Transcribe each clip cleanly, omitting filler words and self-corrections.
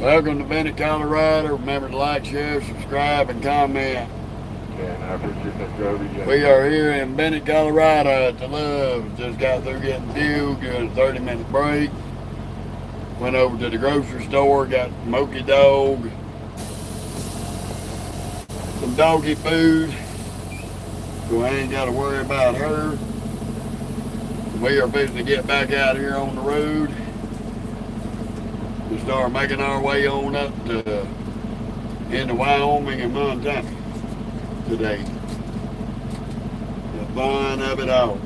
Welcome to Bennett, Colorado. Remember to like, share, subscribe, and comment. And I appreciate that, Jody. We are here in Bennett, Colorado at the Loves. Just got through getting fuel, doing a 30-minute break. Went over to the grocery store, got Moky Dog, some doggy food, so I ain't got to worry about her. We are fixing to get back out here on the road. We start making our way on up to into Wyoming and Montana today. The fun of it all.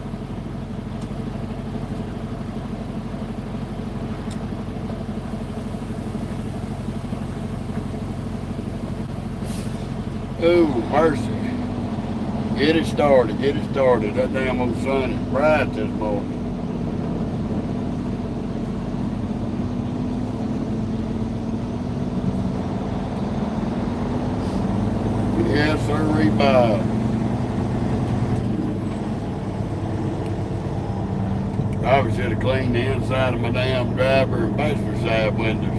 Oh, mercy. Get it started, get it started. That damn old sun is bright this morning. Yes, sir, Bob. Probably should have cleaned the inside of my damn driver and passenger side windows.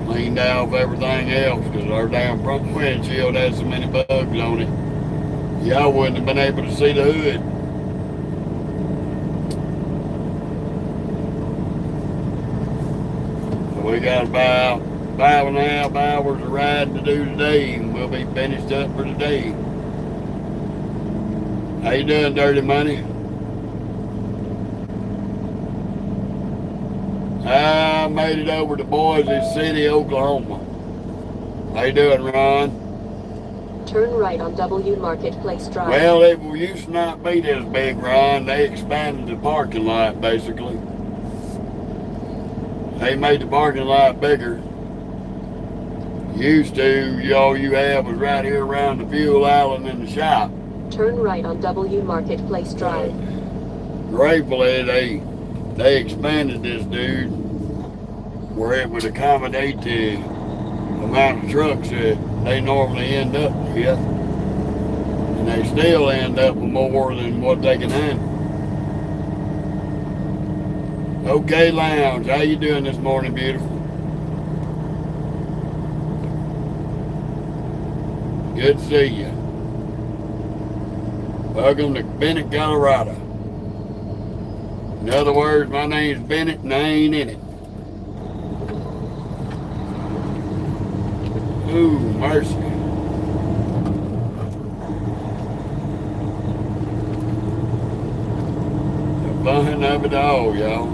Cleaned off everything else because our damn front windshield had so many bugs on it. Y'all wouldn't have been able to see the hood. So we got about 5.5 hours of riding to do today, and we'll be finished up for today. How you doing, Dirty Money? I made it over to Boise City, Oklahoma. How you doing, Ron? Turn right on W Marketplace Drive. Well, it used to not be this big, Ron. They expanded the parking lot, basically. They made the parking lot bigger. Used to, all you had was right here around the fuel island in the shop. Turn right on W Marketplace Drive. Gratefully, they expanded this, dude, where it would accommodate the amount of trucks that they normally end up with. And they still end up with more than what they can handle. Okay, Lounge, how you doing this morning, beautiful? Good to see you. Welcome to Bennett, Colorado. In other words, my name's Bennett and I ain't in it. Ooh, mercy. The fun of it all, y'all.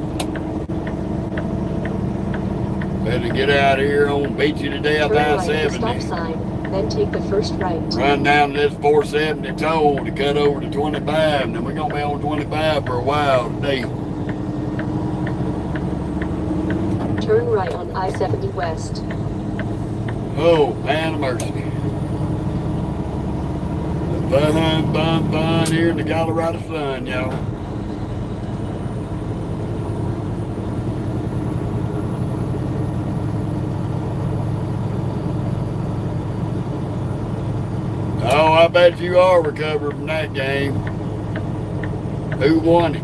Better get out here on Beachy to Death I-70. Stop sign. Then take the first right. Run down this 470 toll to cut over to 25, and then we're going to be on 25 for a while today. Turn right on I-70 West. Oh, man of mercy. The fun here in the Colorado sun, y'all. Oh, I bet you are recovered from that game. Who won it?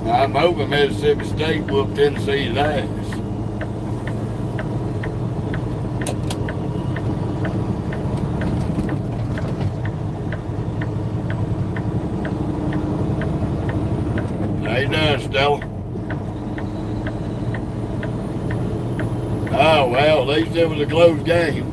I'm hoping Mississippi State whooped Tennessee's ass. How you doing, Stella? Oh, well, at least it was a close game.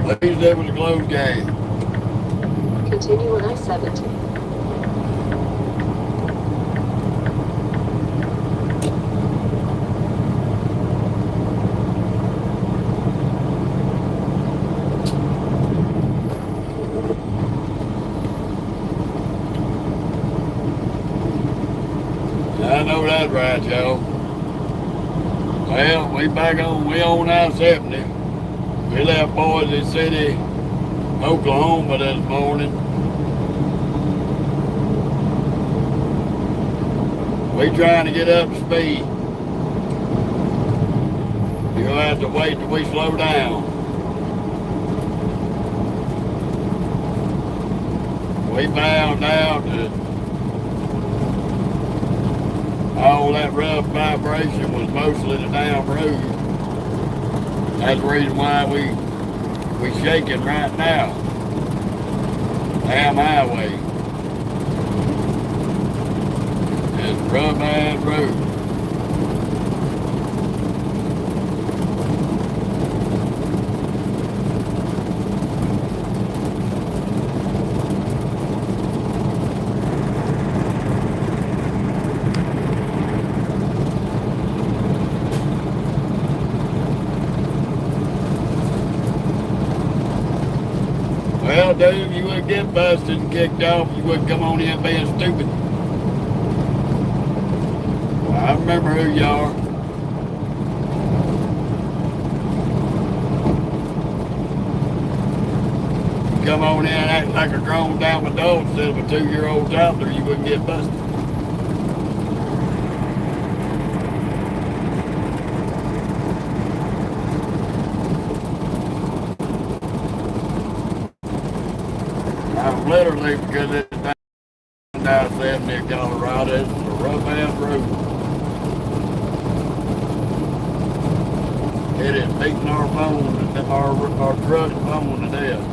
At least it was a close game. Continue on I-70. I know that's right, y'all. Well, we on I-70. We left Boise City, Oklahoma this morning. We trying to get up to speed. You'll have to wait till we slow down. We found out that all that rough vibration was mostly the damn road. That's the reason why we shaking right now. Damn highway. It's rough ass road. Well, dude, you wouldn't get busted and kicked off. You wouldn't come on in being stupid. Well, I remember who you are. You come on in acting like a grown down adult instead of a 2-year-old toddler, you wouldn't get busted. I'm literally, because it's down 70 in Colorado, it's a rough ass road. It is beating our phone, our truck phone to death.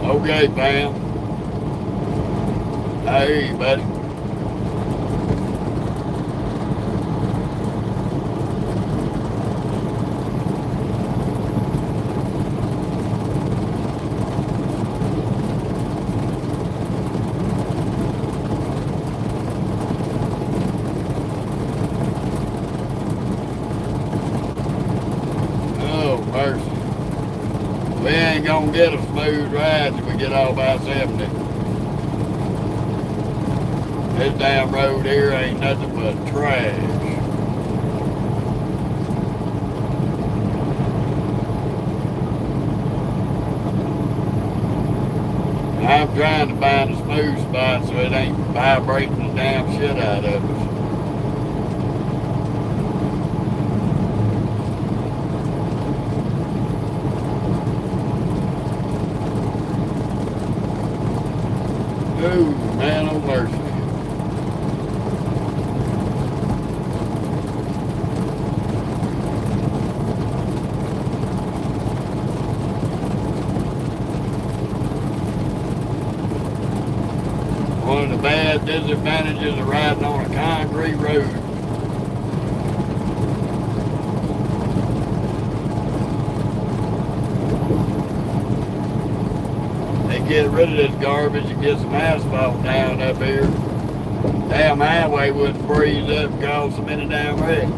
Okay, Pam. I hear you, buddy. Oh, mercy. We ain't gonna get a smooth ride till we get all by 70. This damn road here ain't nothing but trash. I'm trying to find a smooth spot so it ain't vibrating the damn shit out of us. Ooh, man, oh mercy. One of the bad disadvantages of riding on a concrete road. Get rid of this garbage and get some asphalt down up here. Damn highway wouldn't freeze up and cause so many damn wrecks.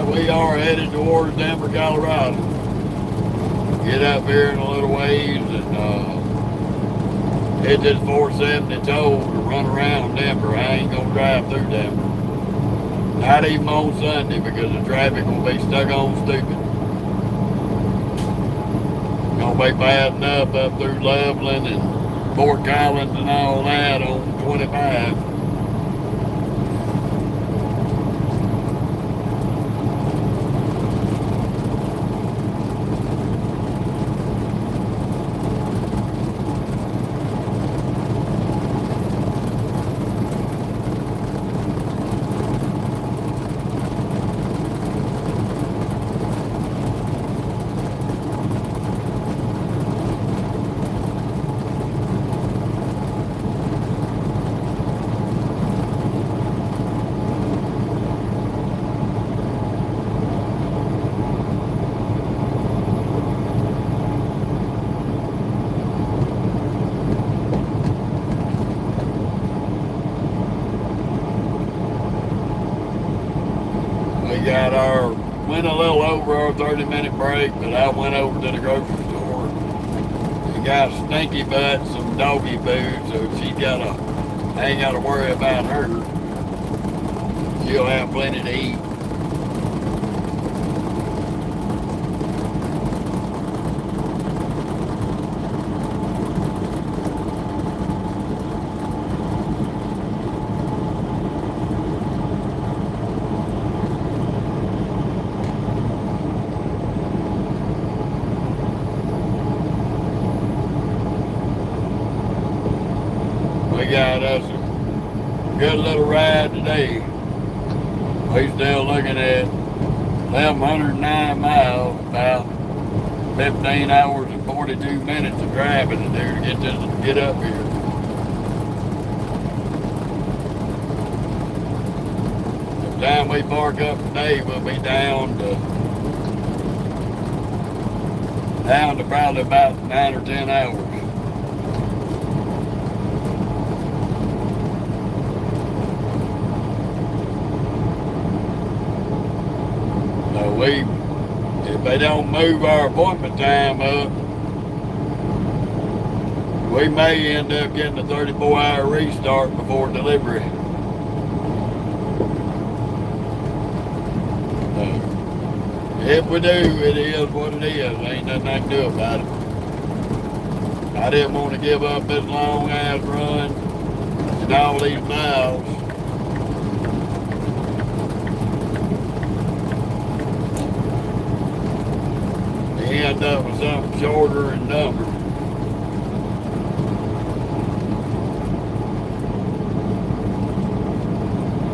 We are headed towards Denver, Colorado. Get up here in a little ways and hit this 470 toll to run around Denver. I ain't gonna drive through Denver. Not even on Sunday because the traffic will be stuck on stupid. Gonna be bad enough up through Loveland and Fort Collins and all that on 25. went a little over our 30-minute break, but I went over to the grocery store and got Stinky Butt some doggy food, so I ain't gotta worry about her. She'll have plenty to eat. We got us a good little ride today. We still looking at 1,109 miles, about 15 hours and 42 minutes of driving to do to get up here. By the time we park up today, we'll be down to probably about 9 or 10 hours. If they don't move our appointment time up, we may end up getting a 34-hour restart before delivery. If we do, it is what it is. Ain't nothing I can do about it. I didn't want to give up this long ass run and all these miles. End up with something shorter and dumber.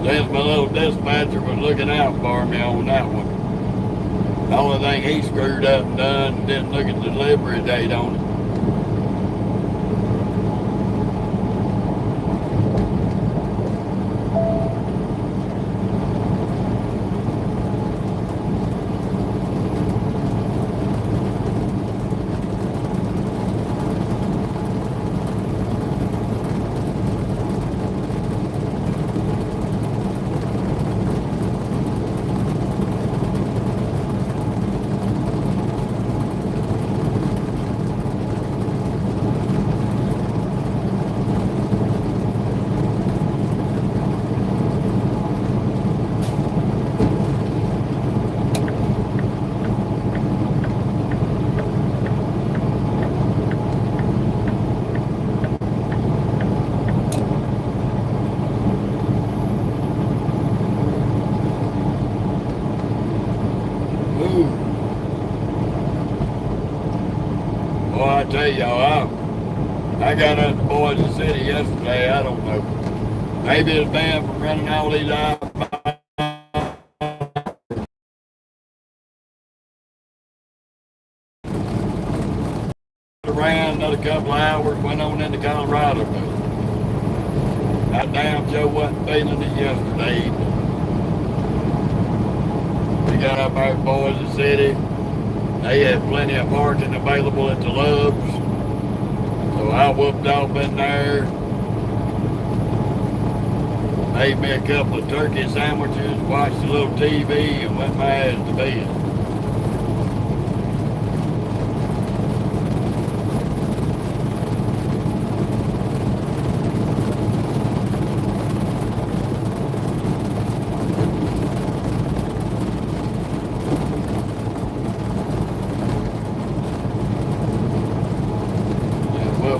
Since my little dispatcher was looking out for me on that one. The only thing he screwed up and done, didn't look at the delivery date on it. Well, I tell y'all, I got up to Boise City yesterday. I don't know. Maybe it's bad from running all these around another couple of hours, went on into Colorado. I damn sure wasn't feeling it yesterday. We got up out of Boise City. They had plenty of parking available at the Loves. So I whooped off in there. Made me a couple of turkey sandwiches, watched a little TV, and went my ass to bed.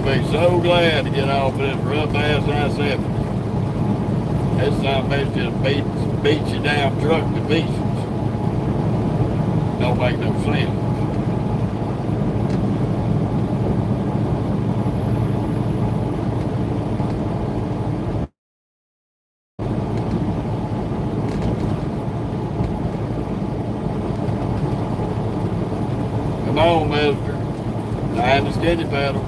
Be so glad to get off of this rough ass I-70. This son of a bitch just beats your damn truck to pieces. Don't make no sense. Come on, mister. Time to skinny pedal.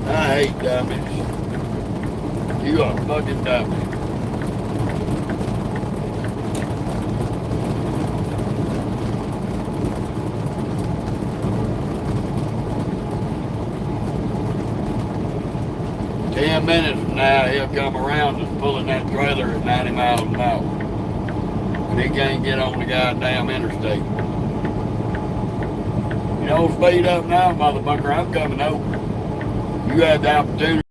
I hate dummies. You are fucking dummy. "10 minutes from now he'll come around and pulling that trailer at 90 miles an hour. And he can't get on the goddamn interstate. You don't speed up now, motherfucker, I'm coming over. You had the opportunity.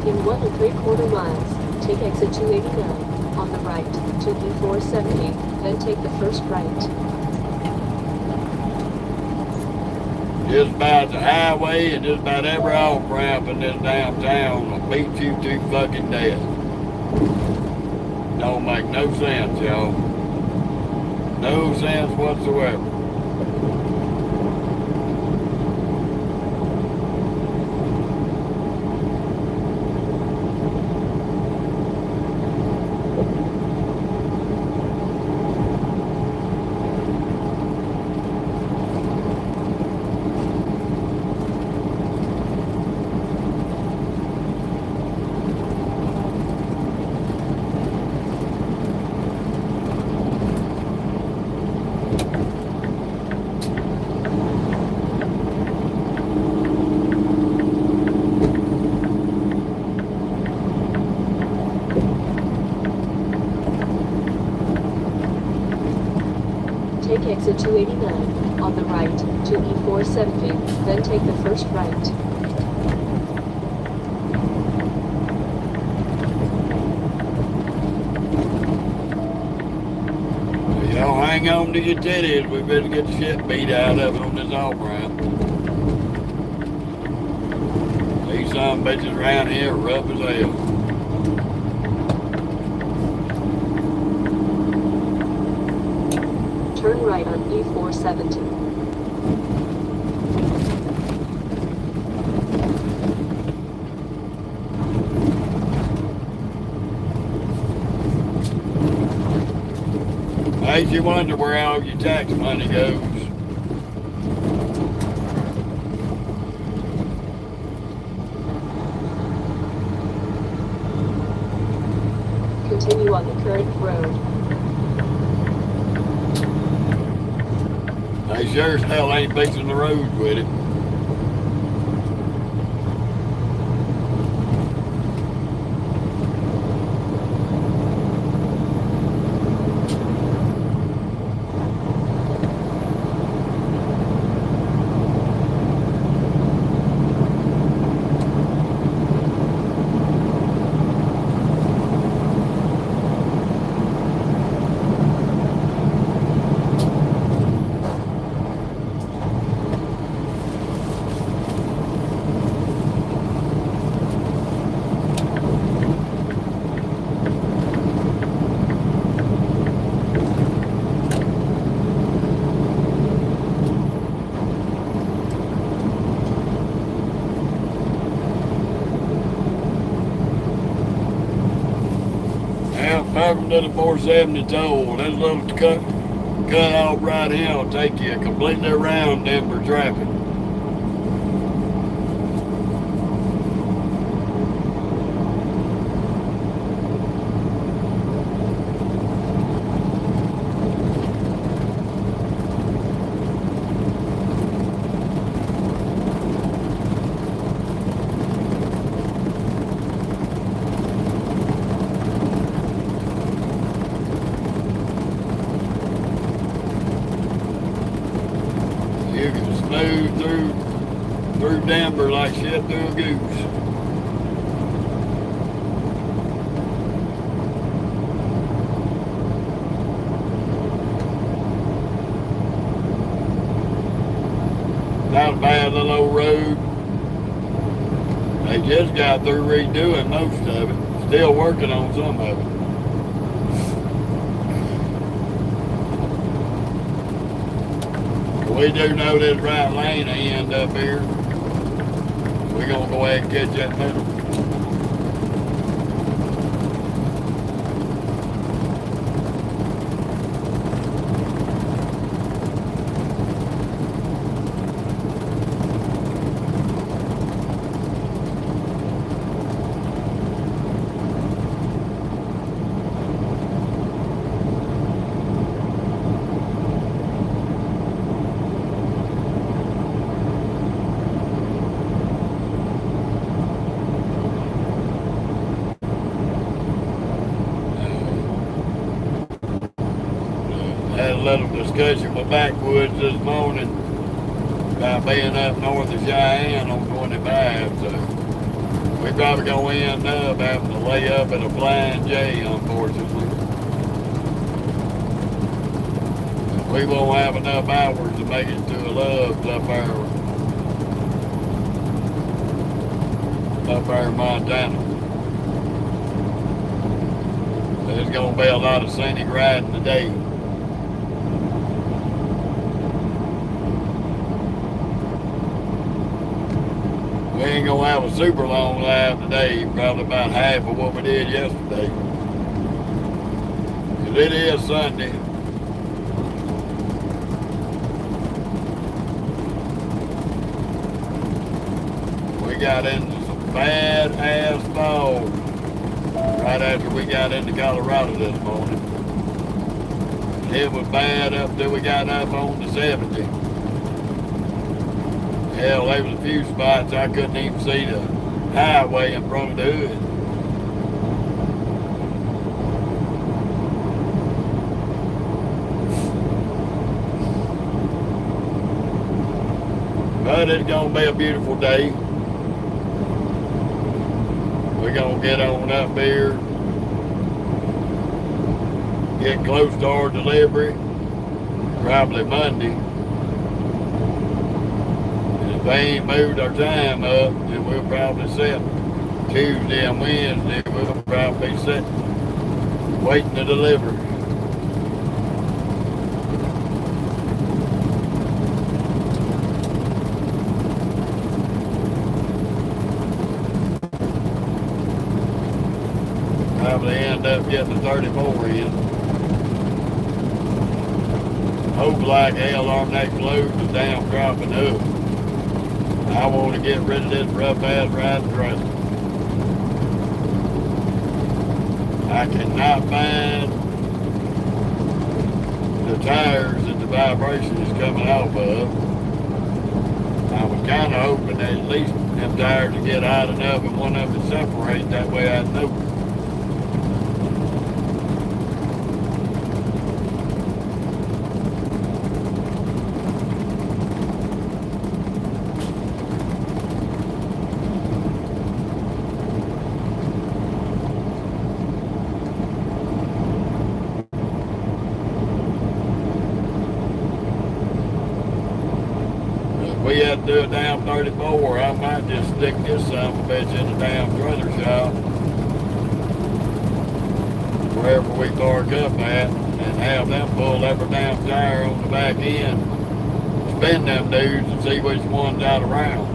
In 1 3/4 miles, take exit 289 on the right to E470, then take the first right. Just about the highway and just about every off-ramp in this downtown will beat you to fucking death. Don't make no sense, y'all. No sense whatsoever. Take exit 289 on the right to E470, then take the first right. Y'all hang on to your titties. We better get the shit beat out of it on this off-ramp. These some bitches around here are rough as hell. Turn right on E470. Makes you wonder where all your tax money goes. Continue on the current road. They sure as hell ain't fixing the road with it. Welcome to the 470 toll. This little cut off right here will take you completely around Denver traffic. You can smooth through Denver like shit through a goose. Not a bad little old road. They just got through redoing most of it. Still working on some of it. We do know this right lane they end up here. We're gonna go ahead and catch that middle. little discussion with Backwoods this morning about being up north of Cheyenne on 25, so we probably gonna end up having to lay up at a Flying J, unfortunately. We won't have enough hours to make it to a Love's up there in Montana. There's gonna be a lot of scenic riding today. We ain't gonna have a super long live today, probably about half of what we did yesterday. 'Cause it is Sunday. We got into some bad ass fog right after we got into Colorado this morning. It was bad up till we got up on the 70. Hell, there was a few spots I couldn't even see the highway in front of the hood. But it's gonna be a beautiful day. We're gonna get on up here, get close to our delivery, probably Monday. If they ain't moved our time up, then we'll probably set Tuesday and Wednesday. We'll probably be set waiting to deliver. Probably end up getting the 34 in. Hope like hell our next load is down dropping up. I want to get rid of this rough ass riding trailer. I cannot find the tires that the vibration is coming off of. I was kind of hoping that at least them tires would get hot enough and one of them would separate, that way I'd know. We had to do a damn 34. I might just stick this son of a bitch in the damn trailer shop, wherever we park up at, and have them pull every damn tire on the back end, spin them dudes and see which one's out of round.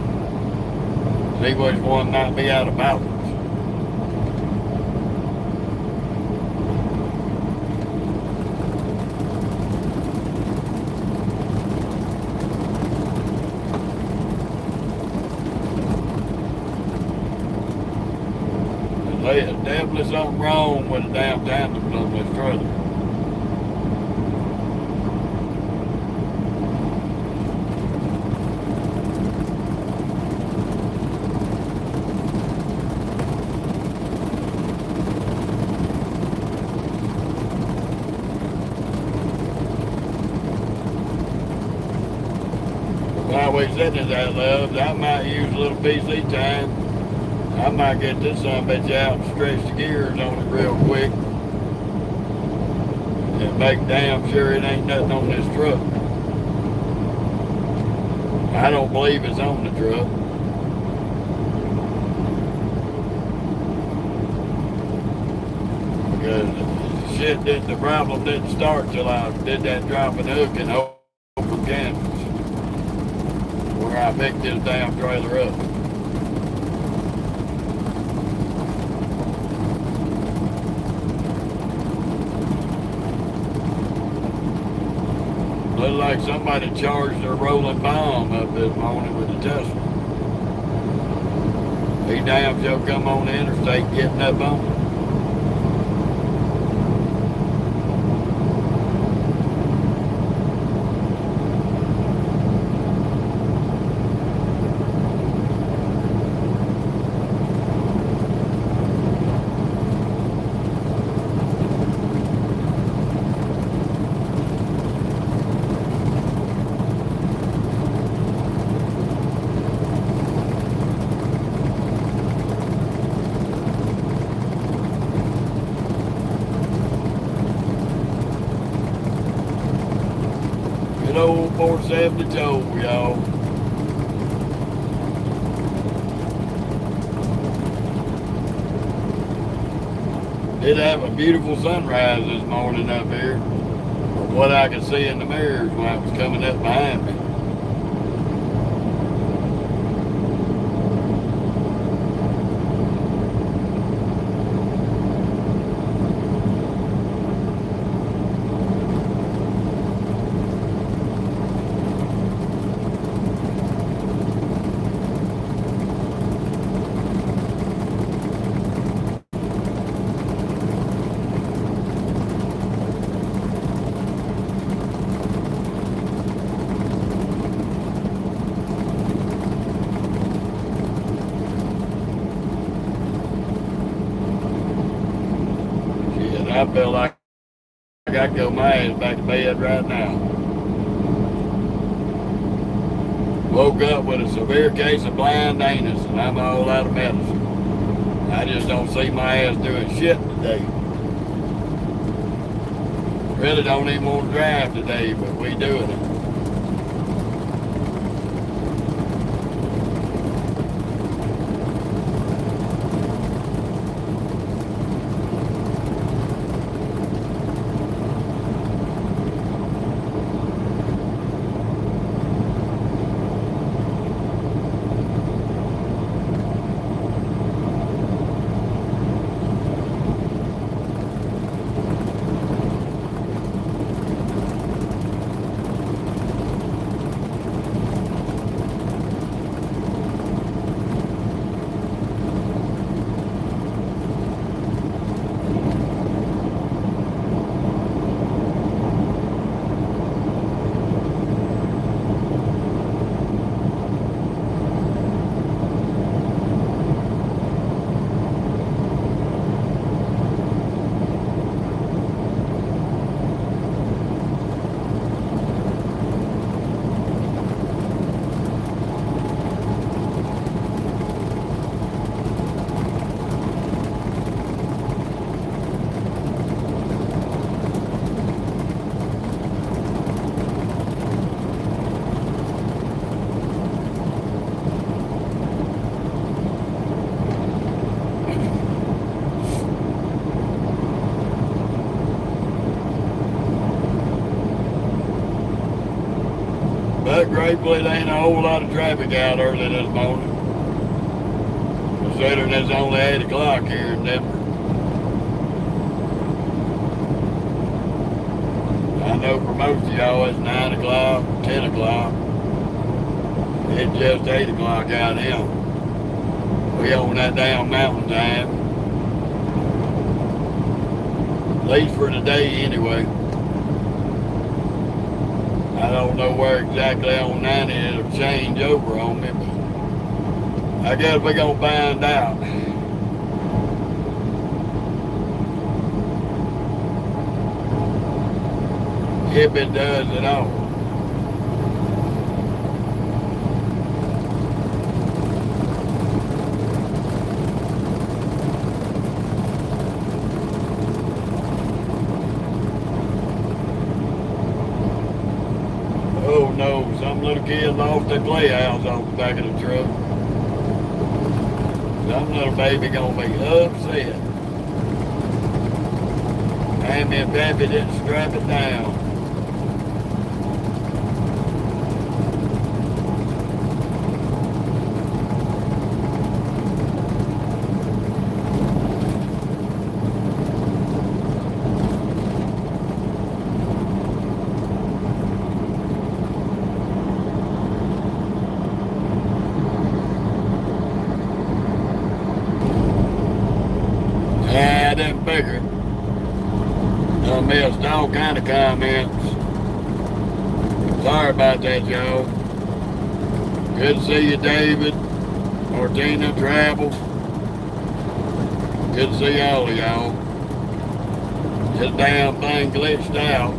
See which one might be out of balance. There's definitely something wrong with the damn tandems on this trailer. While we sitting at that, Loves, I might use a little PC time. I might get this son of a bitch out and stretch the gears on it real quick and make damn sure it ain't nothing on this truck. I don't believe it's on the truck. Because shit didn't, the problem didn't start till I did that dropping hook and open canvas where I picked this damn trailer up. Looked like somebody charged their rolling bomb up this morning with the Tesla. He damn sure come on the interstate getting up on it. Good old 470 toll, y'all. Did have a beautiful sunrise this morning up here. From what I could see in the mirrors when I was coming up behind me. I feel like I got to go my ass back to bed right now. Woke up with a severe case of blind anus and I'm all out of medicine. I just don't see my ass doing shit today. Really don't even want to drive today, but we doing it. But gratefully there ain't a whole lot of traffic out early this morning. Considering it's only 8 o'clock here in Denver. I know for most of y'all it's 9 o'clock, 10 o'clock. It's just 8 o'clock out here. We on that damn mountain time. At least for the day anyway. I don't know where exactly on 90 it'll change over on me, but I guess we're gonna find out. If it does at all. Oh no, some little kid lost their playhouse off the back of the truck. Some little baby gonna be upset. Mammy and Pappy didn't strap it down. I didn't figure. I missed all kind of comments. Sorry about that, y'all. Good to see you, David. Martina, Travel. Good to see all of y'all. This damn thing glitched out.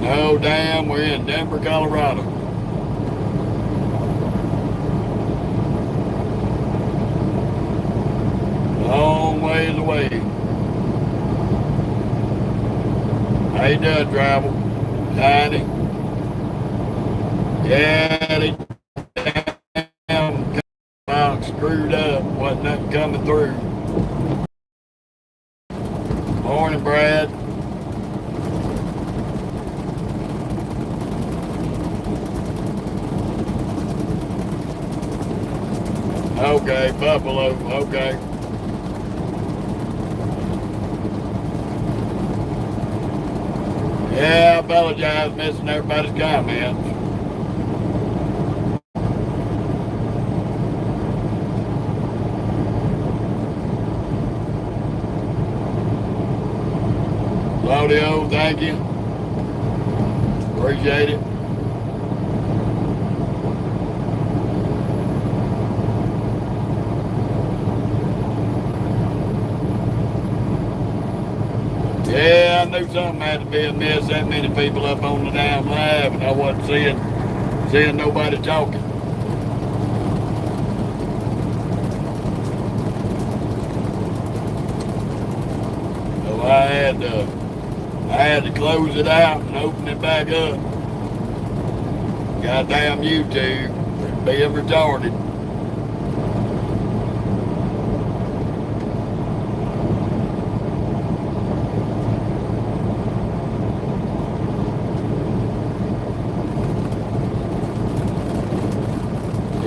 No, damn, we're in Denver, Colorado. Long ways away. How you doing, Travel? tiny. Yeah, they damn box screwed up. Wasn't nothing coming through. Morning, Brad. Okay, Buffalo. Okay. Yeah, I apologize missing everybody's comments. Claudio, thank you. Appreciate it. Yeah, I knew something had to be amiss. That many people up on the damn live, and I wasn't seeing nobody talking. So I had to close it out and open it back up. Goddamn YouTube, being retarded.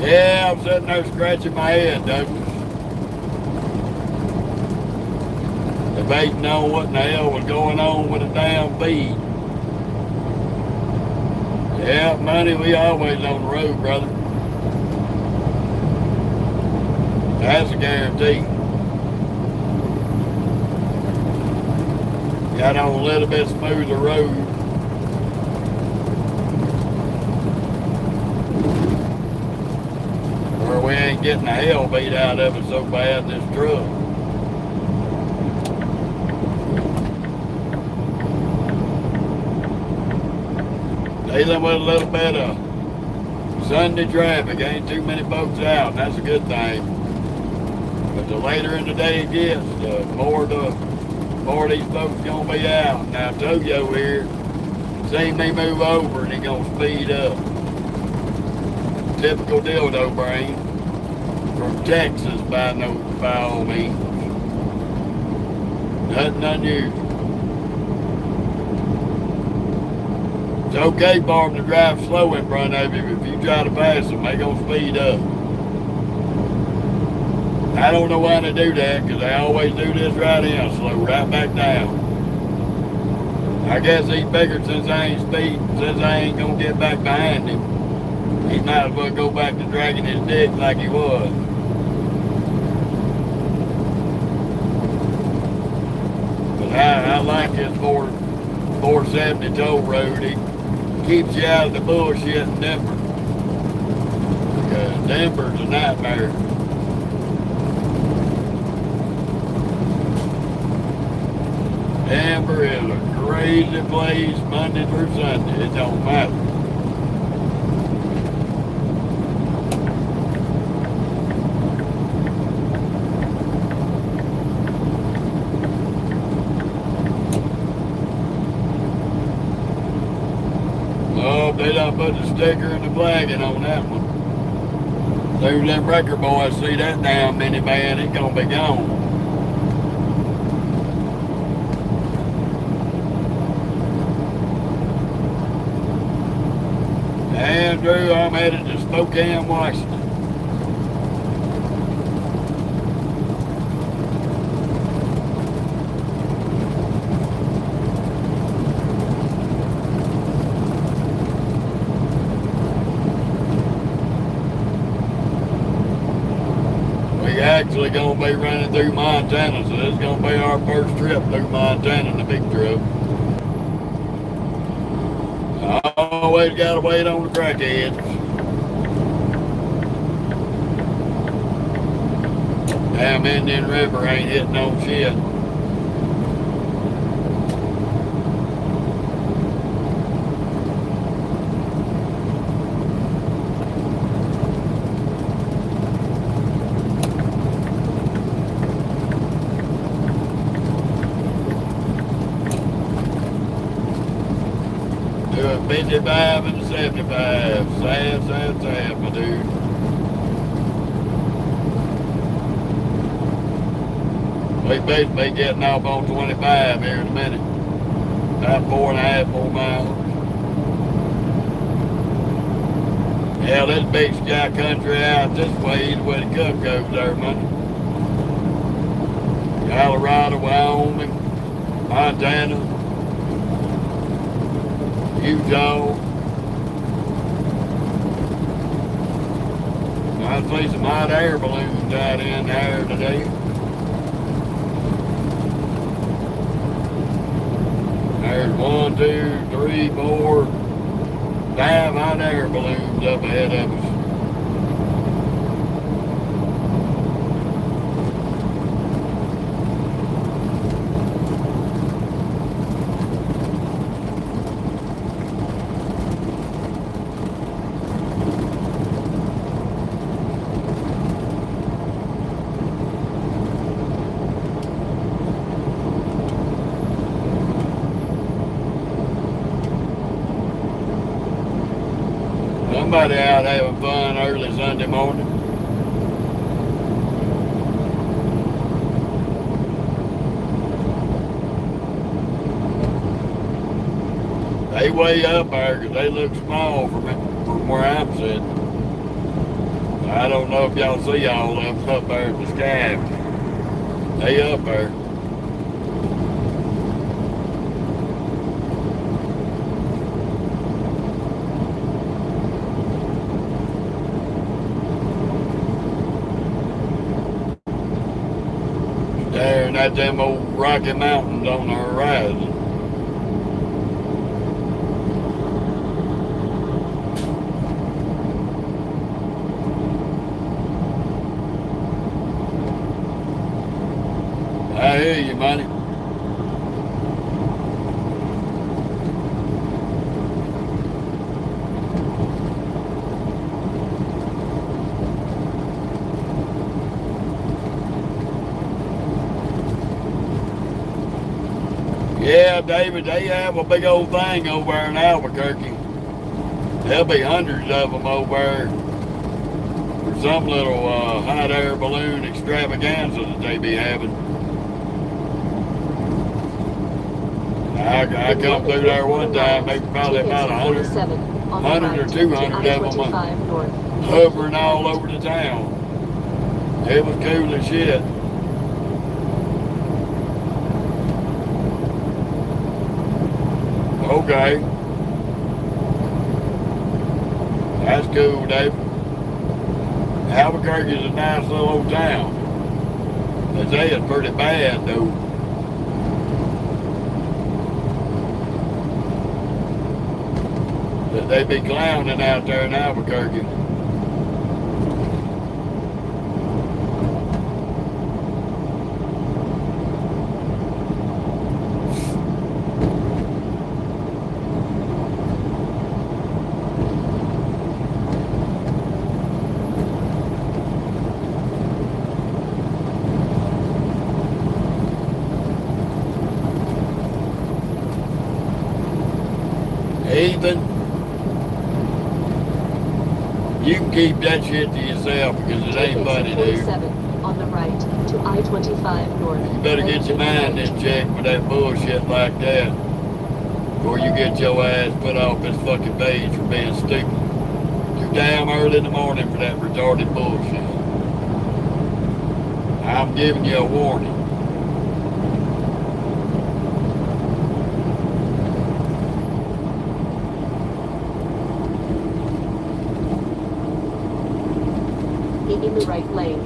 Yeah, I'm sitting there scratching my head, Douglas. Debating on what in the hell was going on with the damn feed. Yeah, money, we always on the road, brother. That's a guarantee. Got on a little bit smoother road. Where we ain't getting the hell beat out of it so bad in this truck. Dealing with a little bit of Sunday traffic. Ain't too many folks out. That's a good thing. But the later in the day it gets, the more these folks gonna be out. Now Toyo here seen me move over and he gonna speed up. Typical dildo brain from Texas by all means. Nothing unusual. It's okay for them to drive slow in front of you, but if you try to pass them, they gonna speed up. I don't know why they do that, because they always do this right in, slow right back down. I guess he figured since I ain't speeding, since I ain't gonna get back behind him, he might as well go back to dragging his dick like he was. But I like this 470 toll road. It keeps you out of the bullshit in Denver. Because Denver's a nightmare. Denver is a crazy place Monday through Sunday. It don't matter. Oh, they done put the sticker and the flagging on that one. Soon as them wrecker boys see that damn minivan, it's gonna be gone. Andrew, I'm headed to Spokane, Washington. We actually gonna be running through Montana, so this is gonna be our first trip through Montana in the big truck. Always gotta wait on the crackheads. Damn Indian River ain't hitting no shit. Doing 55 and 75. Sad, sad, sad, my dude. We basically getting off on 25 here in a minute. About 4.5 more miles. Yeah, this big sky country out this way, either way the cup goes there, money. Colorado, Wyoming, Montana, Utah. I see some hot air balloons out in there today. There's 1, 2, 3, 4, 5 hot air balloons up ahead of us. Somebody out having fun early Sunday morning. They way up there because they look small from where I'm sitting. I don't know if y'all see all of them up there in the sky. They up there. Staring at them old Rocky Mountains on the horizon. I hear you, money. Yeah, David, they have a big old thing over there in Albuquerque. There'll be hundreds of them over there for some little hot air balloon extravaganza that they be having. I come through there one time, maybe probably about 100 or 200 of them hovering all over the town. It was cool as shit. Okay. That's cool, David. Albuquerque's a nice little old town. They say it's pretty bad, though. That they be clowning out there in Albuquerque. Ethan, you can keep that shit to yourself because it ain't funny, dude. On the right to I-25 north. You better get your mind in check with that bullshit like that before you get your ass put off this fucking page for being stupid. Too damn early in the morning for that retarded bullshit. I'm giving you a warning. In the right lane.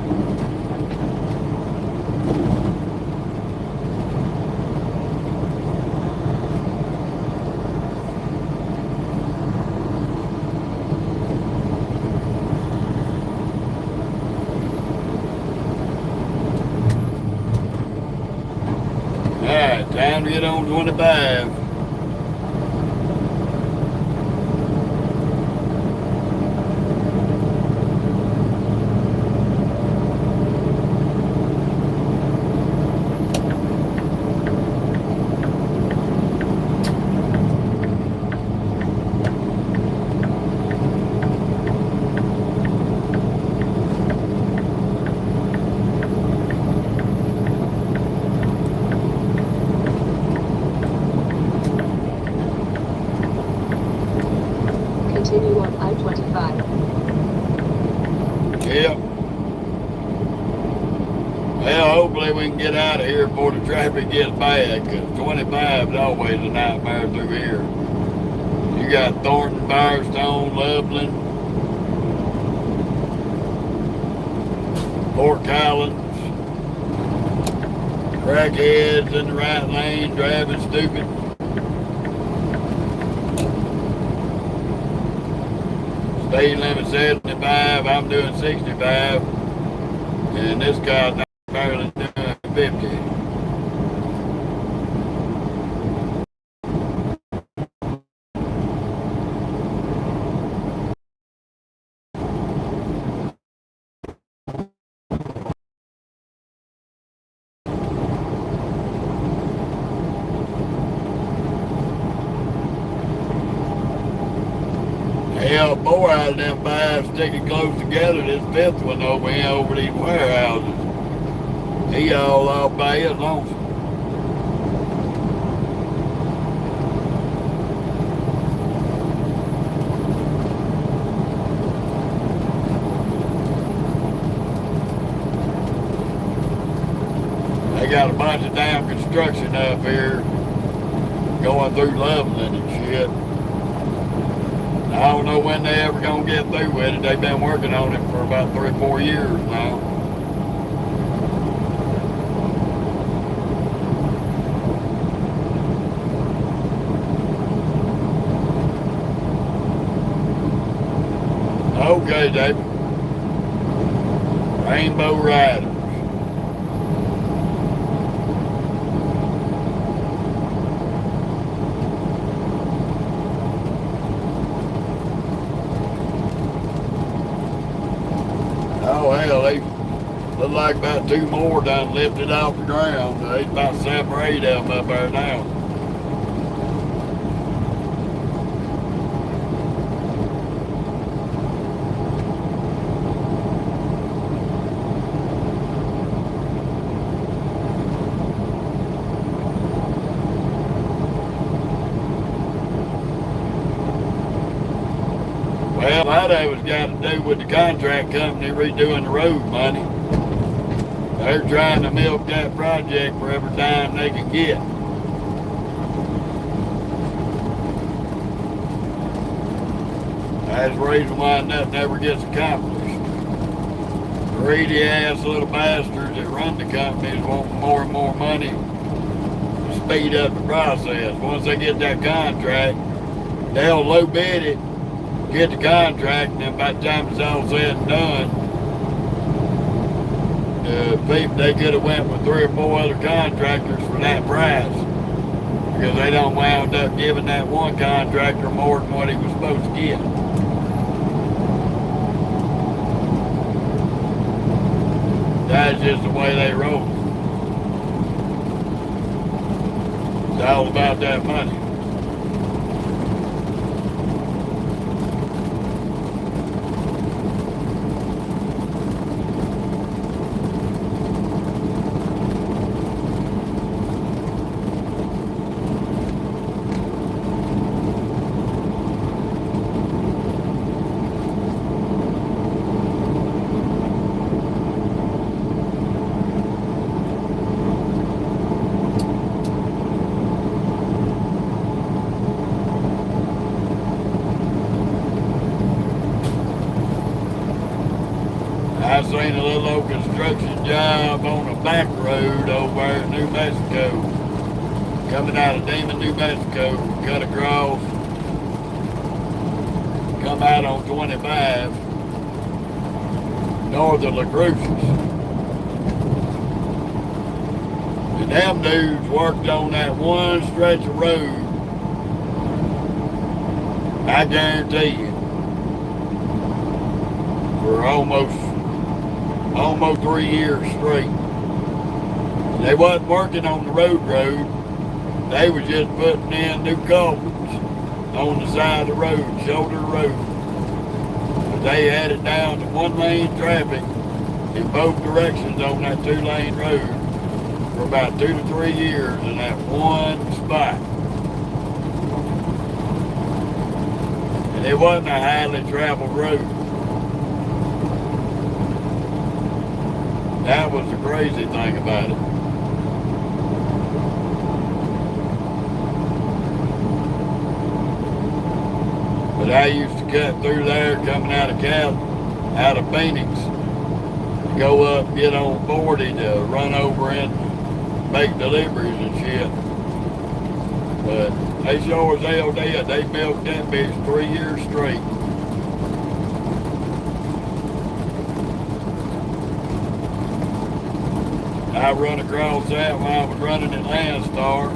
Alright, time to get on 25. continue on I-25. Yep. Well, hopefully we can get out of here before the traffic gets bad, because 25 is always a nightmare through here. You got Thornton, Firestone, Loveland, Fort Collins, crackheads in the right lane, driving stupid. Speed limit 75, I'm doing 65, and this guy's not barely doing 50. Hell, 4 out of them 5 sticking close together. This 5th one over here over these warehouses. He all off by his lonesome. They got a bunch of damn construction up here going through Loveland and shit. I don't know when they ever gonna get through with it. They've been working on it for about 3 or 4 years now. Okay, David. Rainbow Riders. Oh hell, they look like about 2 more done lifted off the ground. There's about 7 or 8 of them up there now. Well, that of it's got to do with the contract company redoing the road money. They're trying to milk that project for every dime they can get. That's the reason why nothing ever gets accomplished. Greedy ass little bastards that run the companies want more and more money to speed up the process. Once they get that contract, they'll low bid it, get the contract, and then by the time it's all said and done, people, they could have went with 3 or 4 other contractors for that price, because they don't wound up giving that one contractor more than what he was supposed to get. That's just the way they roll. It's all about that money. I seen a little old construction job on a back road over there in New Mexico. Coming out of Demon, New Mexico, cut across, come out on 25, north of La Cruces. And them dudes worked on that one stretch of road, I guarantee you, for almost 3 years straight. And they wasn't working on the road. They was just putting in new culverts on the side of the road, shoulder road. But they had it down to 1-lane traffic in both directions on that 2-lane road for about 2 to 3 years in that one spot. And it wasn't a highly traveled route. That was the crazy thing about it. But I used to cut through there coming out of Phoenix, to go up, get on 40 to run over and make deliveries and shit. But they sure as hell did. They milked that bitch 3 years straight. I run across that when I was running at Landstar.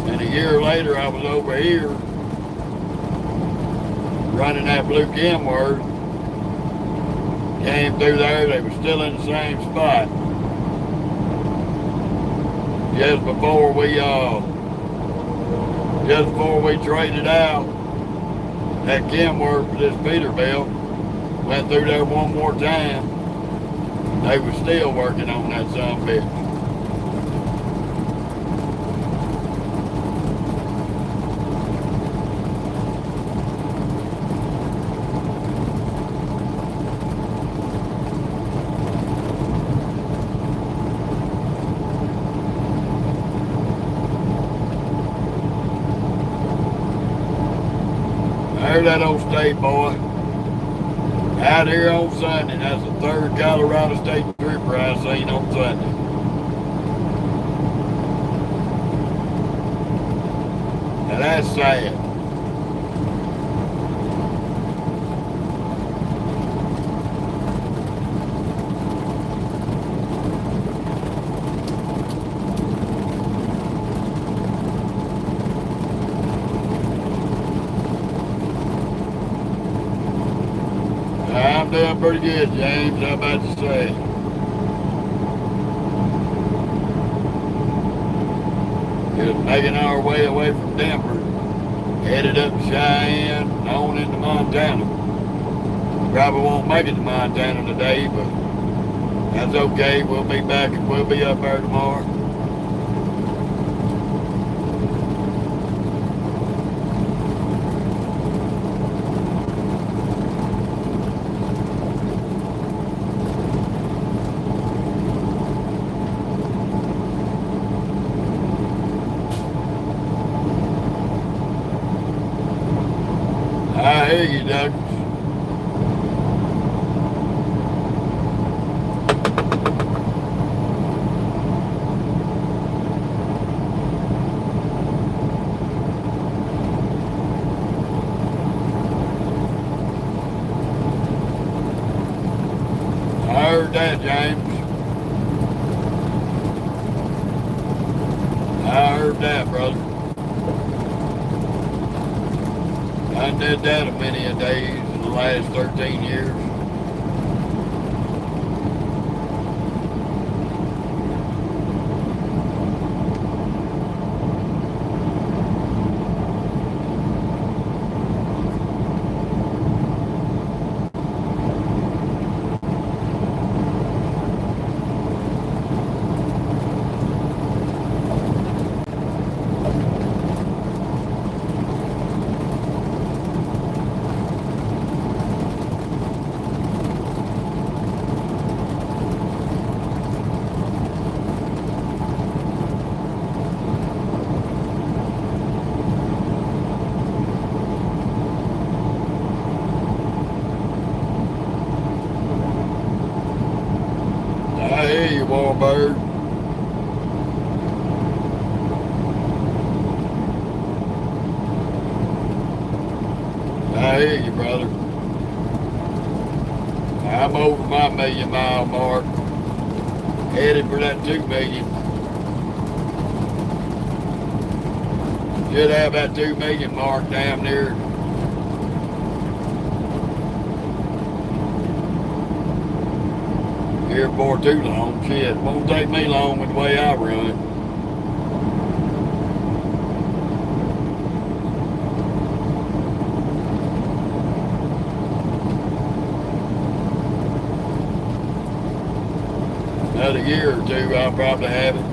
And a year later I was over here running that Blue Kenworth. Came through there, they were still in the same spot. Just before we traded out, that Kenworth for this Peterbilt went through there one more time. They were still working on that son of a bitch. There's that old state boy. Out here on Sunday. That's the third Colorado State Trooper I've seen on Sunday. Now that's sad. I'm doing pretty good, James. How about you say? Just making our way away from Denver, headed up to Cheyenne, and on into Montana. Probably won't make it to Montana today, but that's okay. We'll be back and we'll be up there tomorrow. I hear you, Doug. I heard that, James. I heard that, brother. I did that a many a days in the last 13 years. I hear you, Warbird. I hear you, brother. I'm over my 1,000,000 mark. Headed for that 2 million. Should have that 2 million mark down there. Here for too long. Shit, won't take me long with the way I run. Another year or two, I'll probably have it.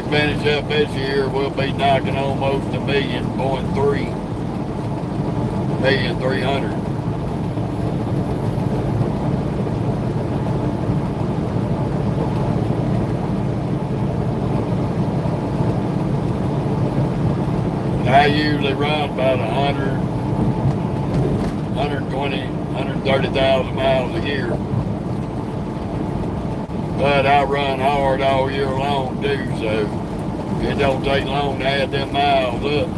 finish up this year, we'll be knocking almost $1.3 million, 300. I usually run about 120, 130,000 miles a year. But I run hard all year long too, so it don't take long to add them miles up.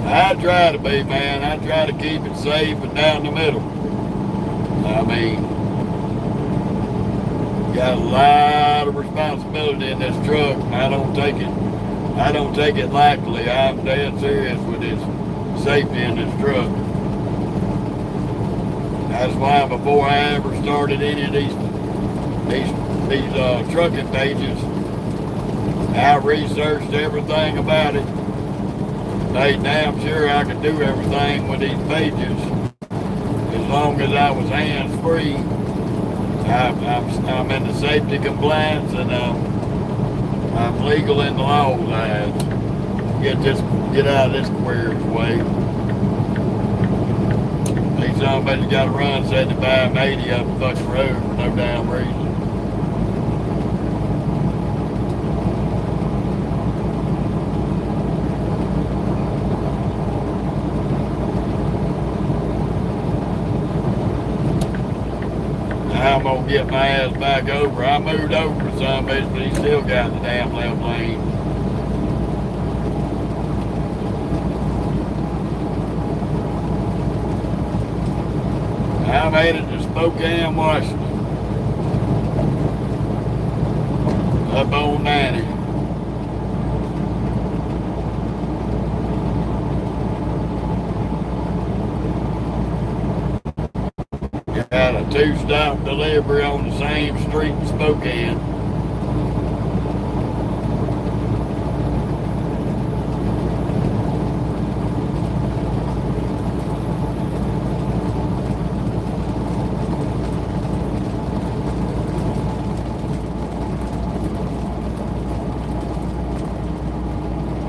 I try to be, man. I try to keep it safe and down the middle. I mean, got a lot of responsibility in this truck, and I don't take it lightly. I'm dead serious with this safety in this truck. That's why before I ever started any of these trucking pages, I researched everything about it. Made damn sure I could do everything with these pages as long as I was hands-free. I'm in the safety compliance, and I'm legal in the laws. I get out of this queer's way. These somebody's got to run 75 and 80 up the fucking road for no damn reason. I'm gonna get my ass back over. I moved over for some bitch, but he still got the damn left lane. I made it to Spokane, Washington. Up on 90. Got a 2-stop delivery on the same street in Spokane.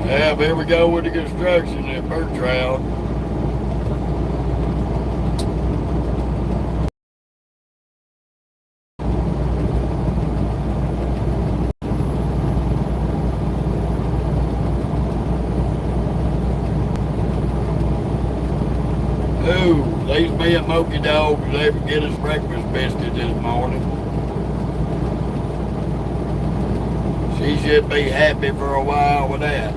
Yeah, here we go with the construction at Bertrand. These me and Moky Dog was able to get us breakfast biscuit this morning. She should be happy for a while with that.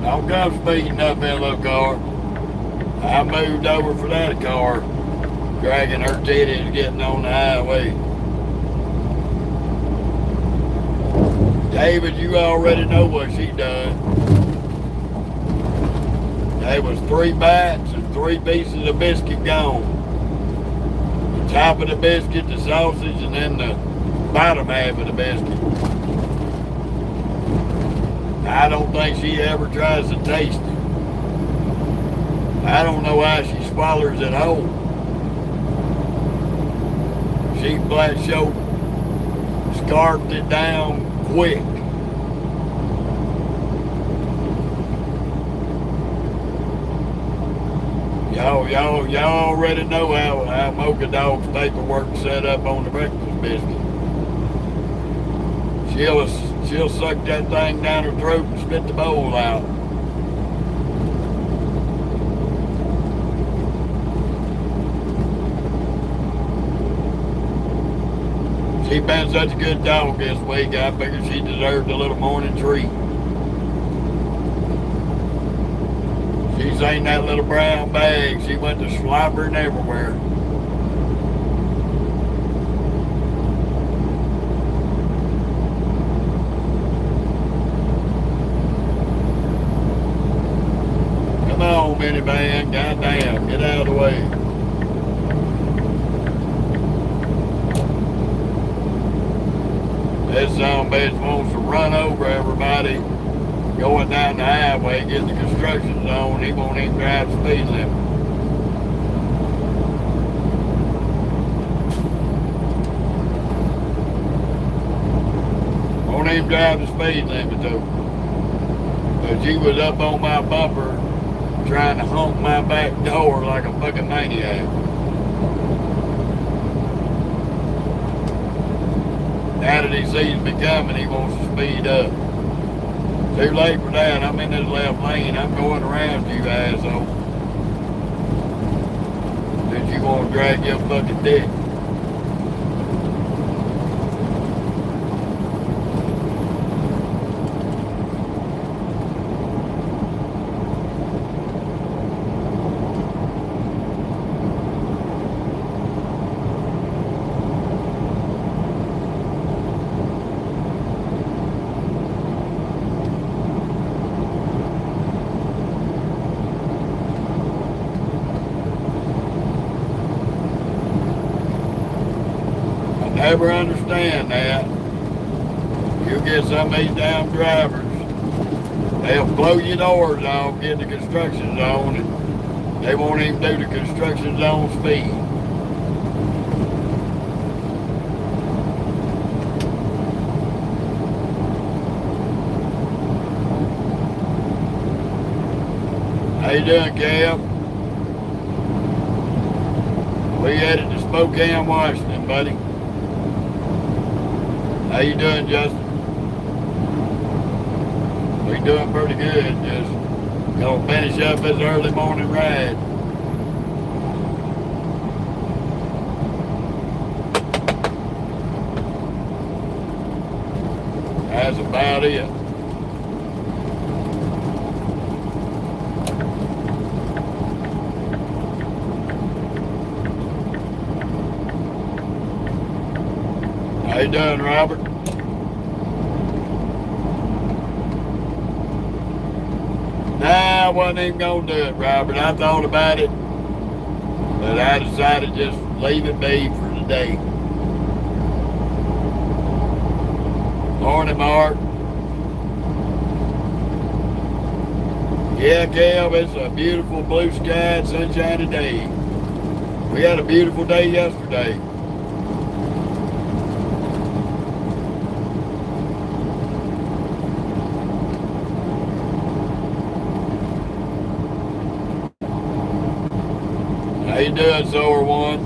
Don't come speeding up in a little car. I moved over for that car, dragging her titties getting on the highway. David, you already know what she done. There was 3 bites and 3 pieces of biscuit gone. The top of the biscuit, the sausage, and then the bottom half of the biscuit. I don't think she ever tries to taste it. I don't know how she swallows it whole. She flat showed, scarfed it down quick. Y'all already know how Mocha Dog's paperwork's set up on the breakfast biscuit. She'll suck that thing down her throat and spit the bowl out. She's been such a good dog this week, I figured she deserved a little morning treat. She seen that little brown bag. She went to slobbering everywhere. Come on, minivan. Goddamn, get out of the way. This son of a bitch wants to run over everybody going down the highway, get the construction zone. He won't even drive the speed limit. Won't even drive the speed limit though. But she was up on my bumper trying to hump my back door like a fucking maniac. Now that he sees me coming, he wants to speed up. Too late for that. I'm in this left lane. I'm going around you, asshole. Did you want to drag your fucking dick? Never understand that. You get some of these damn drivers, they'll blow your doors off, get the construction zone, and they won't even do the construction zone speed. How you doing, Cam? We headed to Spokane, Washington, buddy. How you doing, Justin? We doing pretty good. Just gonna finish up this early morning ride. That's about it. How you doing, Robert? Nah, I wasn't even gonna do it, Robert. I thought about it, but I decided just leave it be for today. Morning, Mark. Yeah, Cal, it's a beautiful blue sky, sunshiny day. We had a beautiful day yesterday. How you doing, Sower One?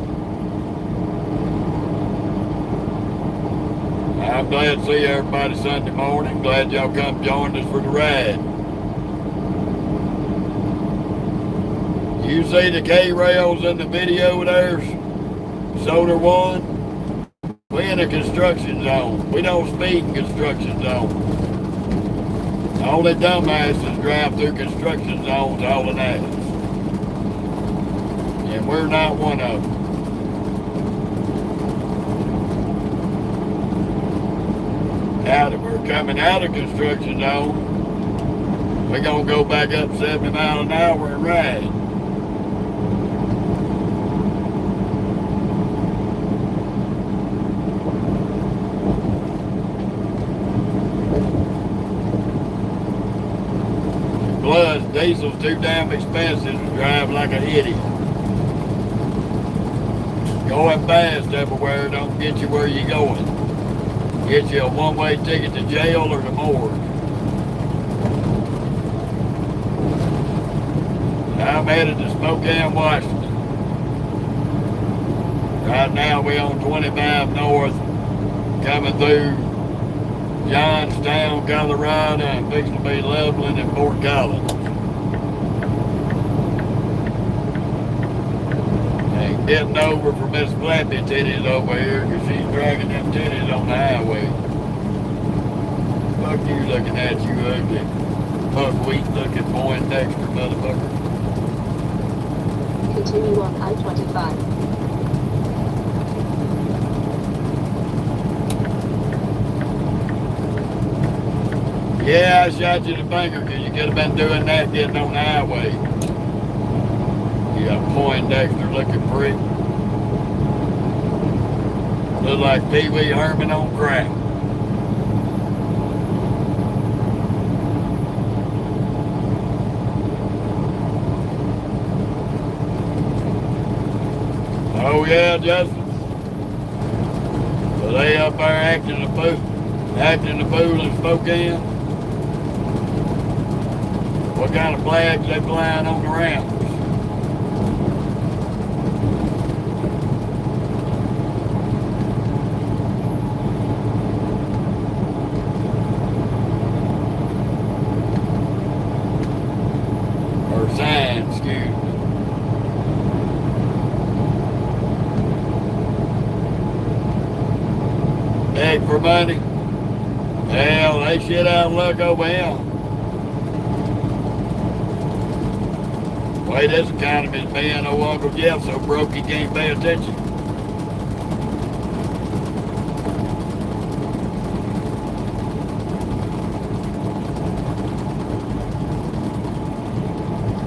I'm glad to see everybody Sunday morning. Glad y'all come join us for the ride. You see the K-rails in the video there, Solar One? We in a construction zone. We don't speed in construction zone. Only dumbasses drive through construction zones hauling ass. And we're not one of them. Now that we're coming out of construction zone, we're gonna go back up 70 miles an hour and ride. Plus, diesel's too damn expensive to drive like an idiot. Going fast everywhere don't get you where you're going. Get you a one-way ticket to jail or the morgue. I'm headed to Spokane, Washington. Right now we on 25 North, coming through Johnstown, Colorado, and fixing to be Loveland and Fort Collins. Getting over for Miss Flappy Titties over here because she's dragging them titties on the highway. Fuck you looking at you ugly. buckwheat looking Poindexter motherfucker. Continue on I-25. Yeah, I shot you the finger because you could have been doing that getting on the highway. You got Poindexter looking prick. Look like Pee Wee Herman on crack. Oh yeah, Justin. So they up there acting the fool in Spokane. What kind of flags they flying on the ramps? Or signs, excuse me. Beg for money. Hell, they shit out of luck over here. Way this economy's being, old Uncle Jeff so broke he can't pay attention.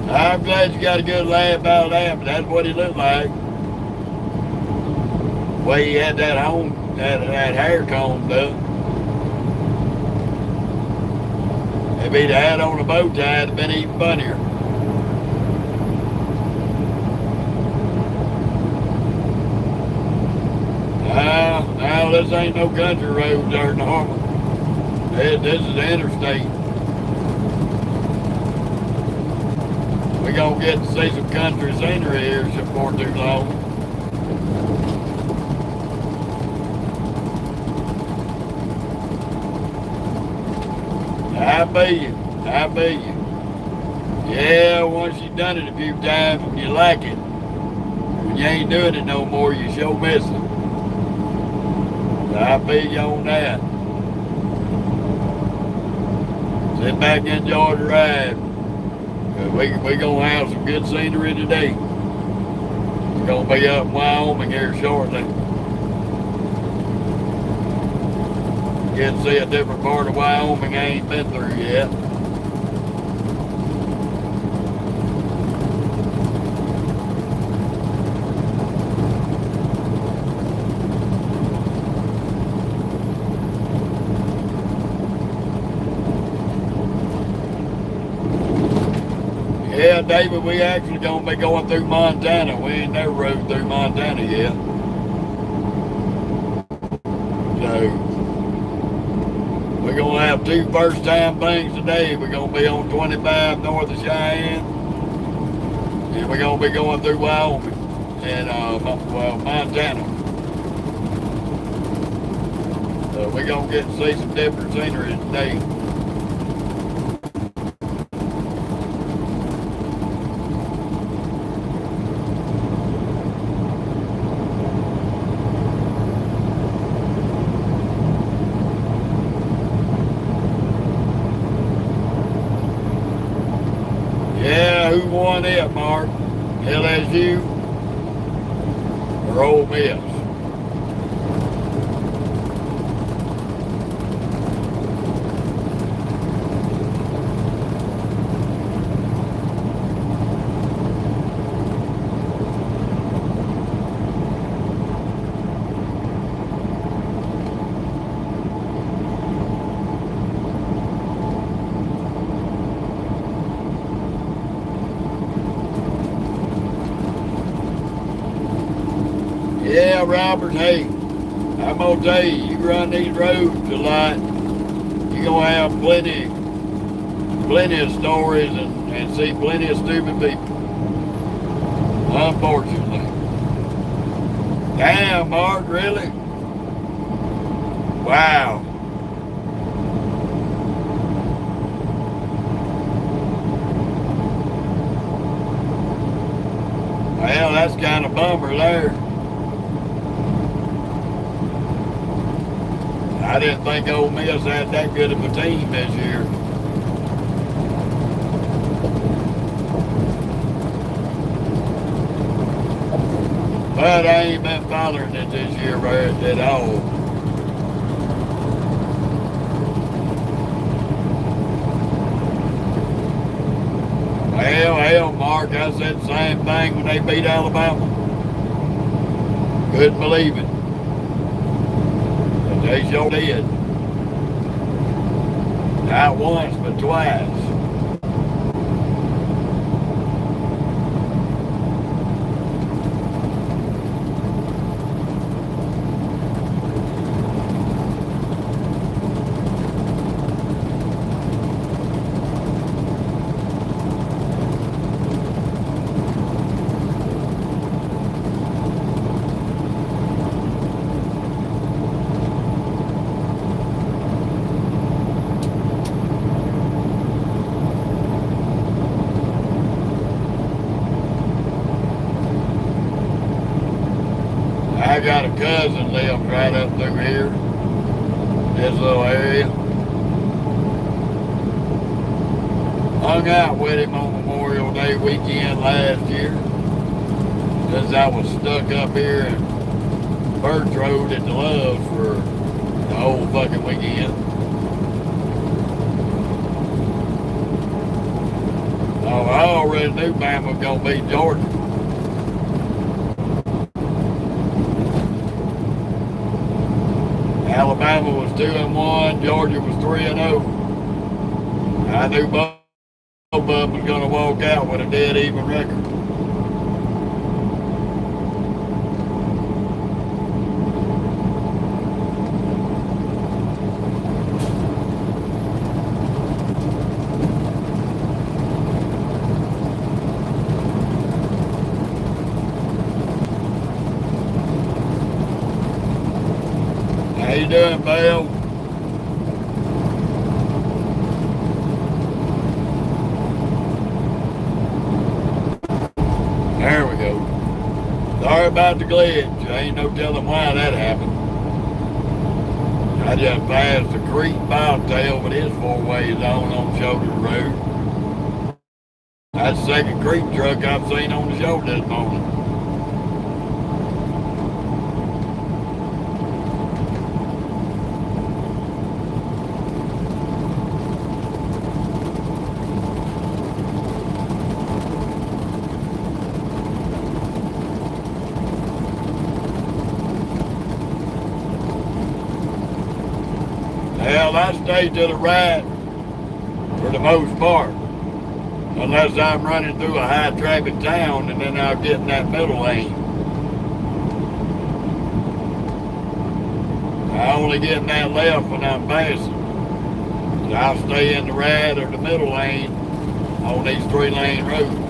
I'm glad you got a good laugh out of that, but that's what he looked like. The way he had that hair combed up. If he'd had on a bow tie, it'd have been even funnier. Now this ain't no country road there in Norman. This is the interstate. We gonna get to see some country scenery here before too long. I bet you. Yeah, once you've done it a few times and you like it, when you ain't doing it no more, you sure miss it. I feel you on that. Sit back and enjoy the ride. We gonna have some good scenery today. We're gonna be up in Wyoming here shortly. Get to see a different part of Wyoming I ain't been through yet. Yeah, David, we actually gonna be going through Montana. We ain't never rode through Montana yet. So, we're gonna have two first time things today. We're gonna be on 25 north of Cheyenne. And we're gonna be going through Wyoming and Montana. So we're gonna get to see some different scenery today. Yeah, who won it, Mark? LSU or Ole Miss? Yeah, Robert, hey, I'm gonna tell you, you run these roads a lot, you're gonna have plenty of stories and see plenty of stupid people. Unfortunately. Damn, Mark, really? Wow. Well, that's kind of a bummer there. I didn't think Ole Miss had that good of a team this year. But I ain't been following it this year at all. Hell, Mark, I said the same thing when they beat Alabama. Couldn't believe it. But they sure did. Not once, but twice. I got a cousin lives right up through here, this little area. Hung out with him on Memorial Day weekend last year, since I was stuck up here in Birch Road at the Loves for the whole fucking weekend. Oh, I already knew Bama was gonna beat Georgia. Alabama was 2-1, Georgia was 3-0. I knew both of them was going to walk out with a dead even record. How you doing, Bill? There we go. Sorry about the glitch. Ain't no telling why that happened. I just passed the creek bobtail with his 4-ways on Shoulder Road. That's the second creek truck I've seen on the shoulder this morning. Hell, I stay to the right for the most part, unless I'm running through a high traffic town and then I'll get in that middle lane. I only get in that left when I'm passing. So I'll stay in the right or the middle lane on these 3-lane roads.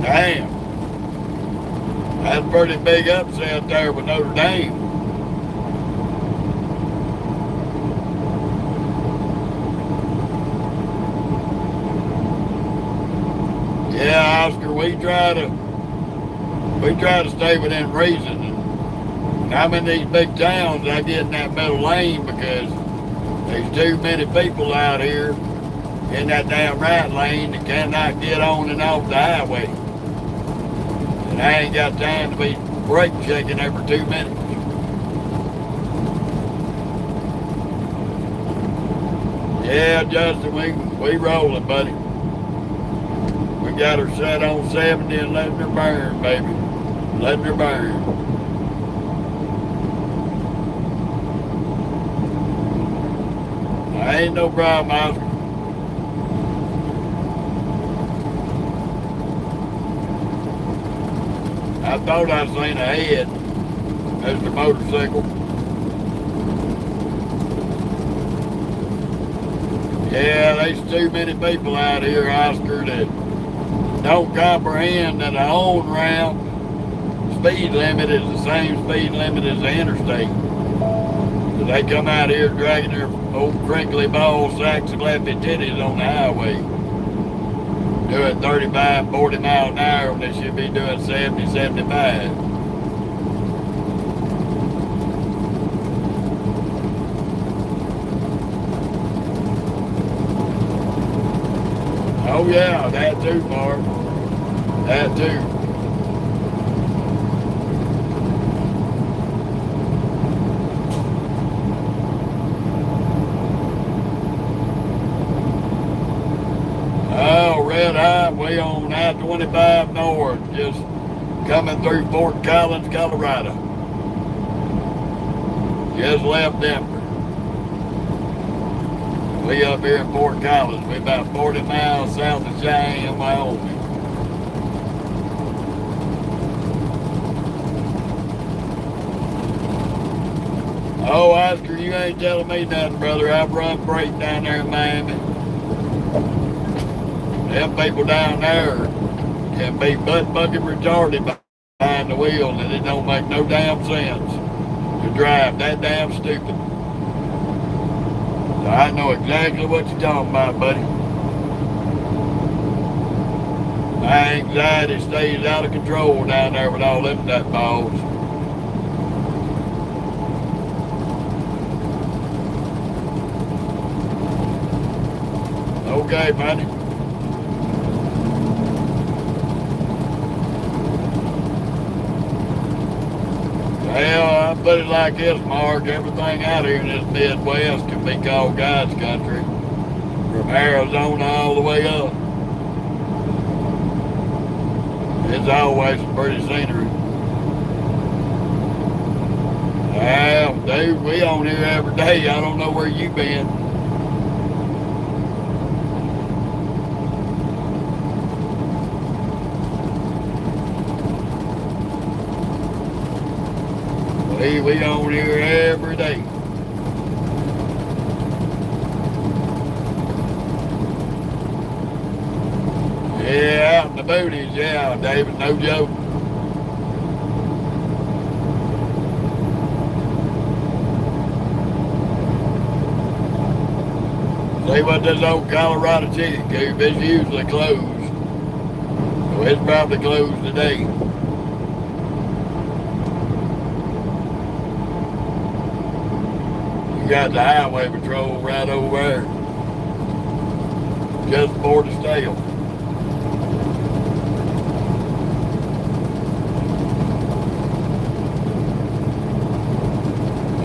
Damn. That's a pretty big upset there with Notre Dame. Yeah, Oscar, we try to stay within reason. And I'm in these big towns, I get in that middle lane because there's too many people out here in that damn right lane that cannot get on and off the highway. And I ain't got time to be brake checking every 2 minutes. Yeah, Justin, we rolling, buddy. We got her set on 70 and letting her burn, baby. Letting her burn. Ain't no problem, Oscar. I thought I seen a head. There's the motorcycle. Yeah, there's too many people out here, Oscar, that don't comprehend that a on-ramp speed limit is the same speed limit as the interstate. So they come out here dragging their old crinkly ball sacks of flappy titties on the highway. Doing 35, 40 miles an hour when they should be doing 70, 75. Oh yeah, that too, Mark. That too. Oh, red highway on I-25 North, just coming through Fort Collins, Colorado. Just left Denver. We up here in Fort Collins. We about 40 miles south of Cheyenne, Wyoming. Oh, Oscar, you ain't telling me nothing, brother. I've run freight down there in Miami. Them people down there can be butt-bucket retarded behind the wheel, and it don't make no damn sense to drive that damn stupid. So I know exactly what you're talking about, buddy. My anxiety stays out of control down there with all them nutballs. Okay, buddy. Well, I put it like this, Mark. Everything out here in this Midwest can be called God's country. From Arizona all the way up. It's always some pretty scenery. Well, dude, we on here every day. I don't know where you been. We on here every day. Yeah, out in the booties, yeah, David, no joke. See what this old Colorado chicken coop is usually closed. So it's probably closed today. You got the highway patrol right over there. Just before the stale.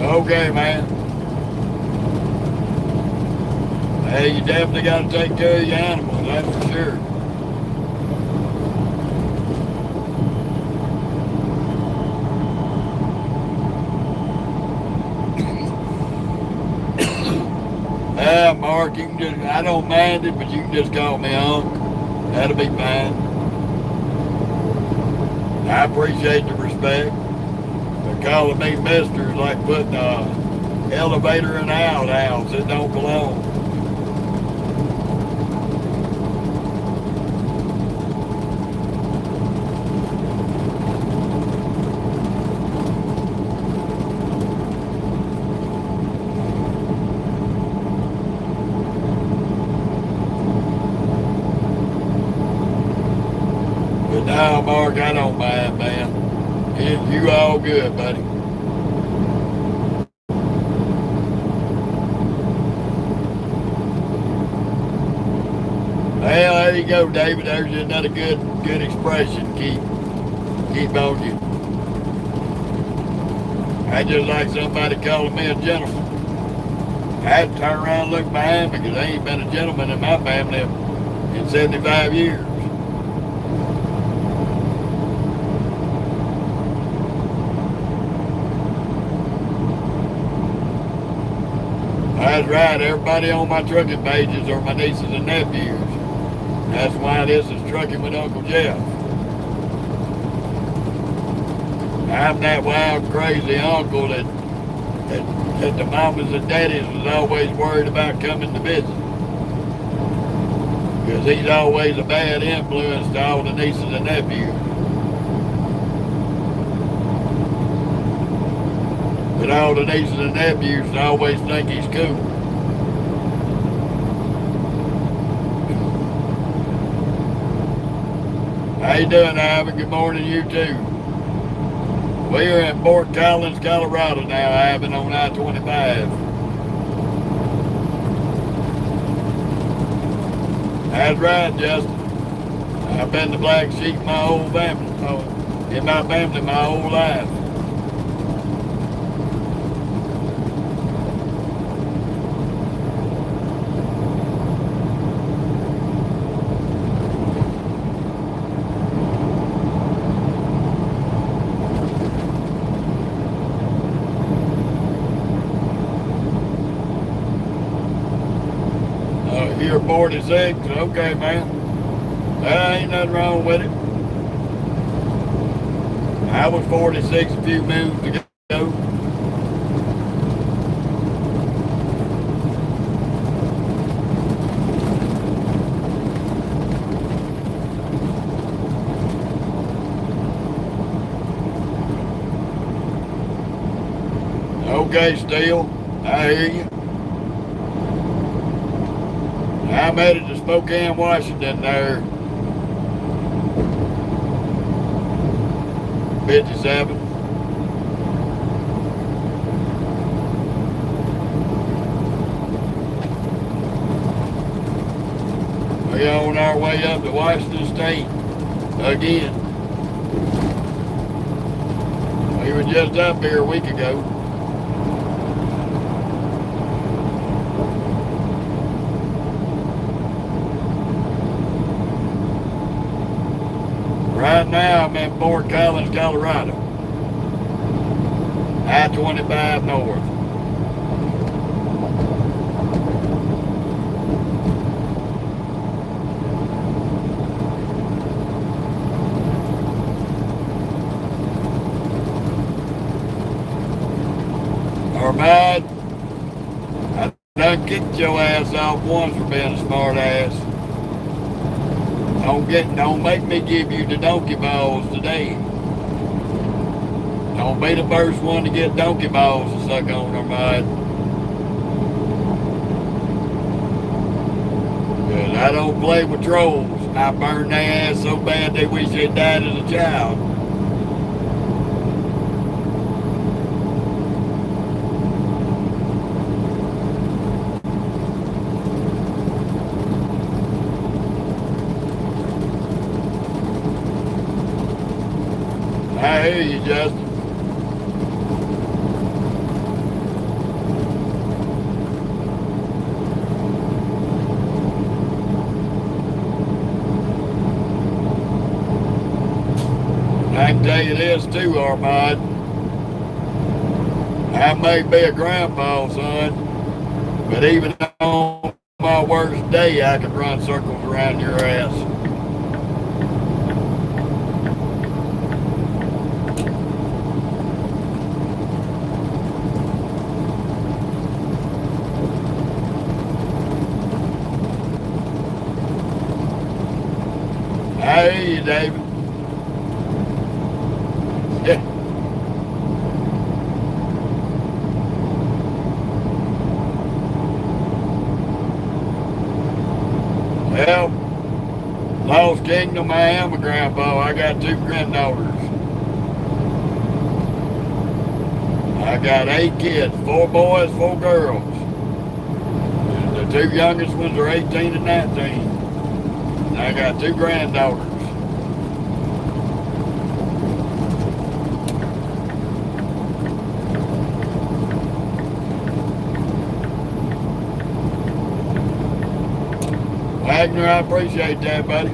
Okay, man. Hey, you definitely got to take care of your animals, that's for sure. Mark, you can just, I don't mind it, but you can just call me Unc. That'll be fine. I appreciate the respect. But calling me mister is like putting an elevator in an outhouse. It don't belong. No, Mark, I don't mind, man. You all good, buddy. Well, there you go, David. There's another good expression. Keep on you. I just like somebody calling me a gentleman. I had to turn around and look behind me because I ain't been a gentleman in my family in 75 years. That's right, everybody on my trucking pages are my nieces and nephews. That's why this is Trucking with Uncle Jeff. I'm that wild, crazy uncle that the mamas and daddies was always worried about coming to visit. Because he's always a bad influence to all the nieces and nephews. But all the nieces and nephews always think he's cool. How you doing, Ivan? Good morning, you too. We are in Fort Collins, Colorado now, Ivan, on I-25. That's right, Justin. I've been the black sheep my whole family. In my family my whole life. You're 46? Okay, man. Ain't nothing wrong with it. I was 46 a few moons ago. Okay, Steele. I hear you. I'm headed to Spokane, Washington there. 57. We're on our way up to Washington State again. We were just up here a week ago. Right now I'm in Fort Collins, Colorado. I-25 north. Armad, I done kicked your ass off once for being a smart ass. Don't make me give you the donkey balls today. Don't be the first one to get donkey balls to suck on, Armad. Cause I don't play with trolls. I burn their ass so bad they wish they died as a child. I hear you, Justin. I can tell you this too, Armad. I may be a grandpa, son, but even on my worst day, I can run circles around your ass. I hear you, David. Yeah. Well, Lost Kingdom, I am a grandpa. I got 2 granddaughters. I got 8 kids, 4 boys, 4 girls. The 2 youngest ones are 18 and 19. I got 2 granddaughters. Wagner, I appreciate that, buddy.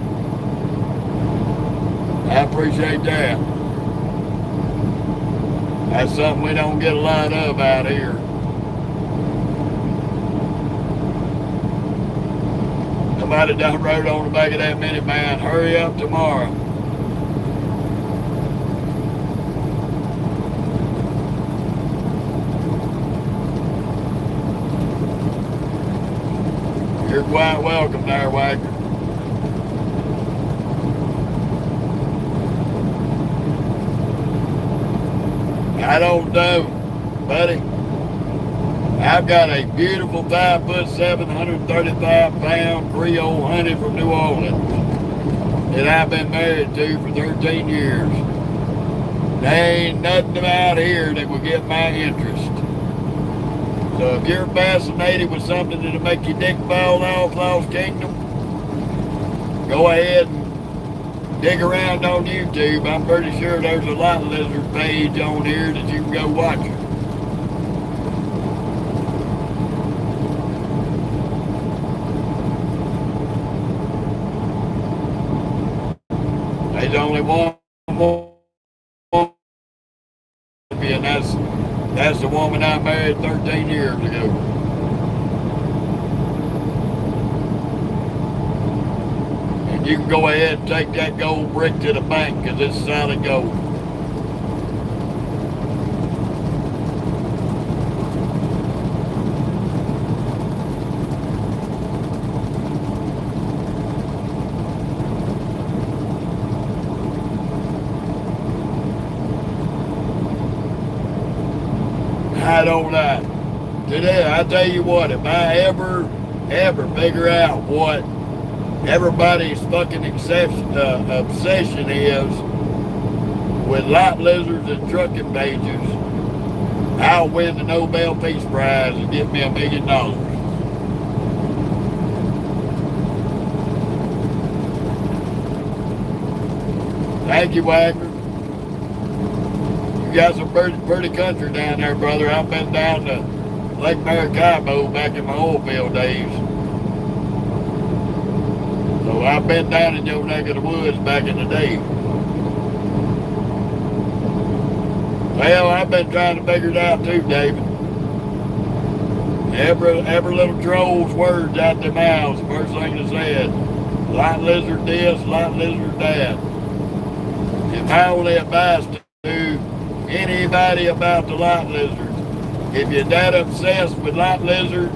I appreciate that. That's something we don't get a lot of out here. Somebody done rode on the back of that minivan. Hurry up tomorrow. You're quite welcome there, Wagner. I don't know, buddy. I've got a beautiful 5'7", 135-pound Creole honey from New Orleans that I've been married to for 13 years. There ain't nothing about here that will get my interest. So if you're fascinated with something that'll make your dick fall off, Lost Kingdom, go ahead and dig around on YouTube. I'm pretty sure there's a lot of lizard page on here that you can go watch it. There's only one more, and that's the woman I married 13 years ago. And you can go ahead and take that gold brick to the bank because it's solid gold. I don't know. Today, I tell you what, if I ever figure out what everybody's fucking obsession is with lot lizards and trucking pages, I'll win the Nobel Peace Prize and get me $1 million. Thank you, Wagner. You got some pretty country down there, brother. I've been down to Lake Maracaibo back in my oil field days. So I've been down in your neck of the woods back in the day. Well, I've been trying to figure it out too, David. Every little troll's words out their mouths, first thing they said, lot lizard this, lot lizard that. And my only advice to anybody about the lot lizards, if you're that obsessed with lot lizards,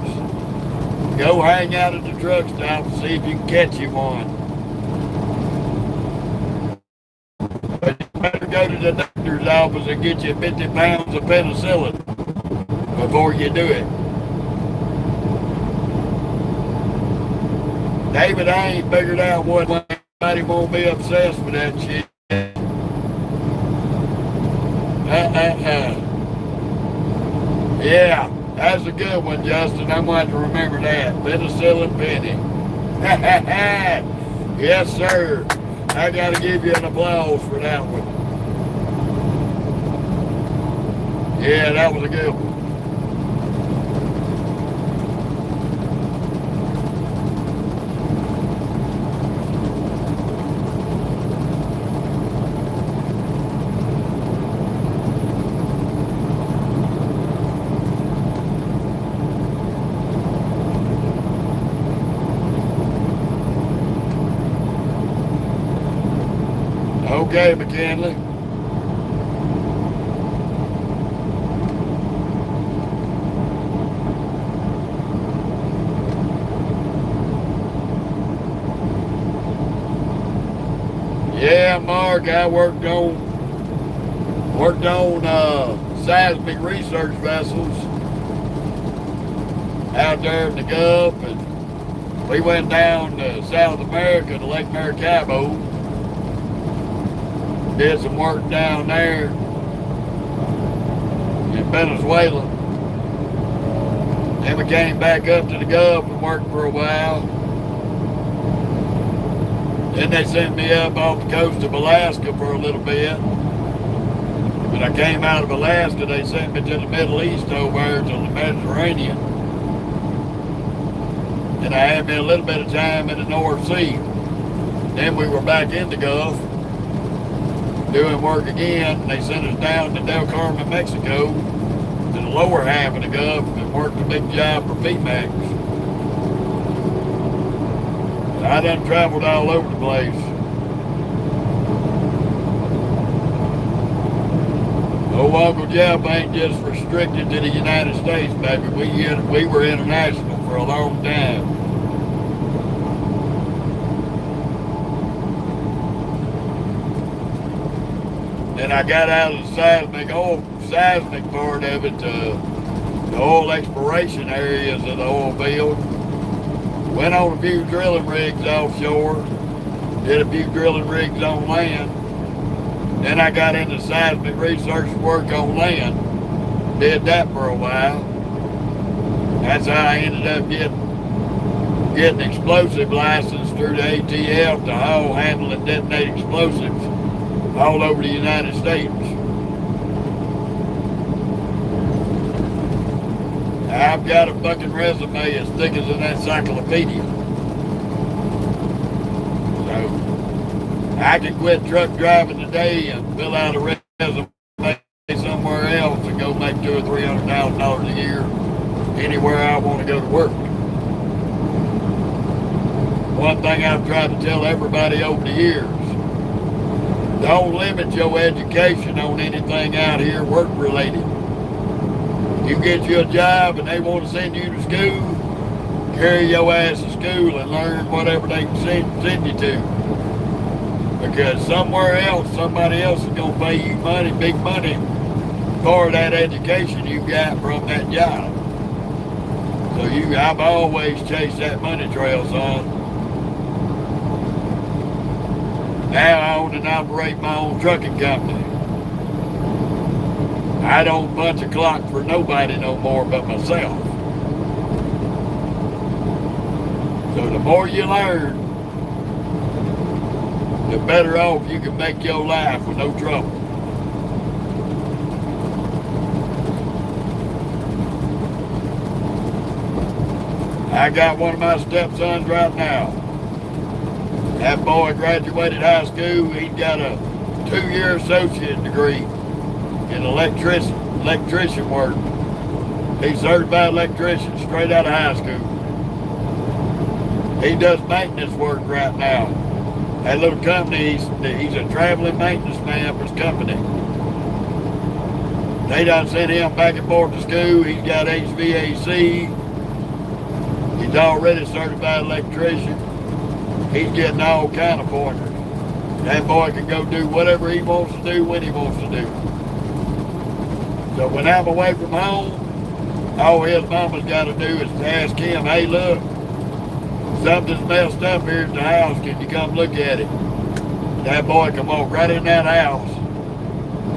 go hang out at the truck stop and see if you can catch you one. But you better go to the doctor's office and get you 50 pounds of penicillin before you do it. David, I ain't figured out what anybody won't be obsessed with that shit. Yeah, that's a good one, Justin. I'm going to remember that. Penicillin Penny. Yes, sir. I got to give you an applause for that one. Yeah, that was a good one. Okay, McKinley. Yeah, Mark, I worked on seismic research vessels out there in the Gulf, and we went down to South America to Lake Maracaibo. Did some work down there in Venezuela. Then we came back up to the Gulf and worked for a while. Then they sent me up off the coast of Alaska for a little bit. When I came out of Alaska, they sent me to the Middle East over there to the Mediterranean. And I had me a little bit of time in the North Sea. Then we were back in the Gulf doing work again. They sent us down to Del Carmen, Mexico, to the lower half of the Gulf, and worked a big job for Pemex. I done traveled all over the place. Oh, Uncle Jeff ain't just restricted to the United States, baby. We were international for a long time. And I got out of the seismic part of it to the oil exploration areas of the oil field. Went on a few drilling rigs offshore, did a few drilling rigs on land. Then I got into seismic research work on land, did that for a while. That's how I ended up getting explosive license through the ATF to haul, handle, and detonate explosives all over the United States. I've got a fucking resume as thick as an encyclopedia. So I can quit truck driving today and fill out a resume somewhere else and go make $200,000 or $300,000 a year anywhere I want to go to work. One thing I've tried to tell everybody over the years, don't limit your education on anything out here work related. You get you a job and they want to send you to school, carry your ass to school and learn whatever they can send you to. Because somewhere else, somebody else is going to pay you money, big money, for that education you got from that job. So I've always chased that money trail, son. Now I own and operate my own trucking company. I don't punch a clock for nobody no more but myself. So the more you learn, the better off you can make your life with no trouble. I got one of my stepsons right now. That boy graduated high school. He's got a 2-year associate degree in electrician work. He's certified electrician straight out of high school. He does maintenance work right now. That little company, he's a traveling maintenance man for his company. They done sent him back and forth to school. He's got HVAC. He's already certified electrician. He's getting all kind of pointers. That boy can go do whatever he wants to do when he wants to do. So when I'm away from home, all his mama's got to do is ask him, hey, look, something's messed up here at the house. Can you come look at it? That boy can walk right in that house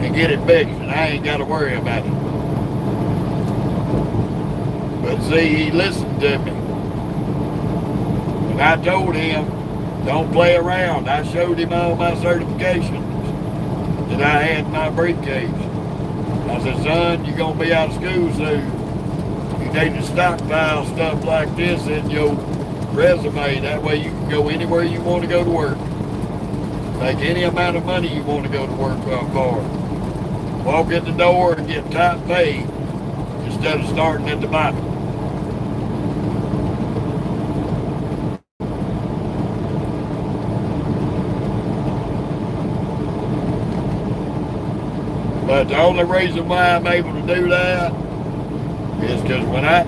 and get it fixed, and I ain't got to worry about it. But see, he listened to me. And I told him, don't play around. I showed him all my certifications that I had in my briefcase. I said, son, you're going to be out of school soon. You need to stockpile stuff like this in your resume. That way you can go anywhere you want to go to work. Make any amount of money you want to go to work for. Walk in the door and get top pay instead of starting at the bottom. But the only reason why I'm able to do that is because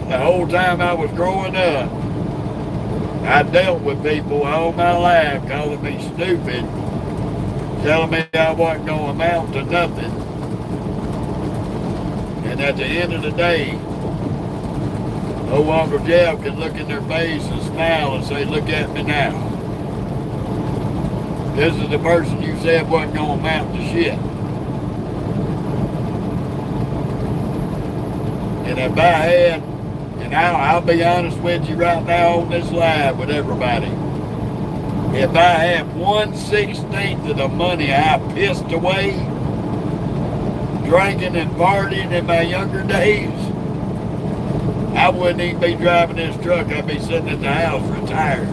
the whole time I was growing up, I dealt with people all my life calling me stupid, telling me I wasn't going to amount to nothing. And at the end of the day, old Uncle Jeff could look in their face and smile and say, look at me now. This is the person you said wasn't going to amount to shit. And if I had, and I'll be honest with you right now on this live with everybody, if I had 1/16 of the money I pissed away drinking and partying in my younger days, I wouldn't even be driving this truck. I'd be sitting at the house retired.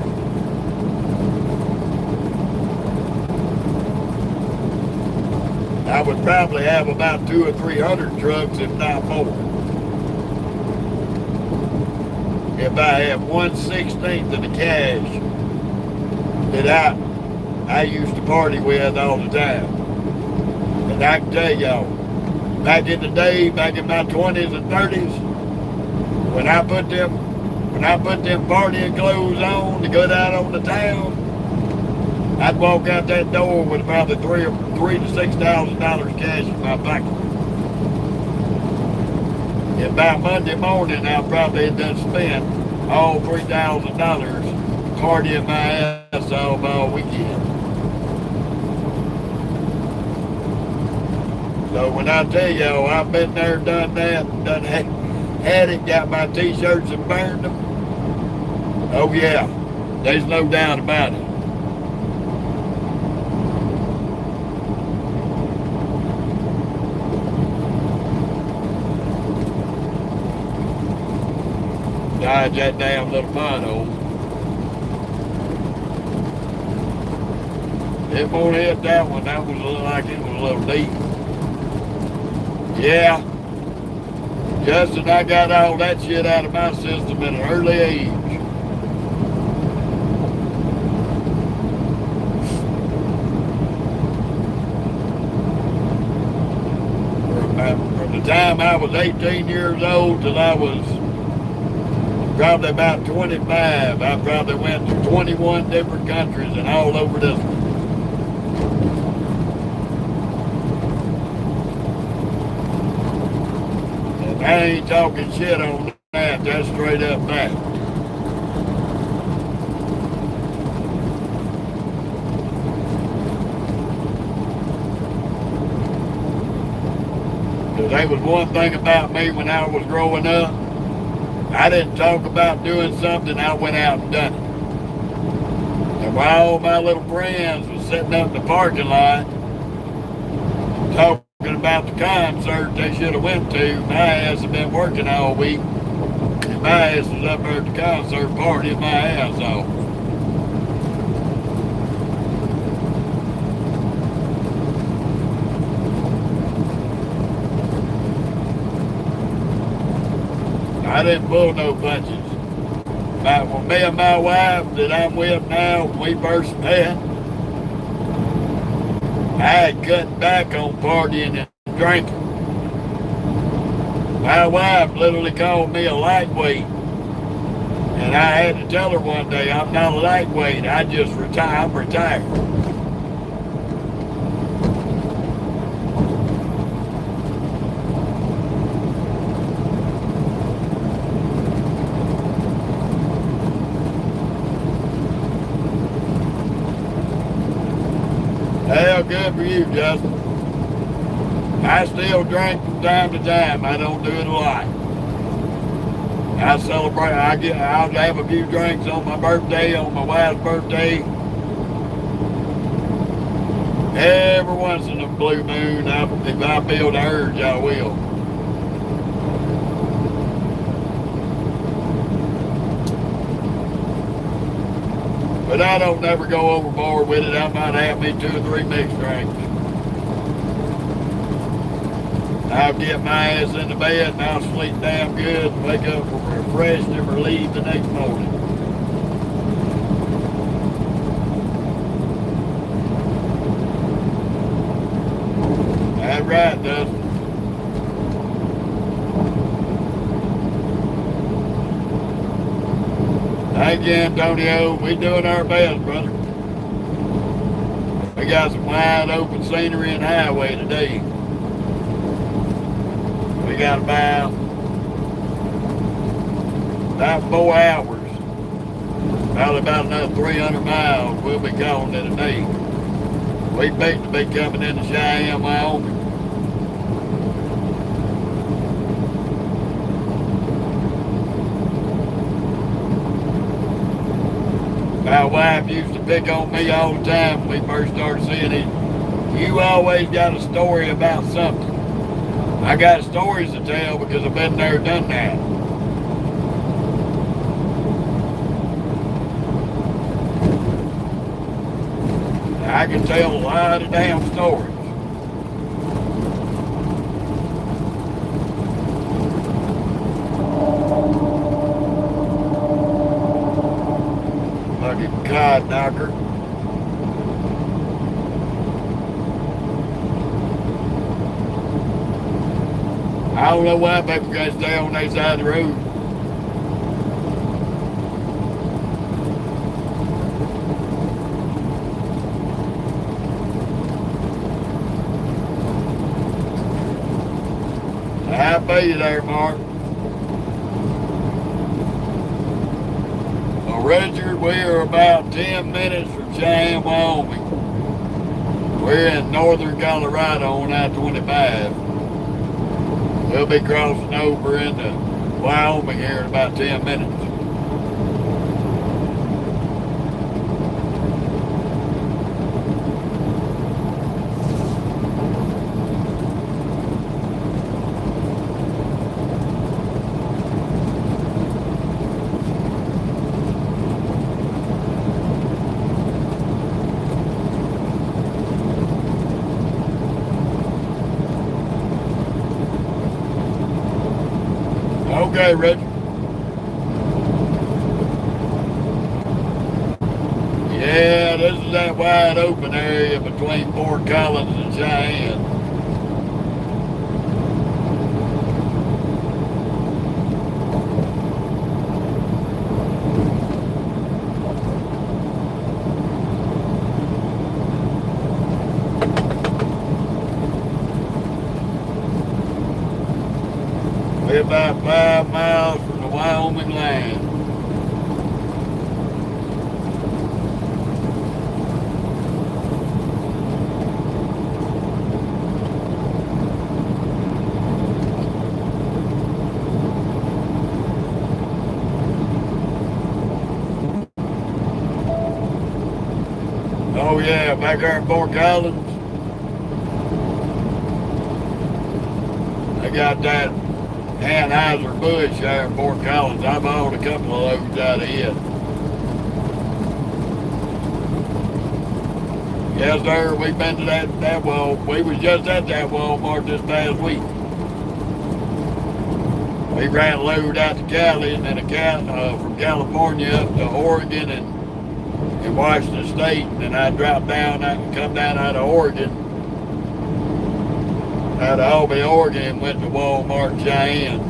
I would probably have about 200 or 300 trucks, if not more. If I had 1/16 of the cash that I used to party with all the time. And I can tell y'all, back in the day, back in my 20s and 30s, when I put them partying clothes on to go out on the town, I'd walk out that door with about $3,000 to $6,000 cash in my pocket. And by Monday morning, I probably had done spent all $3,000 partying my ass off all weekend. So when I tell y'all, I've been there, done that, had it, got my t-shirts and burned them. Oh yeah, There's no doubt about it. Dodge that damn little pothole. It won't hit that one. That was like it was a little deep. Yeah. Justin, I got all that shit out of my system at an early age. From the time I was 18 years old till I was probably about 25, I probably went to 21 different countries and all over this one. And I ain't talking shit on that, that's straight up fact. Because there was one thing about me when I was growing up, I didn't talk about doing something, I went out and done it. And while all my little friends was sitting up in the parking lot talking about the concert they should have went to, my ass had been working all week. And my ass was up there at the concert partying my ass off. I didn't pull no punches. But when me and my wife that I'm with now, when we first met, I had cut back on partying and drinking. My wife literally called me a lightweight. And I had to tell her one day, I'm not a lightweight, I just retire, I'm retired. Hell, good for you, Justin. I still drink from time to time. I don't do it a lot. I celebrate. I'll have a few drinks on my birthday, on my wife's birthday. Every once in a blue moon, if I feel the urge, I will. But I don't never go overboard with it. I might have me 2 or 3 mixed drinks. I'll get my ass in the bed and I'll sleep damn good and wake up refreshed and relieved the next morning. That's right, Dustin. Thank you, Antonio. We doing our best, brother. We got some wide open scenery and highway today. We got about 4 hours. Probably about another 300 miles we'll be calling it a day. We expect to be coming into Cheyenne, Wyoming. My wife used to pick on me all the time when we first started seeing it. You always got a story about something. I got stories to tell because I've been there, done that. I can tell a lot of damn stories. Fucking cod knocker. I don't know why people gotta stay on their side of the road. How about you there, Mark? Well, Richard, we are about 10 minutes from Cheyenne, Wyoming. We're in northern Colorado on I-25. We'll be crossing over into Wyoming here in about 10 minutes. Okay, Richard. Yeah, this is that wide open area between Fort Collins and Cheyenne. We're about 5 miles from the Wyoming line. Oh yeah, back there in Fort Collins, they got that Anheuser-Busch there in Fort Collins. I bought a couple of loads out of it. Yes, sir. We've been to that we was just at that Walmart this past week. We ran a load out to Cali and then from California up to Oregon and Washington State. And then I dropped down, come down out of Oregon, out of Albany, Oregon, and went to Walmart Cheyenne.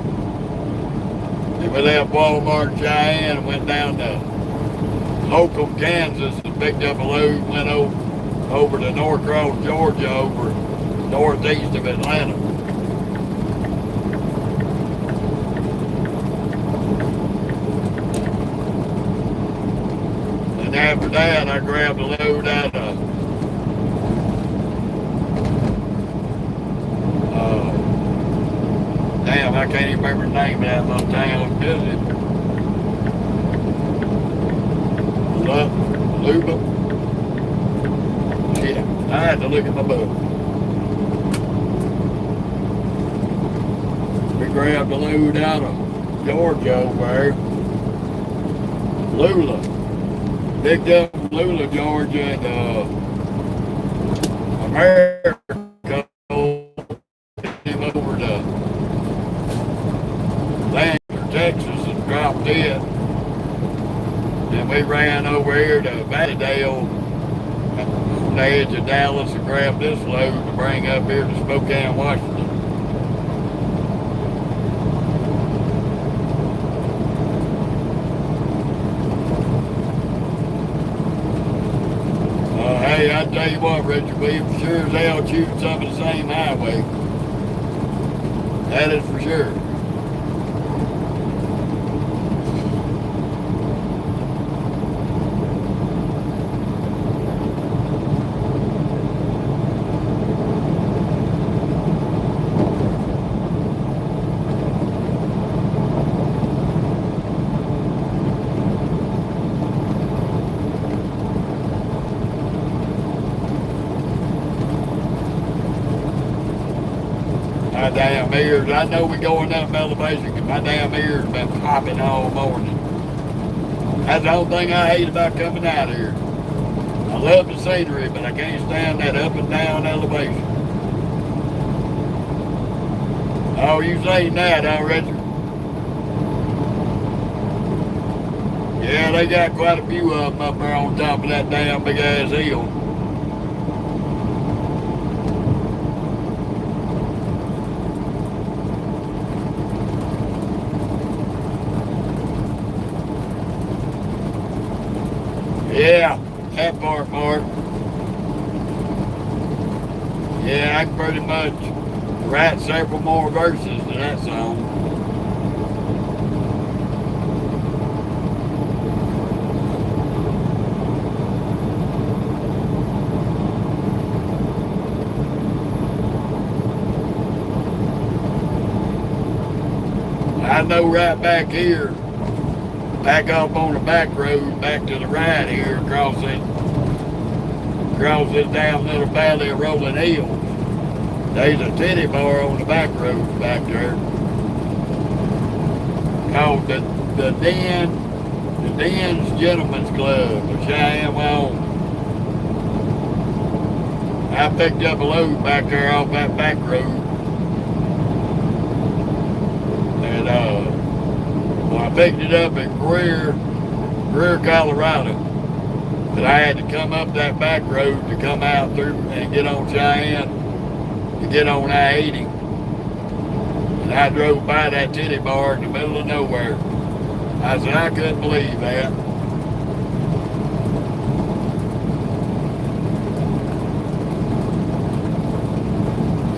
And we left Walmart Cheyenne and went down to Holcomb, Kansas, and picked up a load and went over to Norcross, Georgia, over northeast of Atlanta. And after that, I grabbed a load out of damn, I can't even remember the name of that little town, is it? Luba? Yeah, I had to look at my book. We grabbed a load out of Georgia over there. Lula. Picked up Lula, Georgia, and America came over to Lancaster, Texas, and dropped it. And we ran over here to Valleydale on the edge of Dallas and grabbed this load to bring up here to Spokane, Washington. Hey, I tell you what, Richard, we sure as hell choose some of the same highway. That is for sure. My damn ears, I know we going up elevation because my damn ears been popping all morning. That's the only thing I hate about coming out here. I love the scenery, but I can't stand that up and down elevation. Oh, you saying that, huh, Richard? Yeah, they got quite a few of them up there on top of that damn big ass hill. Yeah, that part, Mark. Yeah, I can pretty much write several more verses to that song. I know right back here, back up on the back road, back to the right here, across this damn little valley of rolling hills. There's a titty bar on the back road back there called the Den's Gentlemen's Club of Cheyenne, Wyoming. I picked up a load back there off that back road. And Well, I picked it up in Greer, Colorado. But I had to come up that back road to come out through and get on Cheyenne, to get on I-80. And I drove by that titty bar in the middle of nowhere. I said, I couldn't believe that.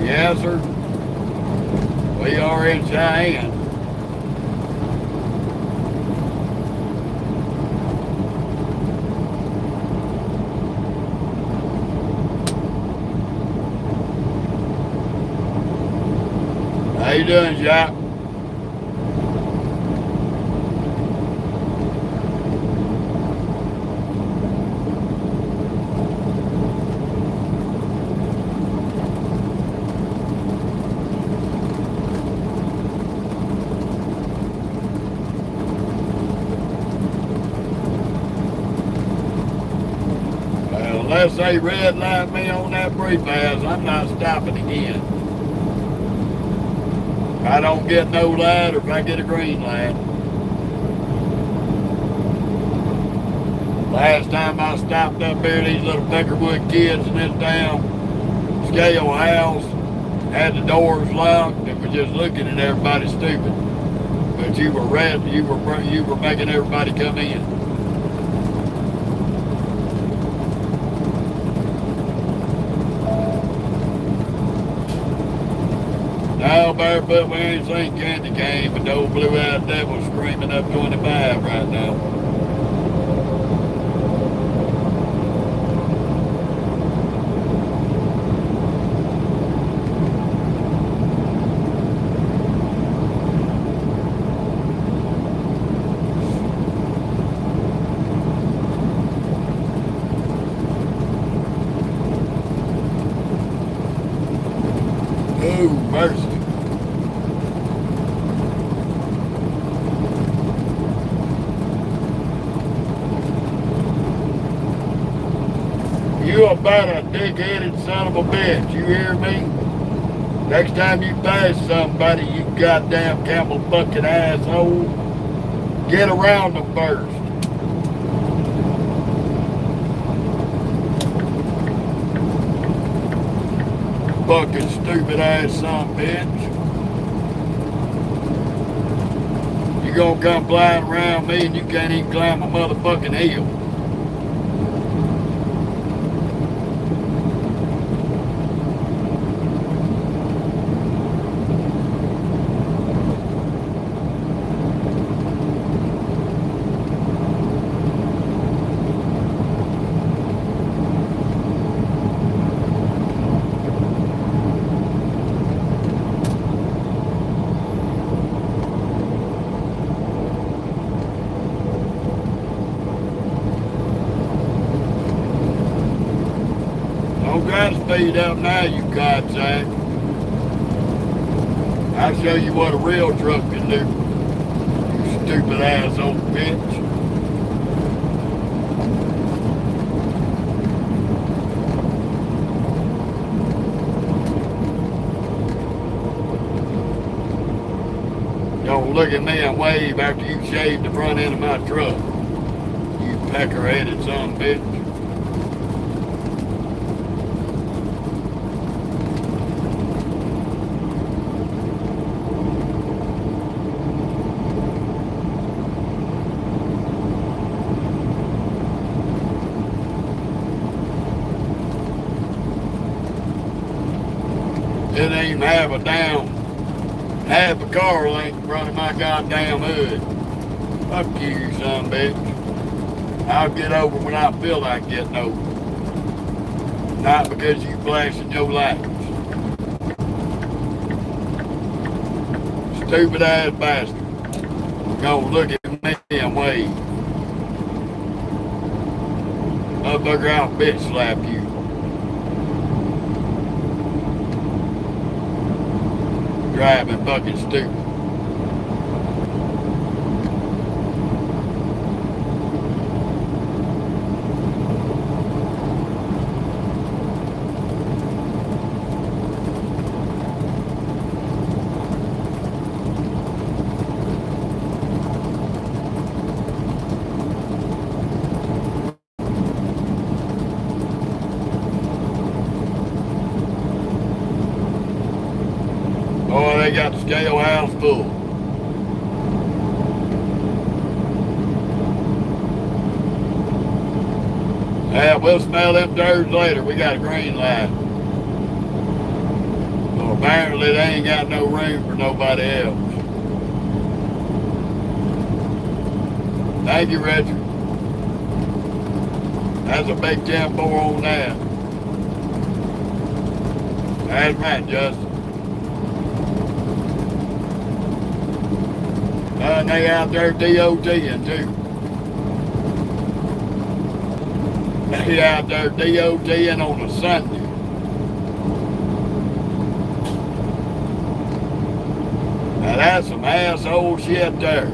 Yes, sir. We are in Cheyenne. How you doing, Jack? Unless they red light me on that brake pass, I'm not stopping again. If I don't get no light or if I get a green light. Last time I stopped up there, these little Peckerwood kids in this town, scale house, had the doors locked, and were just looking at everybody stupid. But you were making everybody come in. Now, barefoot, we ain't seen candy cane, but the old blue-eyed devil screaming up 25 right now. Oh, mercy. You about a dick-headed son of a bitch, you hear me? Next time you pass somebody, you goddamn camel bucket asshole, get around them first. Fucking stupid ass son of a bitch. You gonna come flying around me and you can't even climb a motherfucking hill. Don't try to speed up now, you codsack. I'll show you what a real truck can do. You stupid ass old bitch. Don't look at me and wave after you shaved the front end of my truck. You pecker-headed son of a bitch. It ain't even half a car length in front of my goddamn hood. Fuck you, son of a bitch. I'll get over when I feel like getting over. Not because you flashing your lights. Stupid ass bastard. Gonna look at me and wave. Motherfucker, I'll bitch slap you. Driving fucking stupid. they got the scale house full. Yeah, we'll smell them turds later. We got a green light. So apparently they ain't got no room for nobody else. Thank you, Richard. That's a big 10-4 on that. That's right, Justin. And they out there DOTing too. They out there DOTing on a Sunday. Now that's some asshole shit there.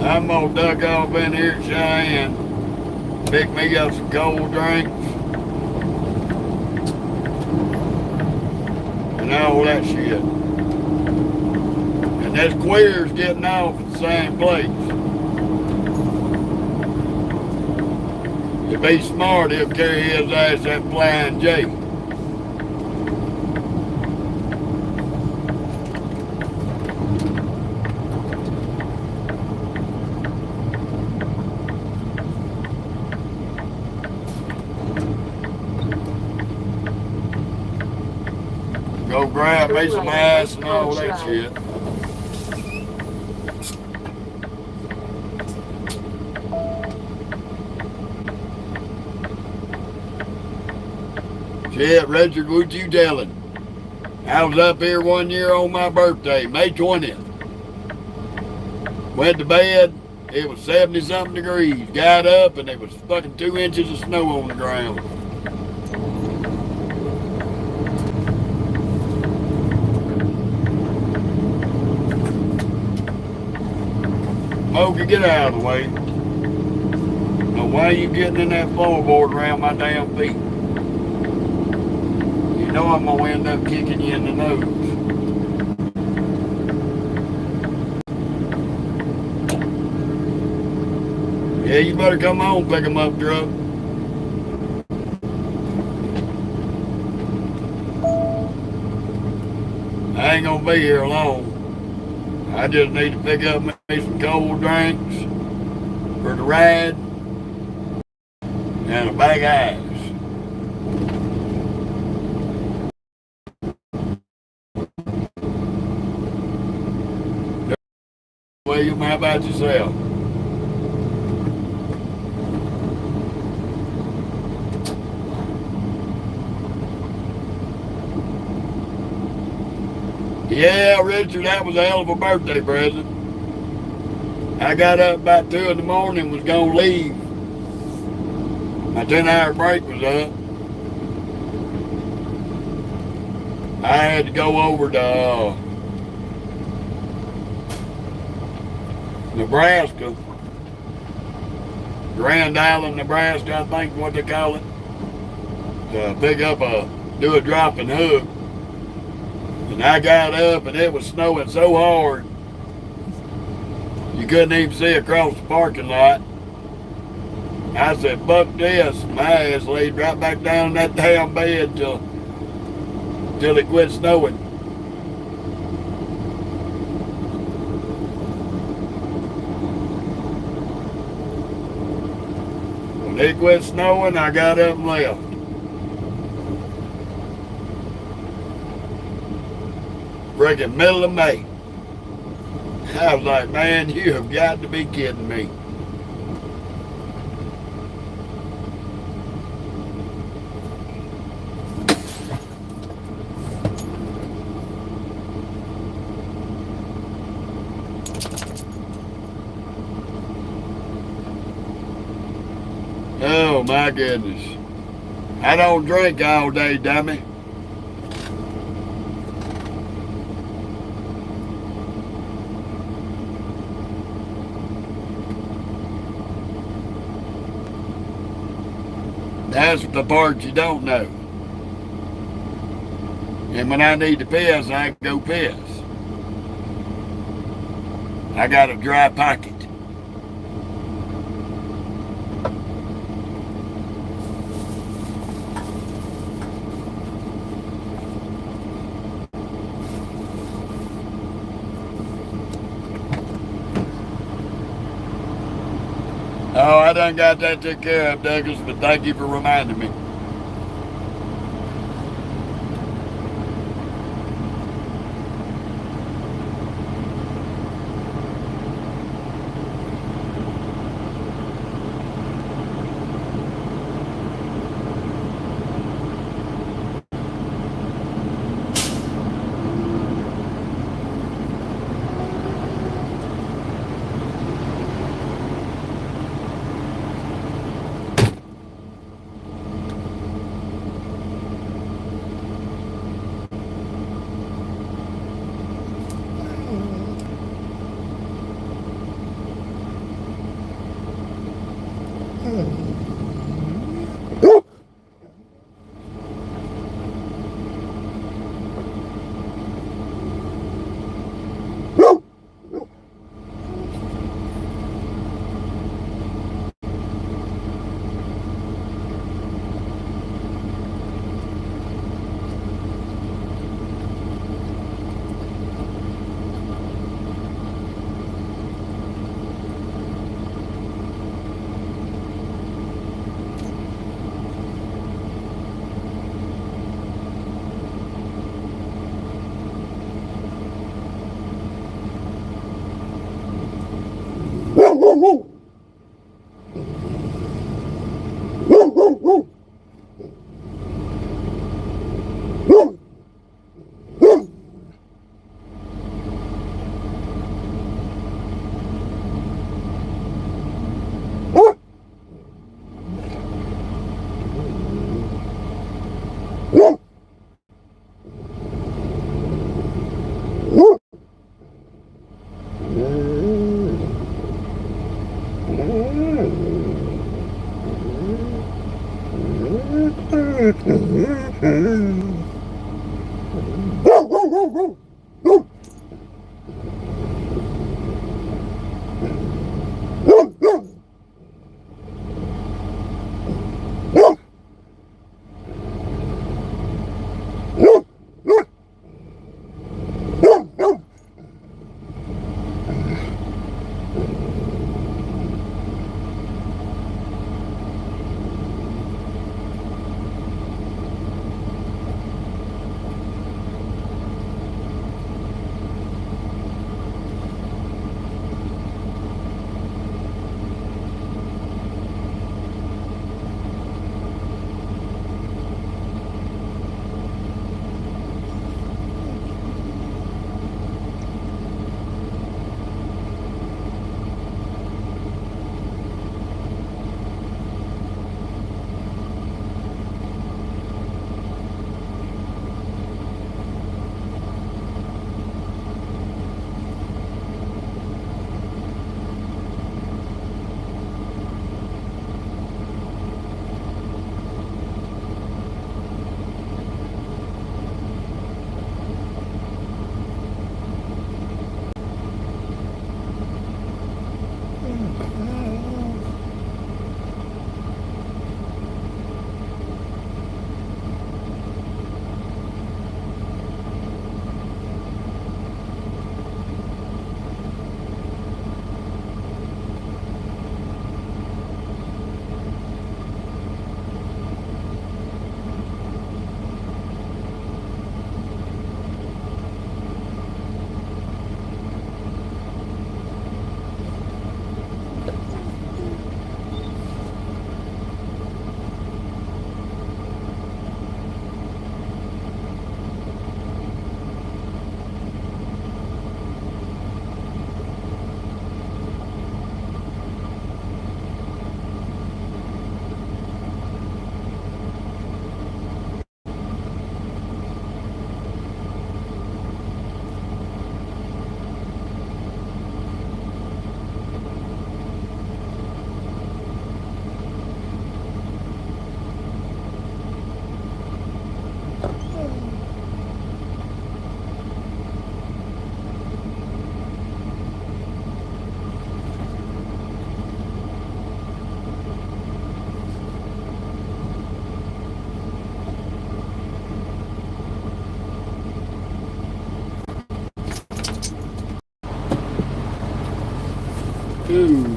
I'm gonna duck off in here at Cheyenne, pick me up some cold drinks, and all that shit. And this queer's getting off at the same place. If he's smart, he'll carry his ass at Flying J. Go grab me some ass and all that shit. Shit, Richard, what you telling? I was up here one year on my birthday, May 20th. Went to bed, it was 70-something degrees. Got up and there was fucking 2 inches of snow on the ground. Smokey, get out of the way. Now, why are you getting in that floorboard around my damn feet? You know I'm going to end up kicking you in the nose. Yeah, you better come on, pick 'em up, truck. I ain't going to be here long. I just need to pick up me some cold drinks for the ride and a bag of ice. William, how about yourself? Yeah, Richard, that was a hell of a birthday present. I got up about 2 in the morning, was going to leave. My 10-hour break was up. I had to go over to Nebraska. Grand Island, Nebraska, I think what they call it. To pick up do a drop and hook. And I got up and it was snowing so hard you couldn't even see across the parking lot. I said, fuck this. My ass laid right back down in that damn bed till it quit snowing. When it quit snowing, I got up and left. Freaking middle of May. I was like, man, you have got to be kidding me. Oh my goodness. I don't drink all day, dummy. That's the part you don't know. And when I need to piss, I go piss. I got a dry pocket. Oh, I done got that took care of, Douglas, but thank you for reminding me.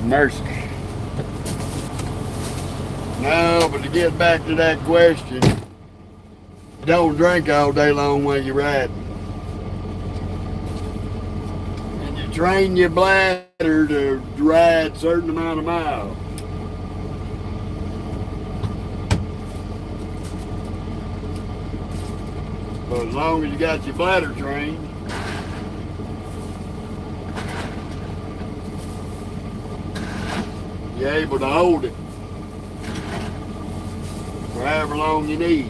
Mercy. No, but to get back to that question, don't drink all day long when you're riding. And you train your bladder to ride a certain amount of miles. But as long as you got your bladder trained, you're able to hold it for however long you need.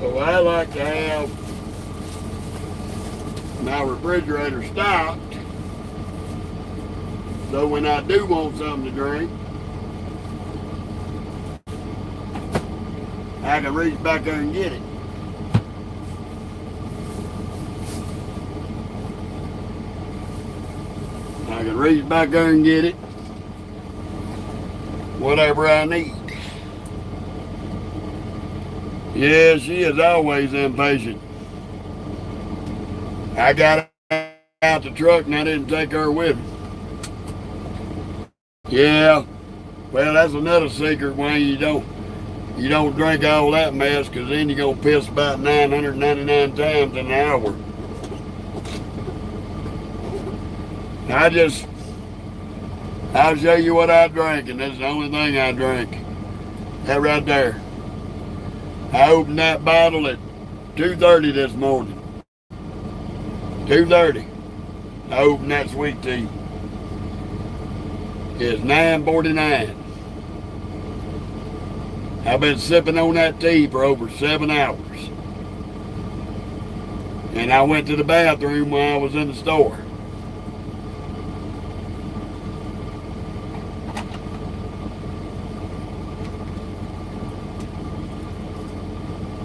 So I like to have my refrigerator stocked, so when I do want something to drink, I can reach back there and get it. I can reach back there and get it, whatever I need. Yeah, she is always impatient. I got out the truck and I didn't take her with me. Yeah, well, that's another secret why you don't drink all that mess, because then you're gonna piss about 999 times in an hour. I'll show you what I drink, and that's the only thing I drink. That right there. I opened that bottle at 2:30 this morning. 2:30. I opened that sweet tea. It's 9:49. I've been sipping on that tea for over 7 hours. And I went to the bathroom while I was in the store.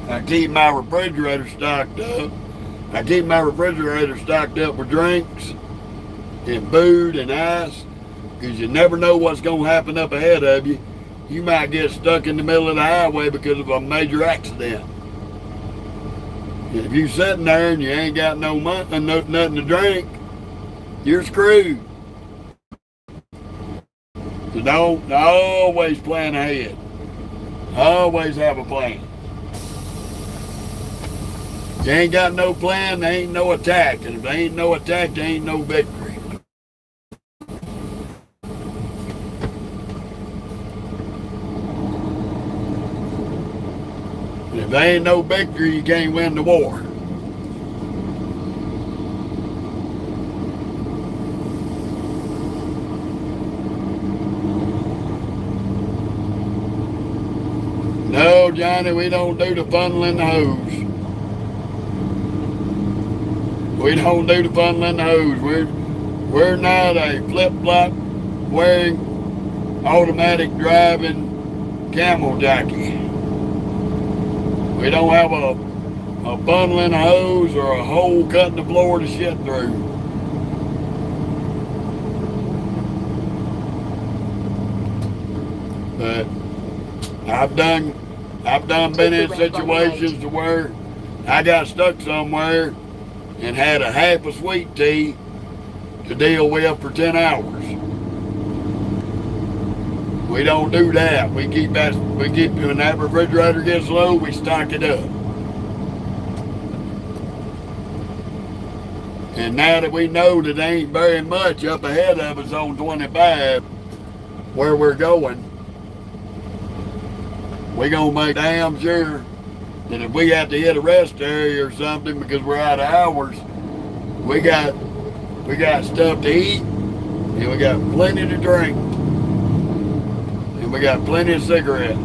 I keep my refrigerator stocked up. I keep my refrigerator stocked up with drinks and food and ice, because you never know what's going to happen up ahead of you. You might get stuck in the middle of the highway because of a major accident. And if you're sitting there and you ain't got no money, nothing to drink, you're screwed. So don't always plan ahead. Always have a plan. If you ain't got no plan, there ain't no attack. And if there ain't no attack, there ain't no victory. And if there ain't no victory, you can't win the war. No, Johnny, we don't do the funnel in the hose. We don't do the funnel in the hose. We're not a flip-flop wearing automatic driving camel jockey. We don't have a funnel in the hose or a hole cut in the floor to shit through. But I've been in situations to where I got stuck somewhere and had a half a sweet tea to deal with for 10 hours. We don't do that. We keep when that refrigerator gets low, we stock it up. And now that we know that there ain't very much up ahead of us on 25 where we're going, we're gonna make damn sure that if we have to hit a rest area or something because we're out of hours, we got stuff to eat, and we got plenty to drink, and we got plenty of cigarettes.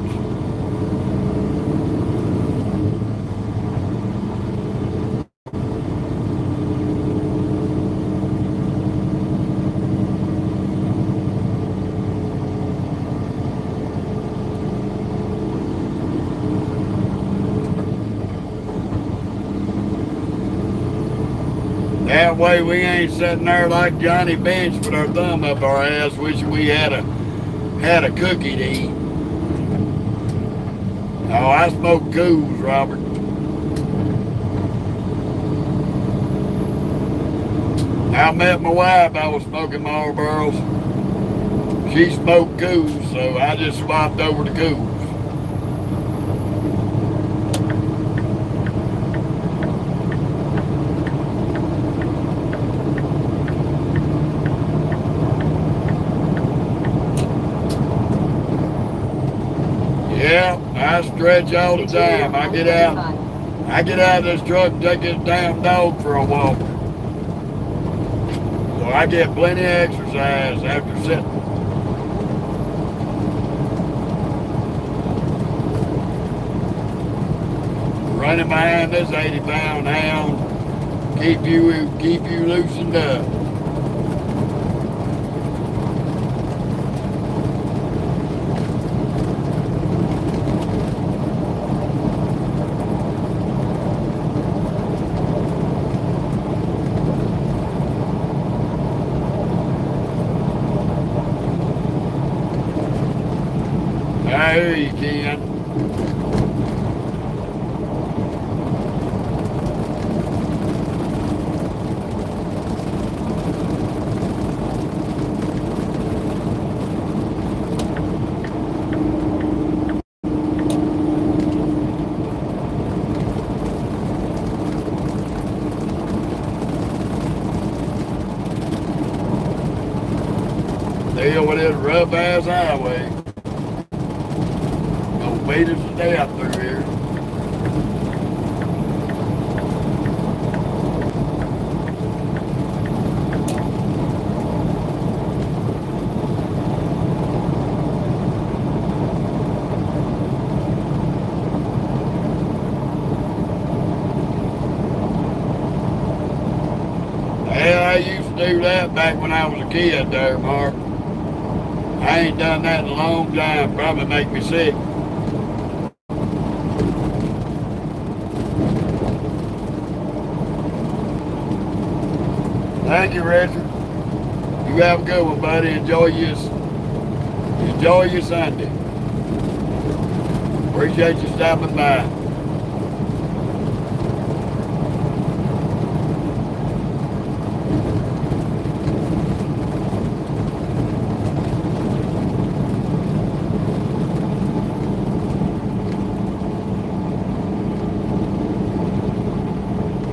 That way we ain't sitting there like Johnny Bench with our thumb up our ass wishing we had a cookie to eat. Oh, I smoke cools, Robert. I met my wife, I was smoking Marlboros. She smoked cools, so I just swapped over to cools. Yeah, I stretch all the time. I get out of this truck and take this damn dog for a walk. So I get plenty of exercise after sitting. Running behind this 80-pound hound, keep you loosened up. I hear you, Ken. Deal with this rough-ass highway. Beat us to death through here. Hell, I used to do that back when I was a kid there, Mark. I ain't done that in a long time. Probably make me sick. Thank you, Richard. You have a good one, buddy. Enjoy your Sunday. Appreciate you stopping by.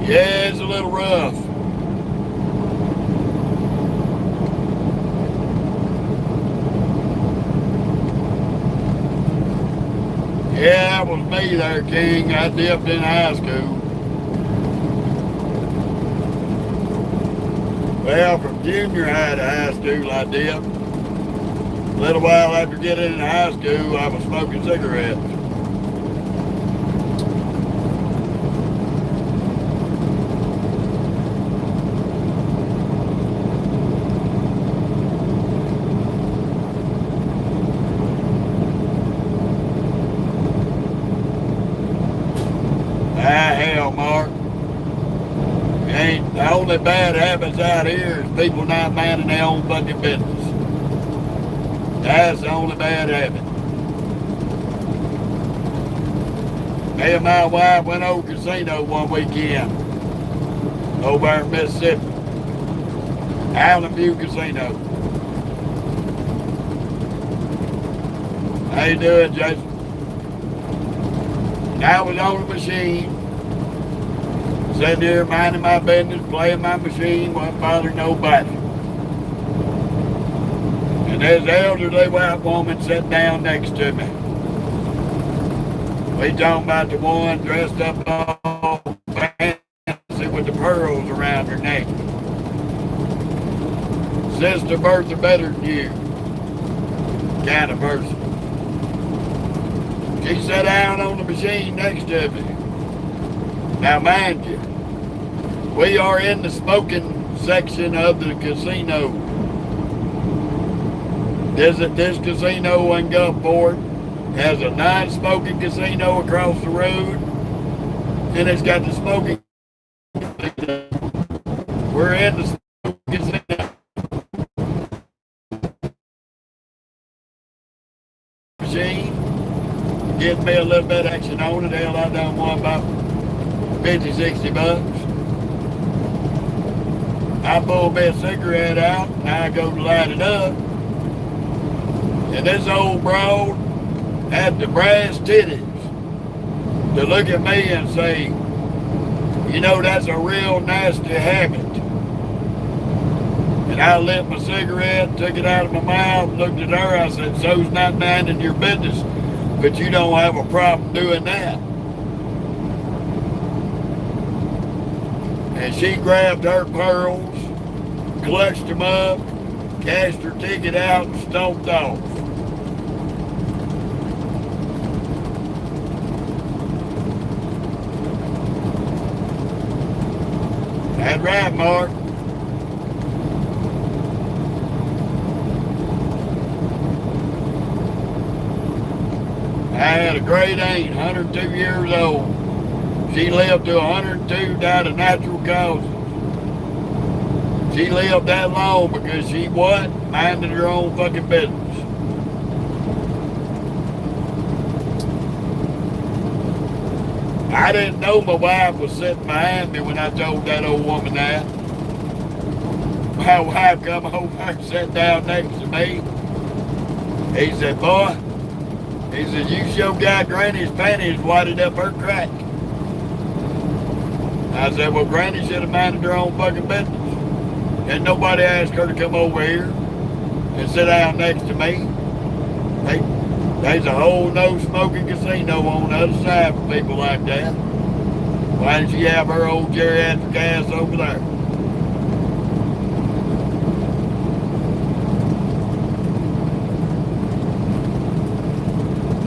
Yeah, it's a little rough. Yeah, that was me there, King. I dipped in high school. Well, from junior high to high school, I dipped. A little while after getting in high school, I was smoking cigarettes. Hell, Mark. Ain't the only bad habits out here is people not minding their own fucking business. That's the only bad habit. Me and my wife went over casino one weekend over in Mississippi. Island View Casino. How you doing, Jason? I was on the machine, sitting there minding my business, playing my machine, wasn't bothering nobody. And there's an elderly white woman sitting down next to me. We talking about the one dressed up all fancy with the pearls around her neck. Sister Bertha better than you kind of person. She sat down on the machine next to me. Now, mind you, we are in the smoking section of the casino. This casino in Gulfport has a non-smoking casino across the road, and it's got the smoking casino. We're in the machine. Getting me a little bit of action on it. Hell, I done one about 50, 60 bucks. I pull me a cigarette out and I go to light it up. And this old broad had the brass titties to look at me and say, you know, that's a real nasty habit. And I lit my cigarette, took it out of my mouth, looked at her, I said, so's not minding your business, but you don't have a problem doing that. And she grabbed her pearls, clutched them up, cashed her ticket out, and stomped off. That's right, Mark. I had a great aunt, 102 years old. She lived to 102, died of natural causes. She lived that long because she what? Minded her own fucking business. I didn't know my wife was sitting behind me when I told that old woman that. My wife come over and sat down next to me. He said, boy, he said, you sure got Granny's panties wadded up her crack. I said, well, Granny should have minded her own fucking business. And nobody asked her to come over here and sit down next to me. There's a whole no-smoking casino on the other side for people like that. Why didn't she have her old geriatric ass over there?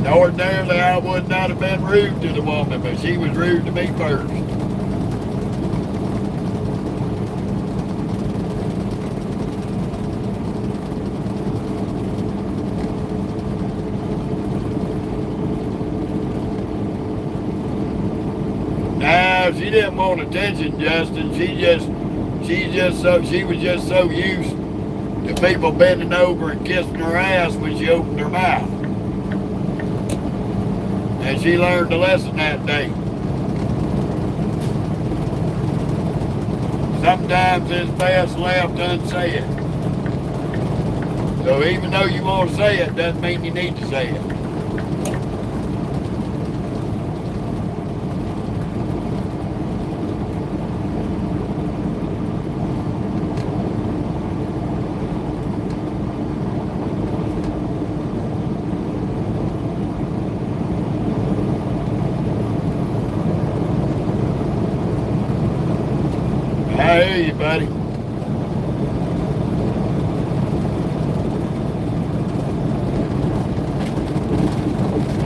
Ordinarily, I would not have been rude to the woman, but she was rude to me first. Now, she didn't want attention, Justin. She was just so used to people bending over and kissing her ass when she opened her mouth. And she learned a lesson that day. Sometimes it's best left unsaid. So even though you want to say it, doesn't mean you need to say it. I hear you, buddy.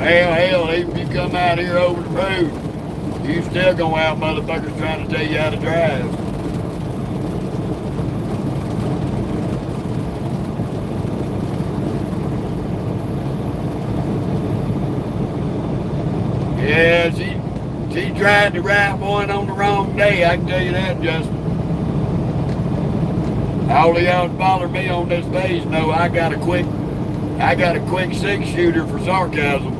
Hell, even if you come out here over the road, you still gonna have motherfuckers trying to tell you how to drive. Yeah, she tried to ride one on the wrong day, I can tell you that, Justin. All of y'all that follow me on this page know I got a quick 6-shooter for sarcasm.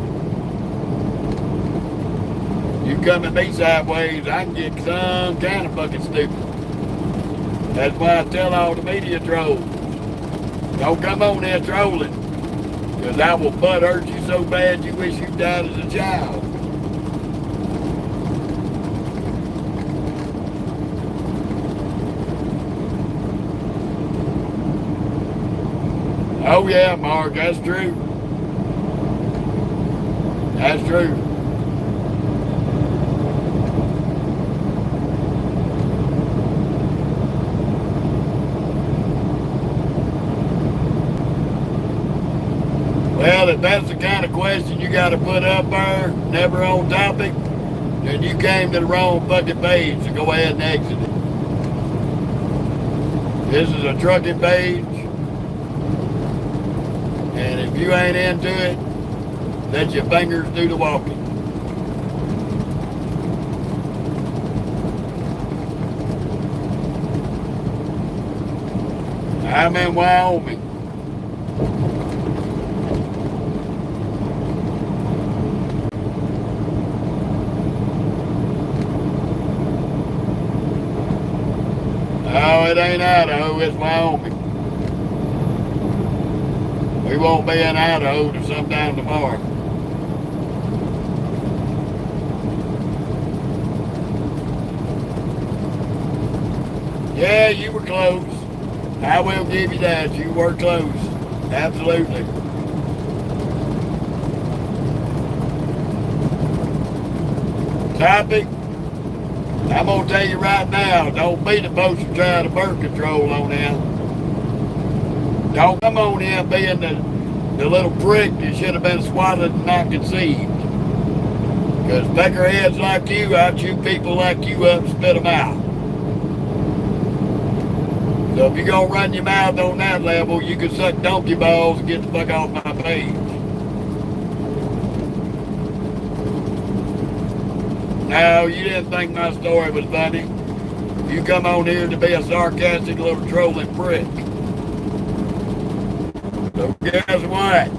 You come at me sideways, I can get some kind of fucking stupid. That's why I tell all the media trolls, don't come on there trolling, because I will butt hurt you so bad you wish you died as a child. Oh yeah, Mark, that's true. That's true. Well, if that's the kind of question you got to put up there, never on topic, then you came to the wrong fucking page, so go ahead and exit it. This is a trucking page. And if you ain't into it, let your fingers do the walking. I'm in Wyoming. Oh, it ain't Idaho, it's Wyoming. We won't be in Idaho till sometime tomorrow. Yeah, you were close. I will give you that. You were close. Absolutely. Topic, I'm going to tell you right now, don't be the poster child of birth control on them. Don't come on in being the little prick that should have been swallowed and not conceived. Because peckerheads like you, I chew people like you up and spit them out. So if you're going to run your mouth on that level, you can suck donkey balls and get the fuck off my page. No, you didn't think my story was funny. You come on here to be a sarcastic little trolling prick. So guess what?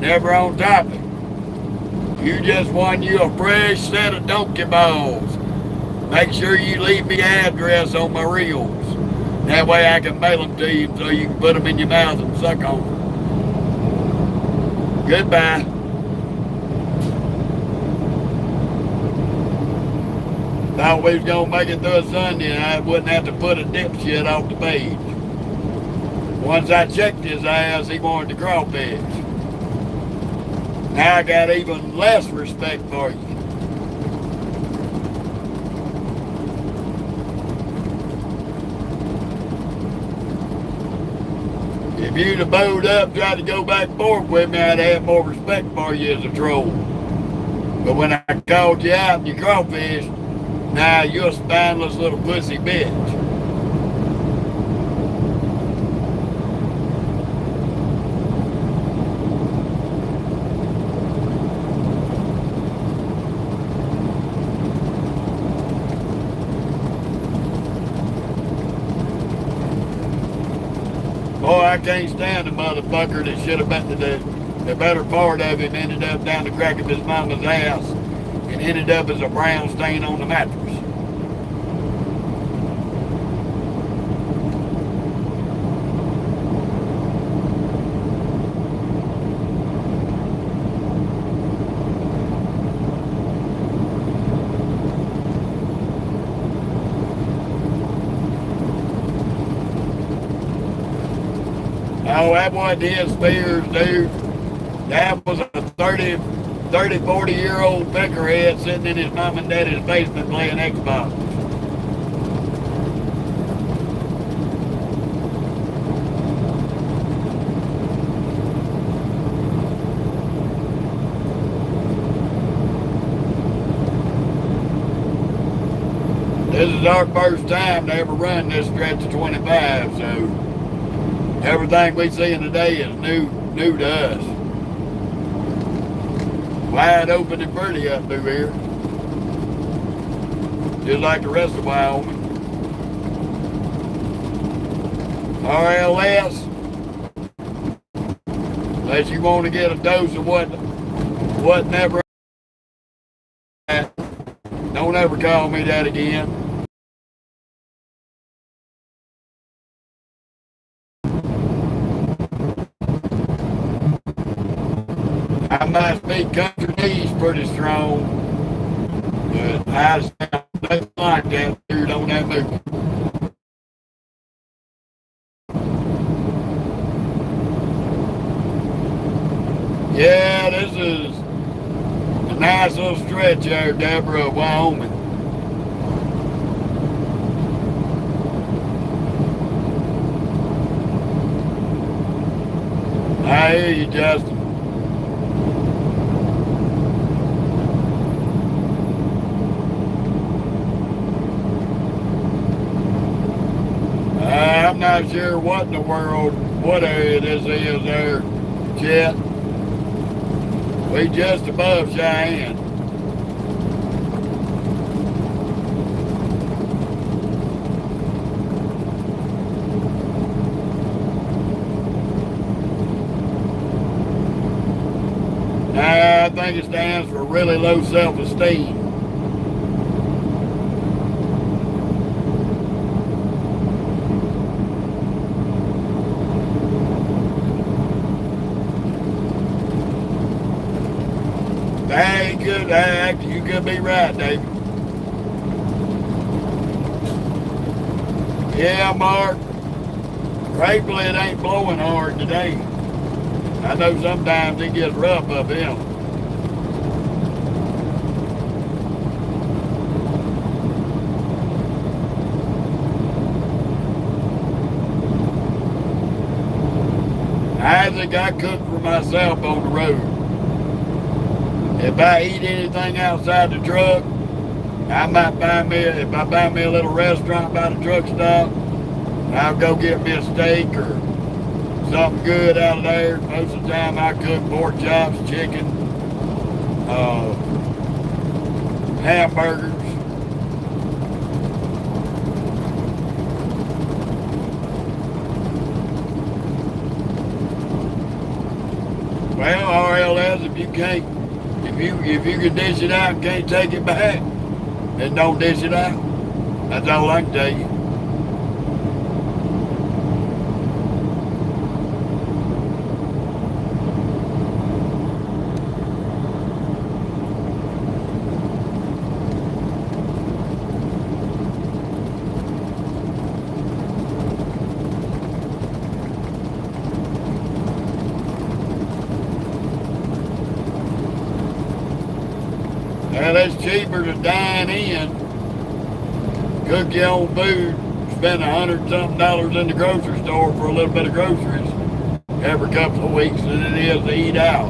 Never on topic. You just won you a fresh set of donkey balls. Make sure you leave me address on my reels. That way I can mail them to you so you can put them in your mouth and suck on them. Goodbye. Thought we was going to make it through a Sunday and I wouldn't have to put a dipshit off the page. Once I checked his ass, he wanted to crawfish. Now I got even less respect for you. If you'd have bowed up, tried to go back and forth with me, I'd have more respect for you as a troll. But when I called you out and you crawfish, now you're a spineless little pussy bitch. Boy, I can't stand a motherfucker that should have been the better part of him ended up down the crack of his mama's ass and ended up as a brown stain on the mattress. Oh, that wasn't his fears, dude. That was a 30, 40-year-old peckerhead sitting in his mom and daddy's basement playing Xbox. This is our first time to ever run this stretch of 25, so everything we see in today is new to us. Wide open and pretty up through here. Just like the rest of Wyoming. RLS. Unless you want to get a dose of what never. Don't ever call me that again. I might speak country pretty strong, but I sound nothing like that dude on that movie. Yeah, this is a nice little stretch here, Deborah, of Wyoming. I hear you, Justin. I'm not sure what in the world, what area this is there, Chet. We just above Cheyenne. think it stands for really low self-esteem. You could be right, David. Yeah, Mark. Gratefully it ain't blowing hard today. I know sometimes it gets rough up here. Isaac, I cook for myself on the road. If I eat anything outside the truck, I might buy me, if I buy me a little restaurant by the truck stop, I'll go get me a steak or something good out of there. Most of the time I cook pork chops, chicken, hamburgers. Well, RLS, if you can't, if you can dish it out and can't take it back, then don't dish it out. That's all I can tell you. Well, it's cheaper to dine in, cook your own food, spend $100-something in the grocery store for a little bit of groceries every couple of weeks than it is to eat out.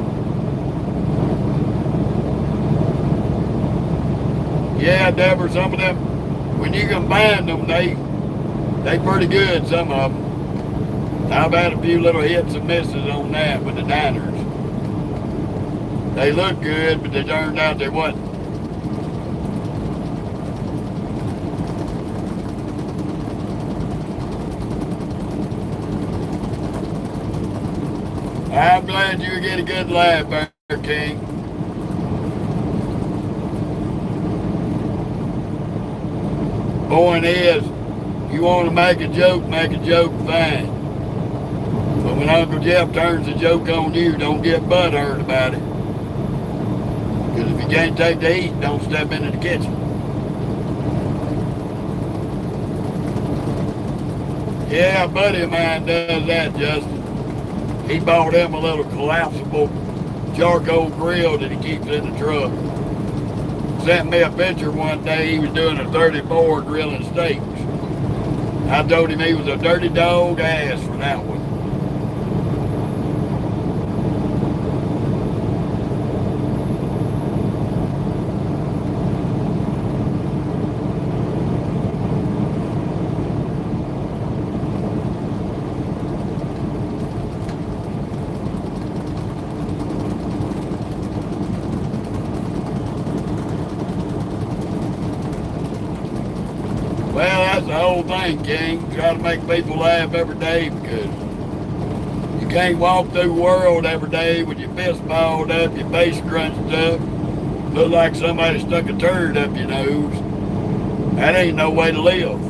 Yeah, Deborah, some of them, when you combine them, they pretty good, some of them. I've had a few little hits and misses on that with the diners. They look good, but they turned out they wasn't. I'm glad you get a good laugh, Bear King. Point is, you want to make a joke fine. But when Uncle Jeff turns the joke on you, don't get butthurt about it. Because if you can't take the heat, don't step into the kitchen. Yeah, a buddy of mine does that, Justin. He bought him a little collapsible charcoal grill that he keeps in the truck. Sent me a picture one day. He was doing a 34 grilling steaks. I told him he was a dirty dog ass for that one. Well, that's the whole thing, King. Try to make people laugh every day because you can't walk through the world every day with your fist balled up, your face scrunched up, look like somebody stuck a turd up your nose. That ain't no way to live.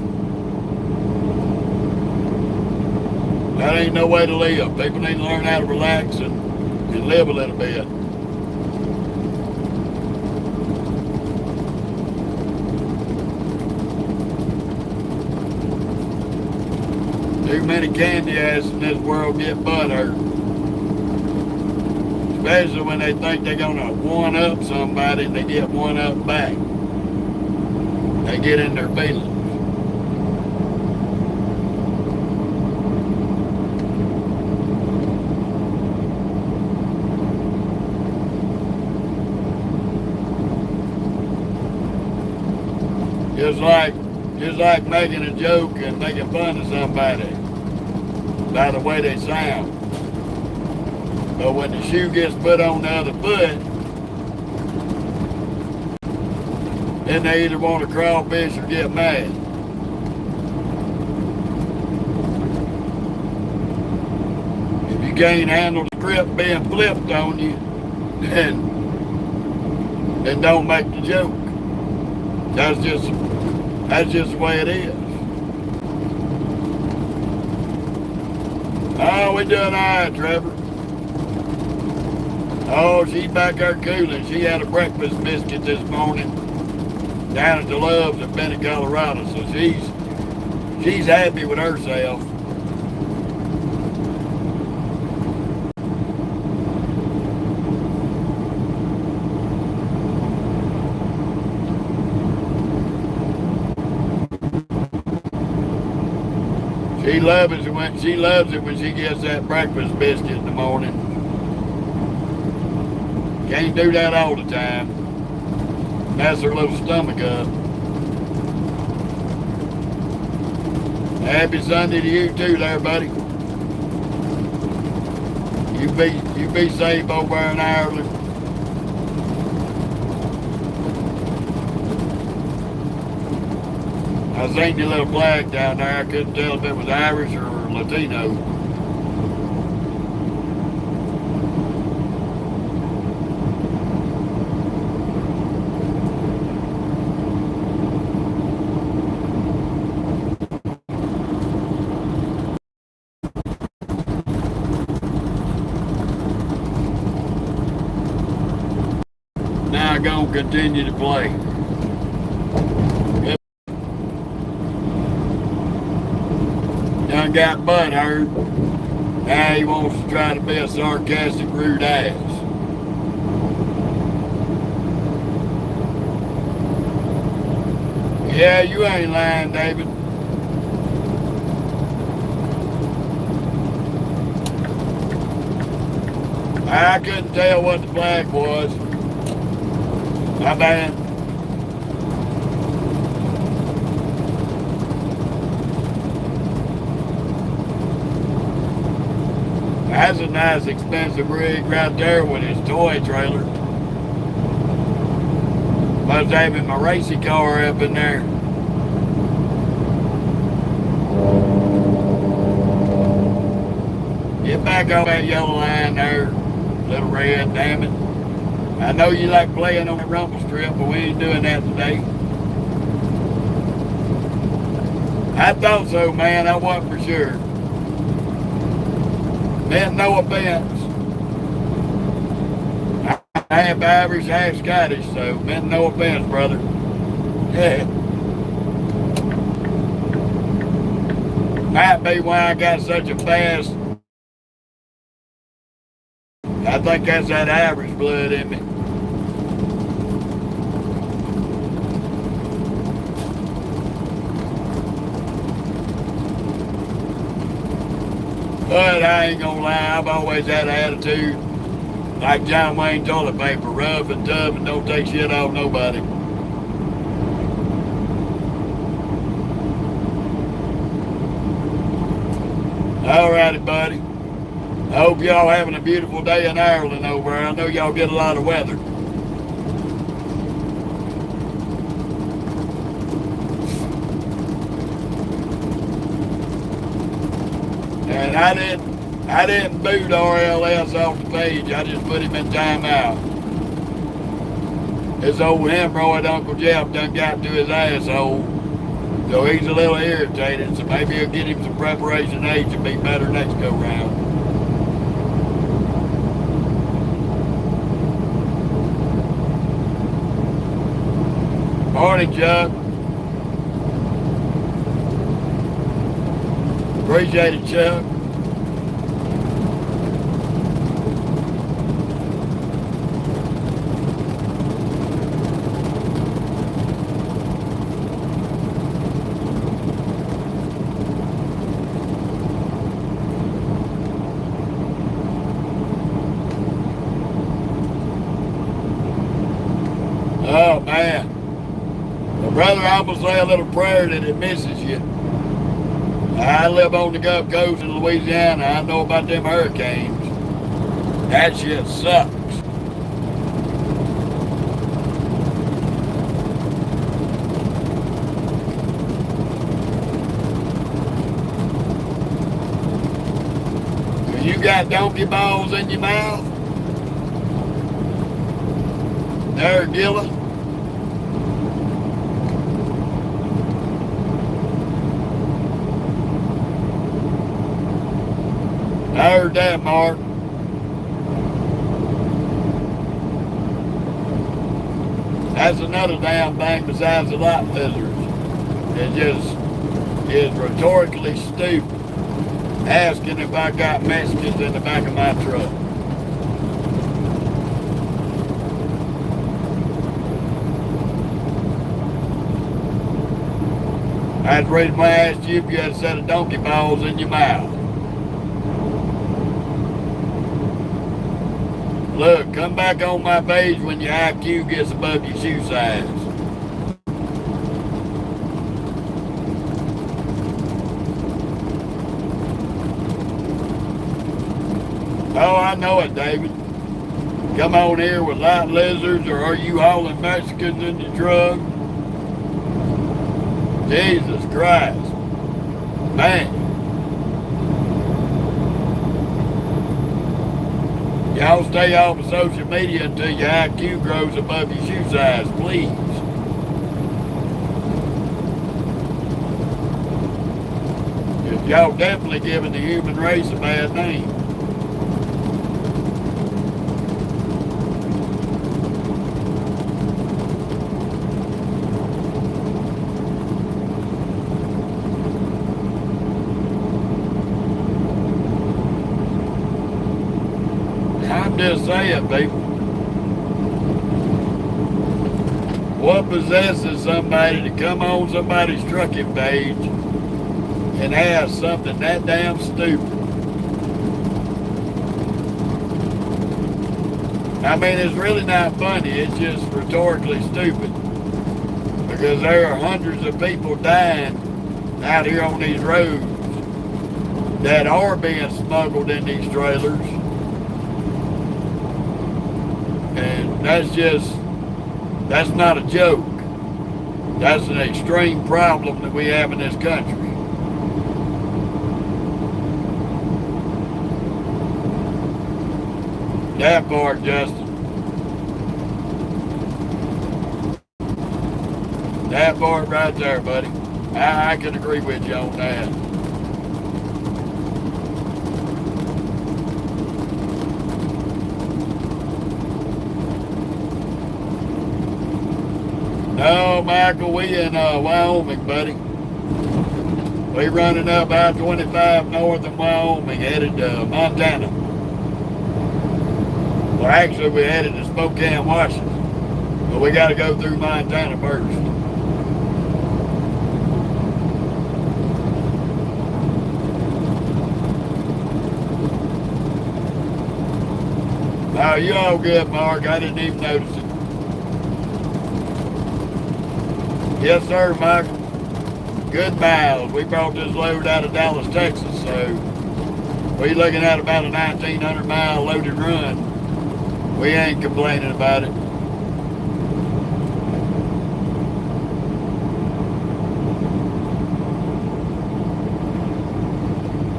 That ain't no way to live. People need to learn how to relax and live a little bit. Too many candy asses in this world get butthurt. Especially when they think they're gonna one-up somebody and they get one-up back. They get in their feelings. Just like making a joke and making fun of somebody by the way they sound. But when the shoe gets put on the other foot, then they either want to crawfish or get mad. If you can't handle the script being flipped on you, then then don't make the joke. That's just the way it is. Oh, we doing all right, Trevor. Oh, she's back there cooling. She had a breakfast biscuit this morning down at the Loves in Bennett, Colorado. So she's happy with herself. She loves it when she gets that breakfast biscuit in the morning. Can't do that all the time. Mess her little stomach up. Happy Sunday to you too there, buddy. You be safe over in Ireland. I seen your little flag down there. I couldn't tell if it was Irish or Latino. Now I'm gonna continue to play. Done got butt hurt. Now he wants to try to be a sarcastic, rude ass. Yeah, you ain't lying, David. I couldn't tell what the flag was. My bad. That's a nice expensive rig right there with his toy trailer. Must have my racing car up in there. Get back on that yellow line there, little red, damn it. I know you like playing on the rumble strip, but we ain't doing that today. I thought so, man. I wasn't for sure. Meant no offense. I am Irish, half Scottish, so meant no offense, brother. Yeah. Might be why I got such a fast. I think that's that Irish blood in me. But I ain't gonna lie, I've always had an attitude like John Wayne toilet paper, rough and tough and don't take shit off nobody. Alrighty, buddy. I hope y'all having a beautiful day in Ireland over there. I know y'all get a lot of weather. And I didn't boot RLS off the page. I just put him in timeout. This old hemorrhoid Uncle Jeff done got to his asshole. So he's a little irritated. So maybe he'll get him some preparation H and be better next go round. Morning, Chuck. Appreciate it, Chuck. Oh, man. Well, brother, I'm going to say a little prayer that it misses you. I live on the Gulf Coast in Louisiana. I know about them hurricanes. That shit sucks. You got donkey balls in your mouth? There, Gilla. I heard that, Mark. That's another damn thing besides the lot lizards. It just is rhetorically stupid asking if I got Mexicans in the back of my truck. That's the reason why I asked you if you had a set of donkey balls in your mouth. Look, come back on my page when your IQ gets above your shoe size. Oh, I know it, David. Come on here with light lizards, or are you hauling Mexicans in your truck? Jesus Christ. Man. Y'all stay off of social media until your IQ grows above your shoe size, please. Y'all definitely giving the human race a bad name. I'm just saying, people. What possesses somebody to come on somebody's trucking page and ask something that damn stupid? I mean, it's really not funny. It's just rhetorically stupid. Because there are hundreds of people dying out here on these roads that are being smuggled in these trailers. And that's not a joke. That's an extreme problem that we have in this country. That part, Justin. That part right there, buddy. I can agree with you on that. No, Michael, we in Wyoming, buddy. We running up I-25 north in Wyoming, headed to Montana. Well, actually, we headed to Spokane, Washington. But we got to go through Montana first. Oh, you all good, Mark. I didn't even notice it. Yes, sir, Michael. Good miles. We brought this load out of Dallas, Texas, so we're looking at about a 1,900 mile loaded run. We ain't complaining about it.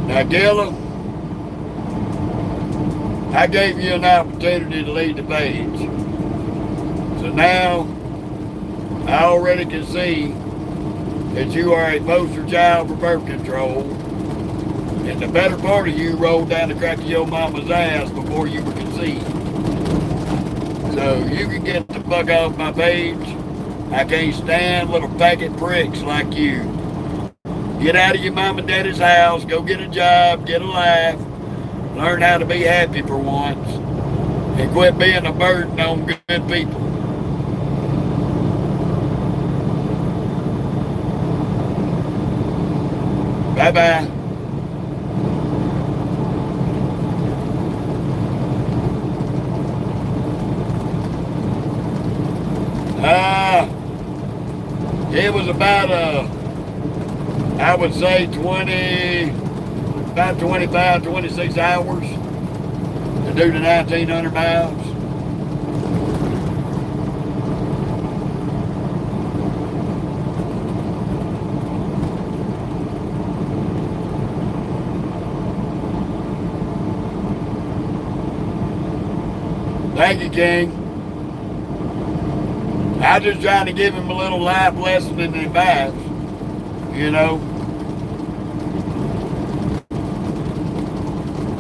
Now, Gilla, I gave you an opportunity to lead the page. So now, I already can see that you are a poster child for birth control, and the better part of you rolled down the crack of your mama's ass before you were conceived. So you can get the fuck off my page. I can't stand little faggot pricks like you. Get out of your mom and daddy's house, go get a job, get a life, learn how to be happy for once, and quit being a burden on good people. Bye-bye. It was about, I would say about 25, 26 hours to do the 1,900 miles. Thank you, King. I'm just trying to give him a little life lesson in advice, you know.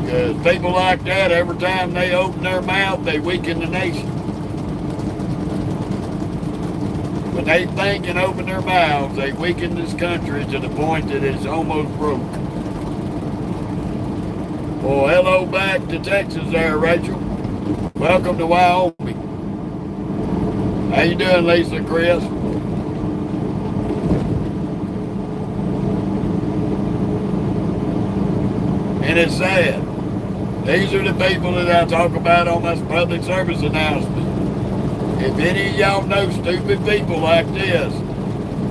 Because people like that, every time they open their mouth, they weaken the nation. When they think and open their mouths, they weaken this country to the point that it's almost broke. Well, hello back to Texas there, Rachel. Welcome to Wyoming. How you doing, Lisa, Chris? And it's sad. These are the people that I talk about on this public service announcement. If any of y'all know stupid people like this,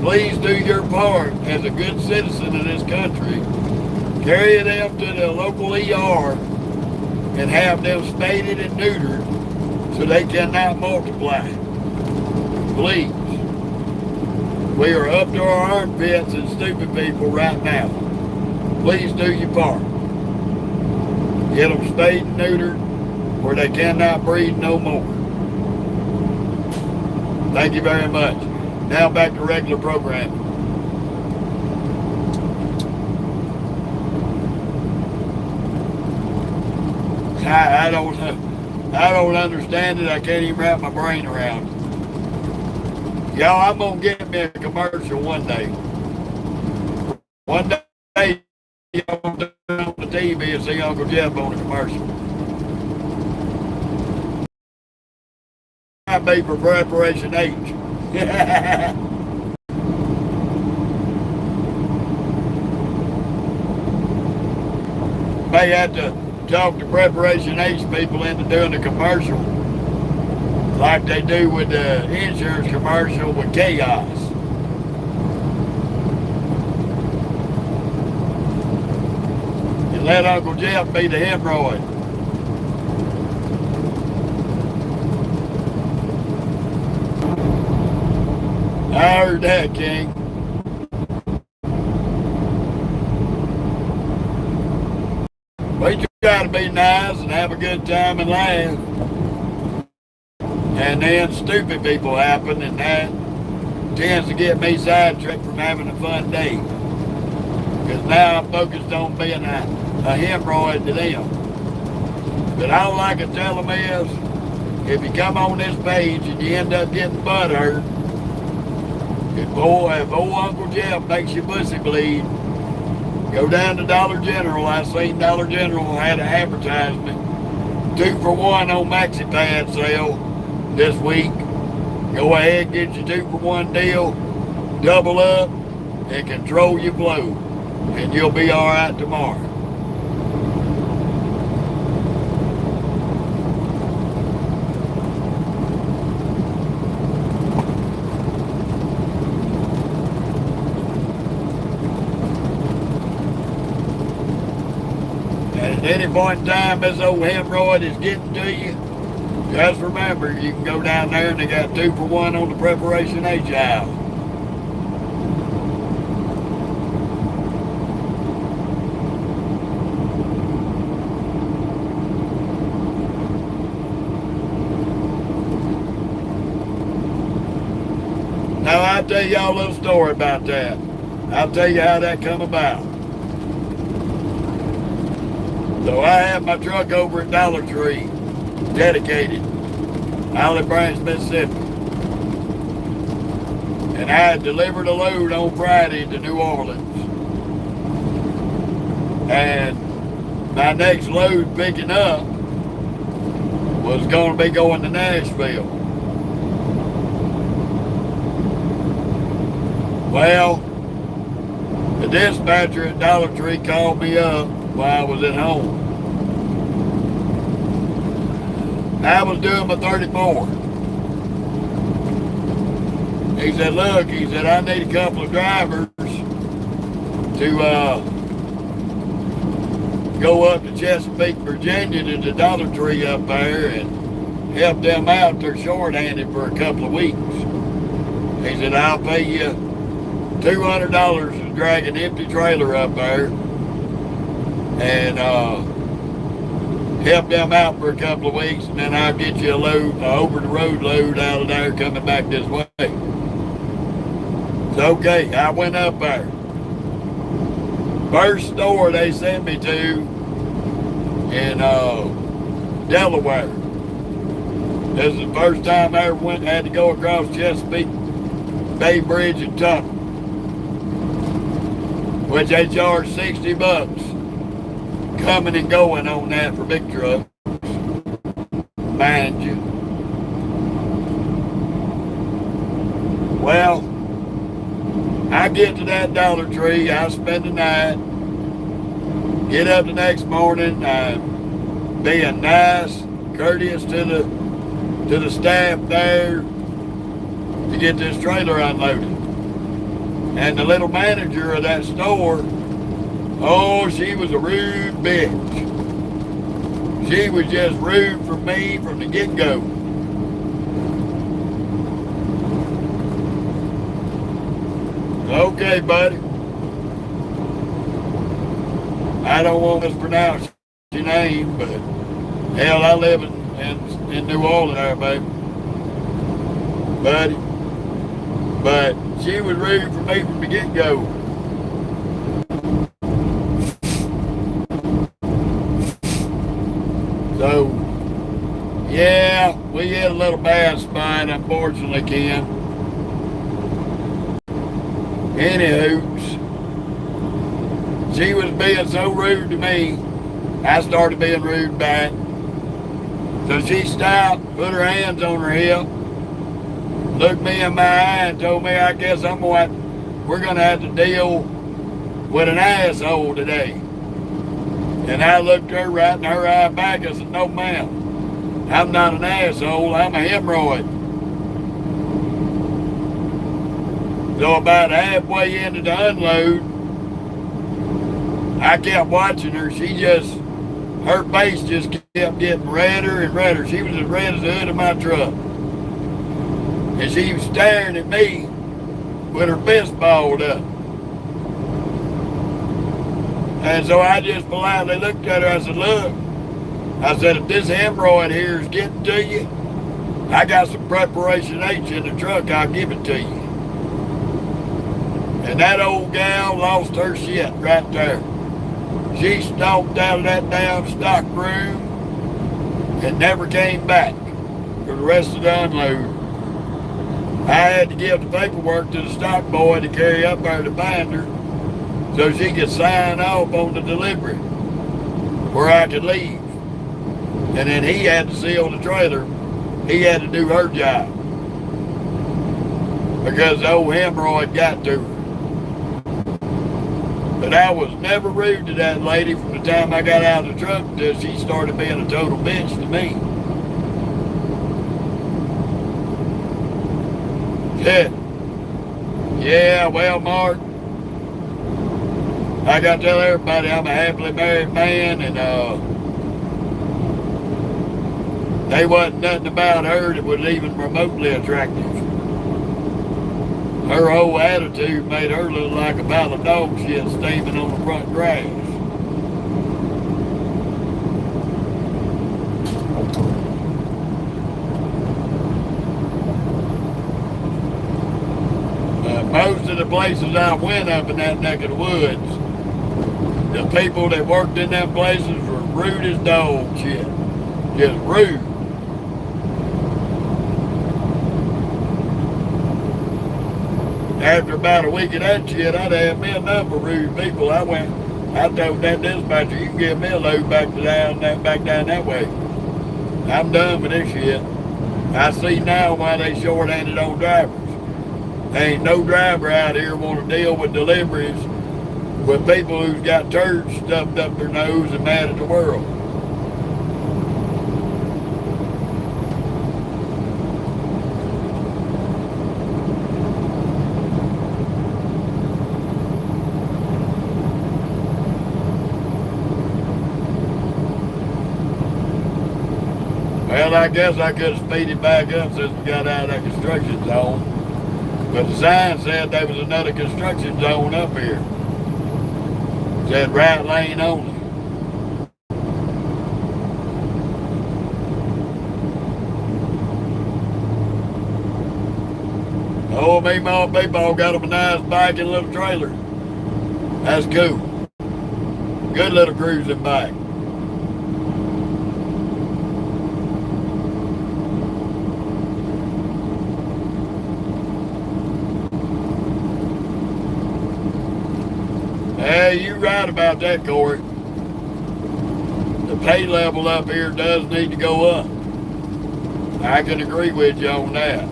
please do your part as a good citizen of this country. Carry them to the local ER and have them spaded and neutered so they cannot multiply. Please. We are up to our armpits in stupid people right now. Please do your part. Get them spayed and neutered where they cannot breed no more. Thank you very much. Now back to regular programming. I don't understand it. I can't even wrap my brain around it. Y'all, I'm gonna get me a commercial one day. One day, y'all gonna turn on the TV and see Uncle Jeff on a commercial. Might be for Preparation H. May have to talk to Preparation H people into doing a commercial like they do with the insurance commercial with Chaos. And let Uncle Jeff be the hemorrhoid. I heard that, King. We try to be nice and have a good time and laugh. And then stupid people happen, and that tends to get me sidetracked from having a fun day. Because now I'm focused on being a hemorrhoid to them. But all I can tell them is, if you come on this page and you end up getting butthurt, if old Uncle Jeff makes your pussy bleed, go down to Dollar General. I seen Dollar General had an advertisement. 2 for 1 on Maxi Pad sale this week. Go ahead, get your 2 for 1 deal, double up, and control your blow. And you'll be all right tomorrow. At any point in time this old hemorrhoid is getting to you, just remember you can go down there and they got 2 for 1 on the Preparation H aisle. Now I'll tell y'all a little story about that. I'll tell you how that come about. So I have my truck over at Dollar Tree, dedicated, Olive Branch, Mississippi. And I had delivered a load on Friday to New Orleans. And my next load picking up was going to be going to Nashville. Well, the dispatcher at Dollar Tree called me up while I was at home. I was doing my 34. He said, look, he said, I need a couple of drivers to go up to Chesapeake, Virginia to the Dollar Tree up there and help them out. They're short-handed for a couple of weeks. He said, I'll pay you $200 to drag an empty trailer up there. And help them out for a couple of weeks, and then I'll get you a load, over-the-road load out of there coming back this way. It's okay. I went up there. First store they sent me to in Delaware. This is the first time I ever had to go across Chesapeake Bay Bridge and Tunnel, which they charge $60 coming and going on that for big trucks, mind you. Well, I get to that Dollar Tree, I spend the night, get up the next morning, being nice, courteous to the staff there to get this trailer unloaded. And the little manager of that store, oh, she was a rude bitch. She was just rude for me from the get-go. Okay, buddy. I don't want to mispronounce your name, but hell, I live in New Orleans there, baby. Buddy. But she was rude for me from the get-go. So, yeah, we had a little bad spot, unfortunately, Ken. Anywho, she was being so rude to me, I started being rude back. So she stopped, put her hands on her hip, looked me in my eye and told me, I guess we're going to have to deal with an asshole today. And I looked her right in her eye back. I said, no, ma'am, I'm not an asshole, I'm a hemorrhoid. So about halfway into the unload, I kept watching her. Her face just kept getting redder and redder. She was as red as the hood of my truck. And she was staring at me with her fist balled up. And so I just politely looked at her. I said, look, I said, if this hemorrhoid here is getting to you, I got some preparation H in the truck, I'll give it to you. And that old gal lost her shit right there. She stalked out of that damn stock room and never came back for the rest of the unload. I had to give the paperwork to the stock boy to carry up there to binder so she could sign off on the delivery where I could leave. And then he had to seal the trailer. He had to do her job because the old hemorrhoid got to her. But I was never rude to that lady from the time I got out of the truck until she started being a total bitch to me. Yeah, well, Mark, I got to tell everybody I'm a happily married man, and there wasn't nothing about her that was even remotely attractive. Her whole attitude made her look like a pile of dog shit steaming on the front grass. Most of the places I went up in that neck of the woods, the people that worked in them places were rude as dog shit. Just rude. After about a week of that shit, I'd have me enough of rude people. I told that dispatcher, you can give me a load back down that way. I'm done with this shit. I see now why they short-handed on drivers. There ain't no driver out here want to deal with deliveries with people who's got turds stuffed up their nose and mad at the world. Well, I guess I could have speeded back up since we got out of that construction zone. But the sign said there was another construction zone up here. It said right lane only. me and my people got them a nice bike and a little trailer. That's cool. Good little cruising bike. Hey, you're right about that, Corey. The pay level up here does need to go up. I can agree with you on that.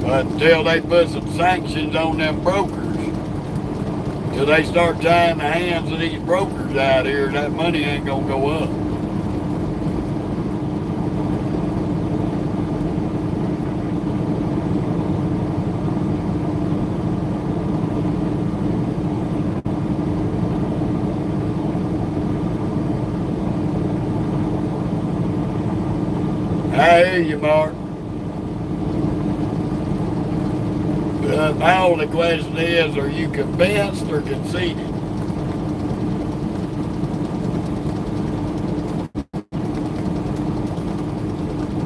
But until they put some sanctions on them brokers, till they start tying the hands of these brokers out here, that money ain't gonna go up. I hear you, Mark. My only question is, are you convinced or conceited?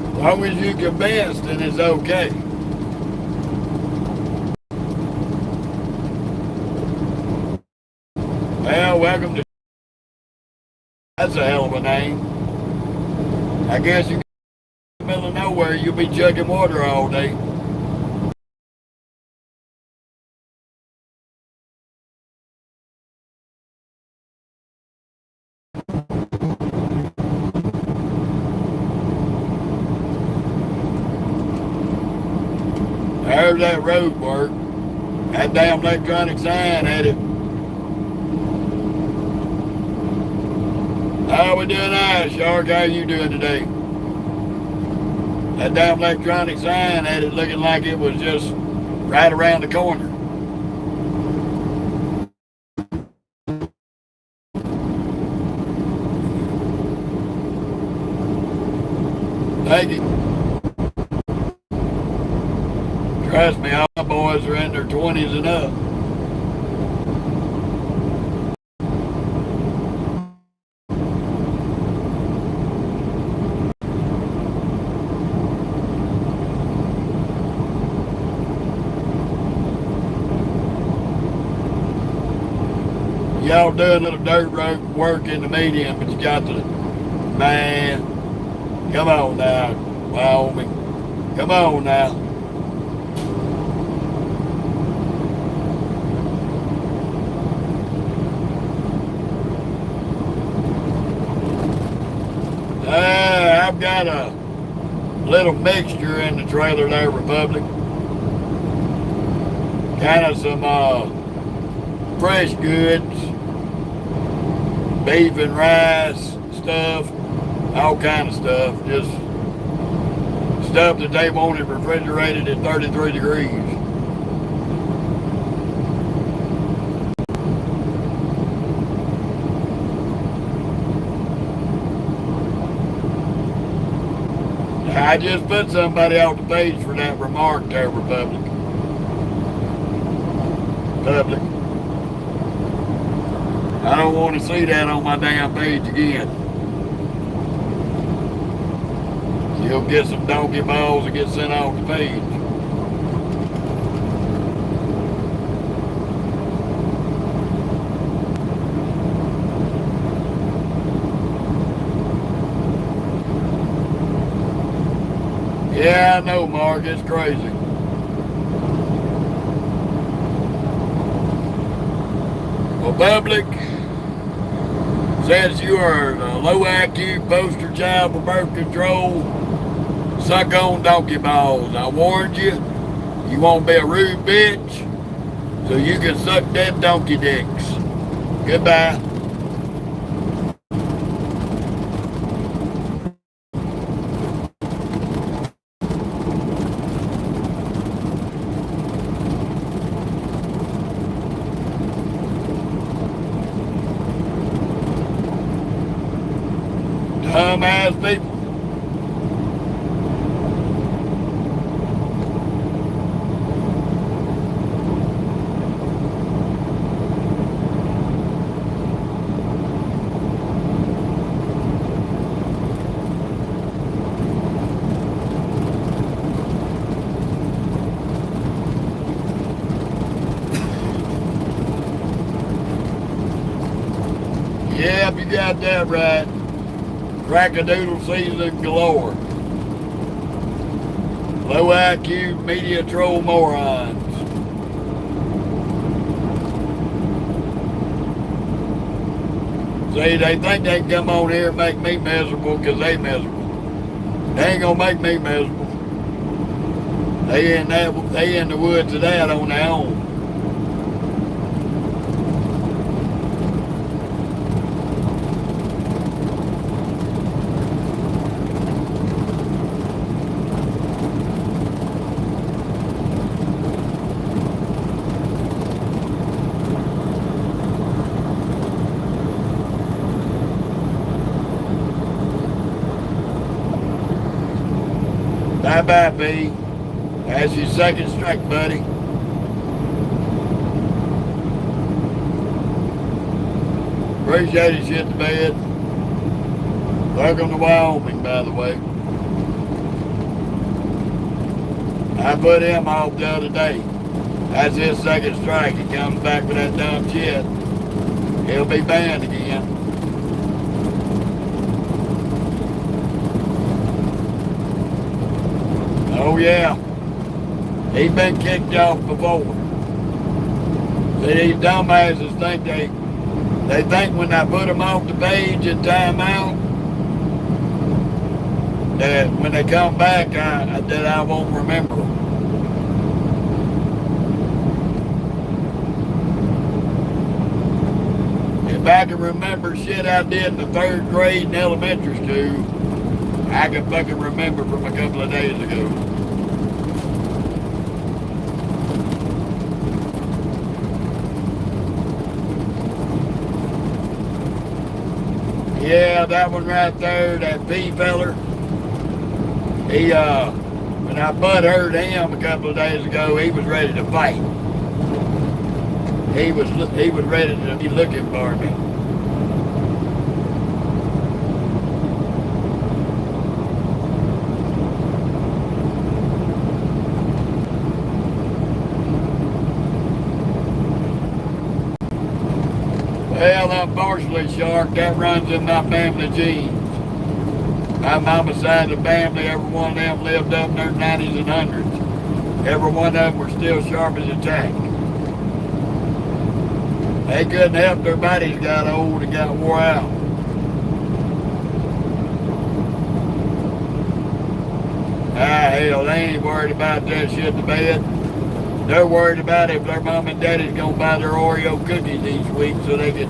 As long as you're convinced, then it's okay. Well, welcome to... That's a hell of a name. I guess you in the middle of nowhere, you'll be chugging water all day. There's that road work. That damn electronic sign had it. How we doing now, Shark? How you doing today? That damn electronic sign had it looking like it was just right around the corner. Thank you. Trust me, all my boys are in their 20s and up. Y'all doing a little dirt road work in the medium, but you got to, man, come on now, Wyoming. Come on now. I've got a little mixture in the trailer there, Republic. Kind of some fresh goods, beef and rice stuff, all kind of stuff. Just stuff that they wanted refrigerated at 33 degrees. I just put somebody off the page for that remark there, Republic. I don't want to see that on my damn page again. You'll get some donkey balls and get sent off the page. Yeah, I know, Mark. It's crazy. Well, public, since you are a low IQ poster child for birth control, suck on donkey balls. I warned you, you won't be a rude bitch, so you can suck them donkey dicks. Goodbye. Dumbass people. got that right. Crack-a-doodle season galore. Low IQ media troll morons. See, they think they can come on here and make me miserable because they miserable. They ain't gonna make me miserable. They in the woods of that on their own. Bye-bye, B. That's your second strike, buddy. Appreciate it, shit to bed. Welcome to Wyoming, by the way. I put him off the other day. That's his second strike. He comes back with that dumb shit. He'll be banned again. Oh yeah, he's been kicked off before. See, these dumbasses think they think when I put them off the page and time out, that when they come back, that I won't remember them. If I can remember shit I did in the 3rd grade in elementary school, I can fucking remember from a couple of days ago. Yeah, that one right there, that P feller. He, when I butt heard him a couple of days ago, he was ready to fight. He was ready to be looking for me. Well, unfortunately, Shark, that runs in my family genes. My mama's side of the family, every one of them lived up in their 90s and 100s. Every one of them were still sharp as a tack. They couldn't help their bodies got old and got wore out. Hell, they ain't worried about that shit to bed. They're worried about if their mom and daddy's gonna buy their Oreo cookies each week so they can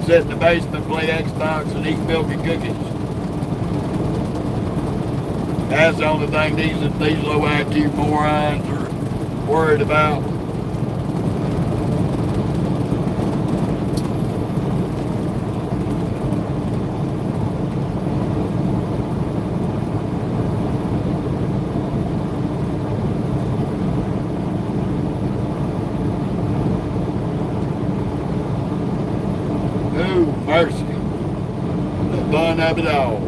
sit in the basement, play Xbox, and eat milk and cookies. That's the only thing these low IQ morons are worried about. Mercy, the fun of it all.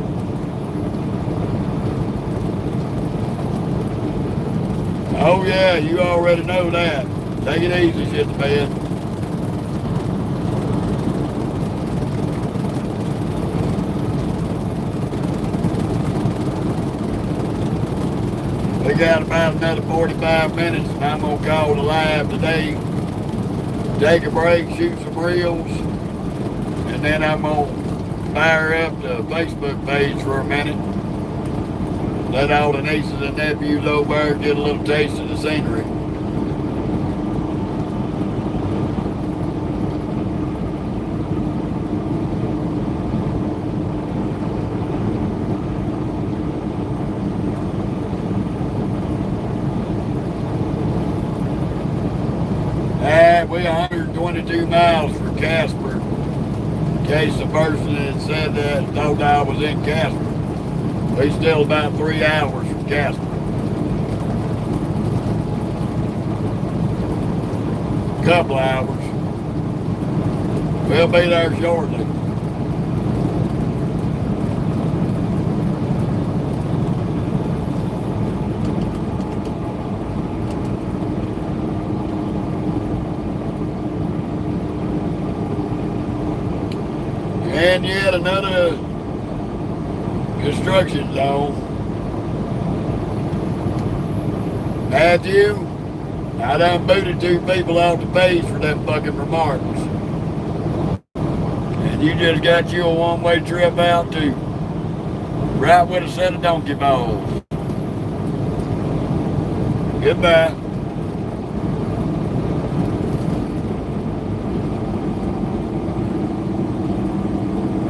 Oh yeah, you already know that. Take it easy, shit the bed. We got about another 45 minutes and I'm gonna call it live today. Take a break, shoot some reels. And then I'm going to fire up the Facebook page for a minute. Let all the nieces and nephews over there get a little taste of the scenery. We're 122 miles from Casper. In case the person that said that thought I was in Casper. We're still about 3 hours from Casper. Couple hours. We'll be there shortly. And yet another construction zone. Matthew, I done booted 2 people off the page for them fucking remarks. And you just got you a one-way trip out to right with a set of donkey balls. Goodbye.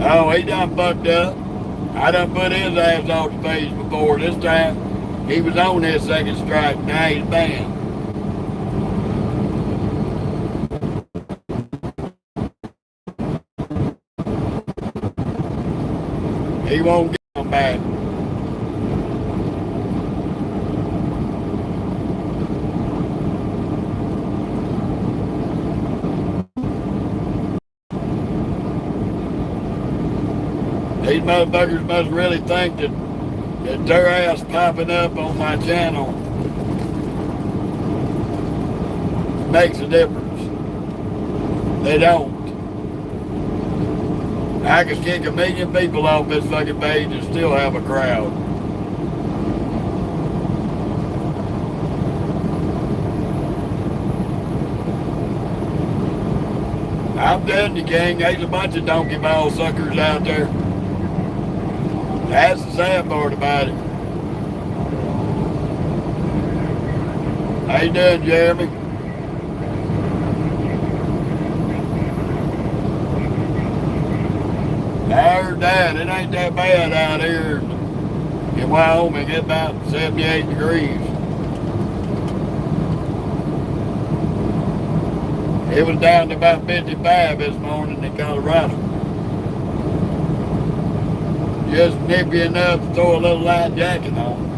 Oh, he done fucked up. I done put his ass off the page before. This time, he was on his second strike. Now he's banned. He won't get them back. These motherfuckers must really think that their ass popping up on my channel makes a difference. They don't. I could kick 1,000,000 people off this fucking page and still have a crowd. I'm telling you, King, there's a bunch of donkey ball suckers out there. That's the sad part about it. How you doing, Jeremy? I heard that. It ain't that bad out here in Wyoming. It's about 78 degrees. It was down to about 55 this morning in Colorado. Just nippy enough to throw a little light jacket on.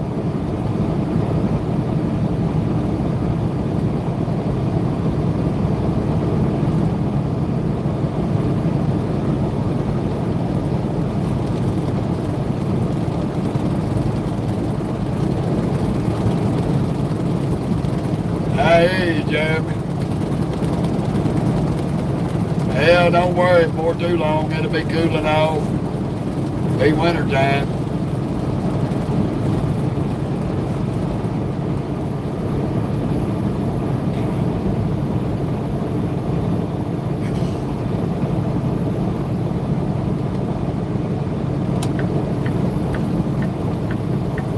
I hear you, Jeremy. Hell, don't worry for too long. It'll be cooling off. Be winter time.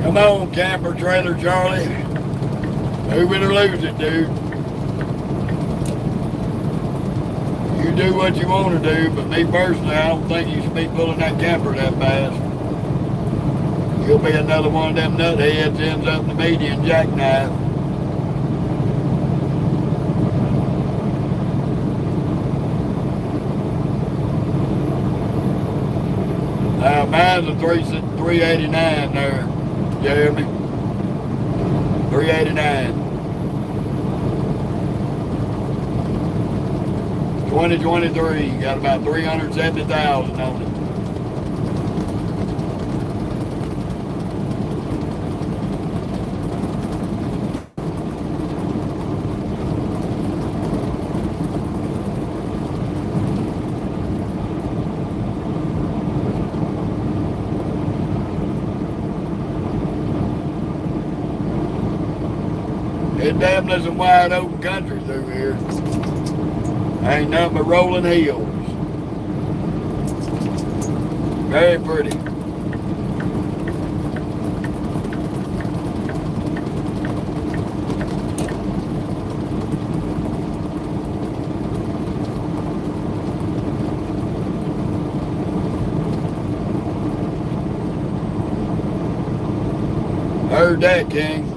Come on, camper trailer Charlie. Move it or lose it, dude. You do what you want to do, but me personally, I don't think you should be pulling that camper that fast. You'll be another one of them nutheads ends up in the median jackknife. Mine's a 389 there, Jeremy. 389. 2023, got about 370,000 on it. It's definitely some wide open country through here. Ain't nothing but rolling hills. Very pretty. Heard that, King.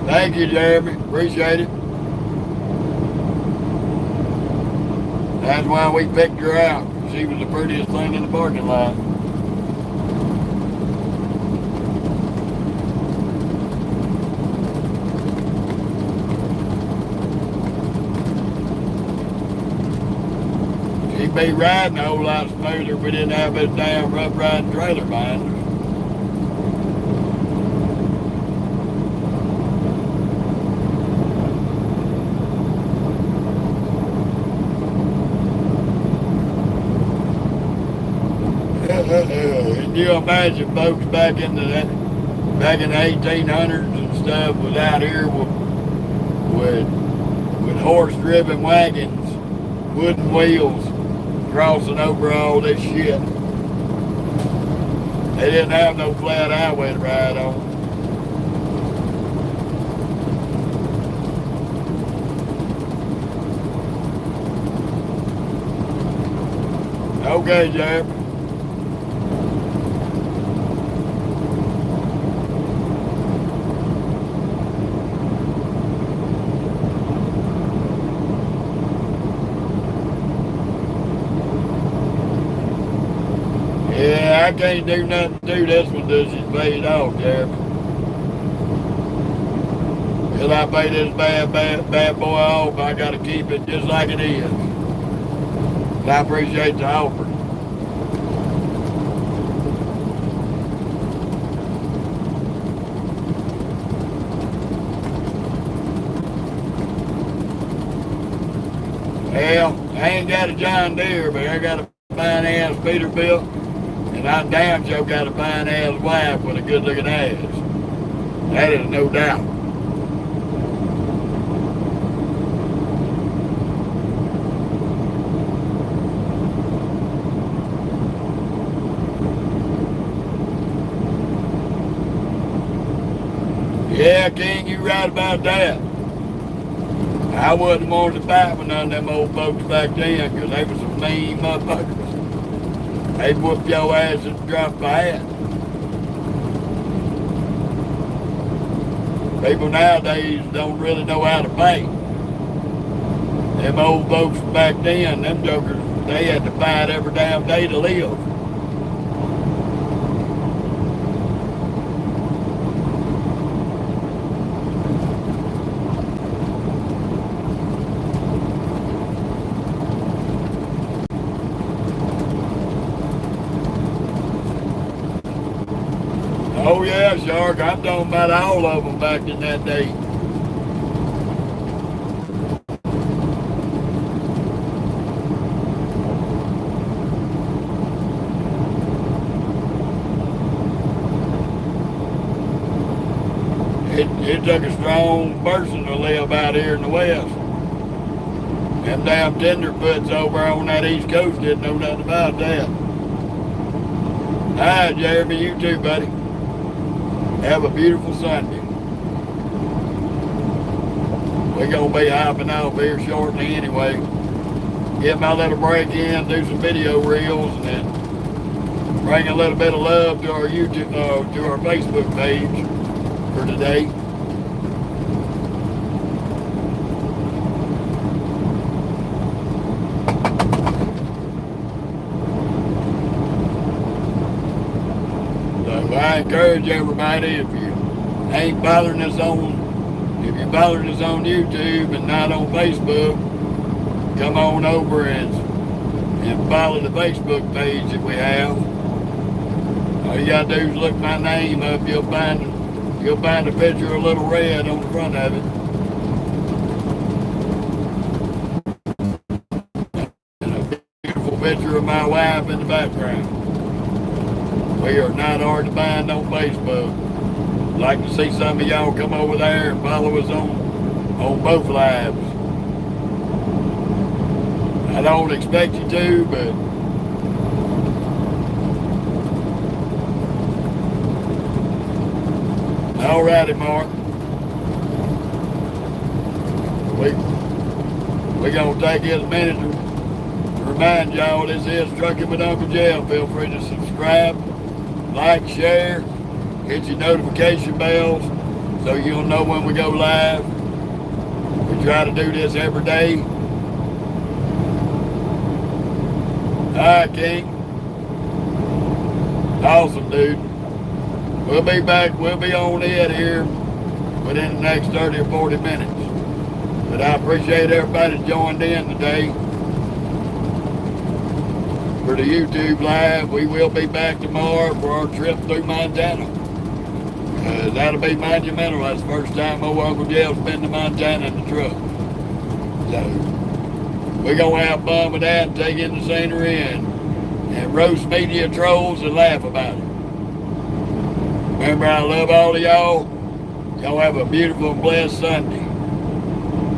Thank you, Jeremy. Appreciate it. That's why we picked her out. She was the prettiest thing in the parking lot. She'd be riding a whole lot smoother if we didn't have this damn rough riding trailer behind her. can you imagine folks back in the 1800s and stuff was out here with horse-driven wagons, wooden wheels, crossing over all this shit. They didn't have no flat highway to ride on. Okay, Jared. Yeah, I can't do nothing to this one till she's paid off, Jared. Till I pay this bad boy off, I gotta keep it just like it is. And I appreciate the offer. Well, I ain't got a John Deere, but I got a fine ass Peterbilt, and I damn sure got a fine ass wife with a good looking ass. That is no doubt. Yeah, King, you right about that. I wouldn't want to fight with none of them old folks back then, because they were some mean motherfuckers. They'd whoop your ass at the drop of a hat. People nowadays don't really know how to fight. Them old folks from back then, them jokers, they had to fight every damn day to live. Oh yeah, Shark, I'm talking about all of them back in that day. It took a strong person to live out here in the West. Them damn tenderfoots over on that East Coast didn't know nothing about that. All right, Jeremy, you too, buddy. Have a beautiful Sunday. We're going to be hopping off here shortly anyway. Get my little break in, do some video reels, and then bring a little bit of love to our YouTube, to our Facebook page for today. So I encourage everybody, if you ain't following us on, if you're following us on YouTube and not on Facebook, come on over and follow the Facebook page that we have. All you gotta do is look my name up. You'll find a picture of Little Red on the front of it. And a beautiful picture of my wife in the background. We are not hard to find on Facebook. I'd like to see some of y'all come over there and follow us on both lives. I don't expect you to, but alrighty, Mark. We gonna take it a minute to remind y'all this is Trucking with Uncle Jeff. Feel free to subscribe, like, share, hit your notification bells so you'll know when we go live. We try to do this every day. Alright, King. Awesome, dude. We'll be back. We'll be on it here within the next 30 or 40 minutes. But I appreciate everybody joined in today for the YouTube live. We will be back tomorrow for our trip through Montana. That'll be monumental. That's the first time old Uncle Jeff's been to Montana in the truck. So we're going to have fun with that and take in the scenery and and roast media trolls and laugh about it. Remember, I love all of y'all. Y'all have a beautiful and blessed Sunday.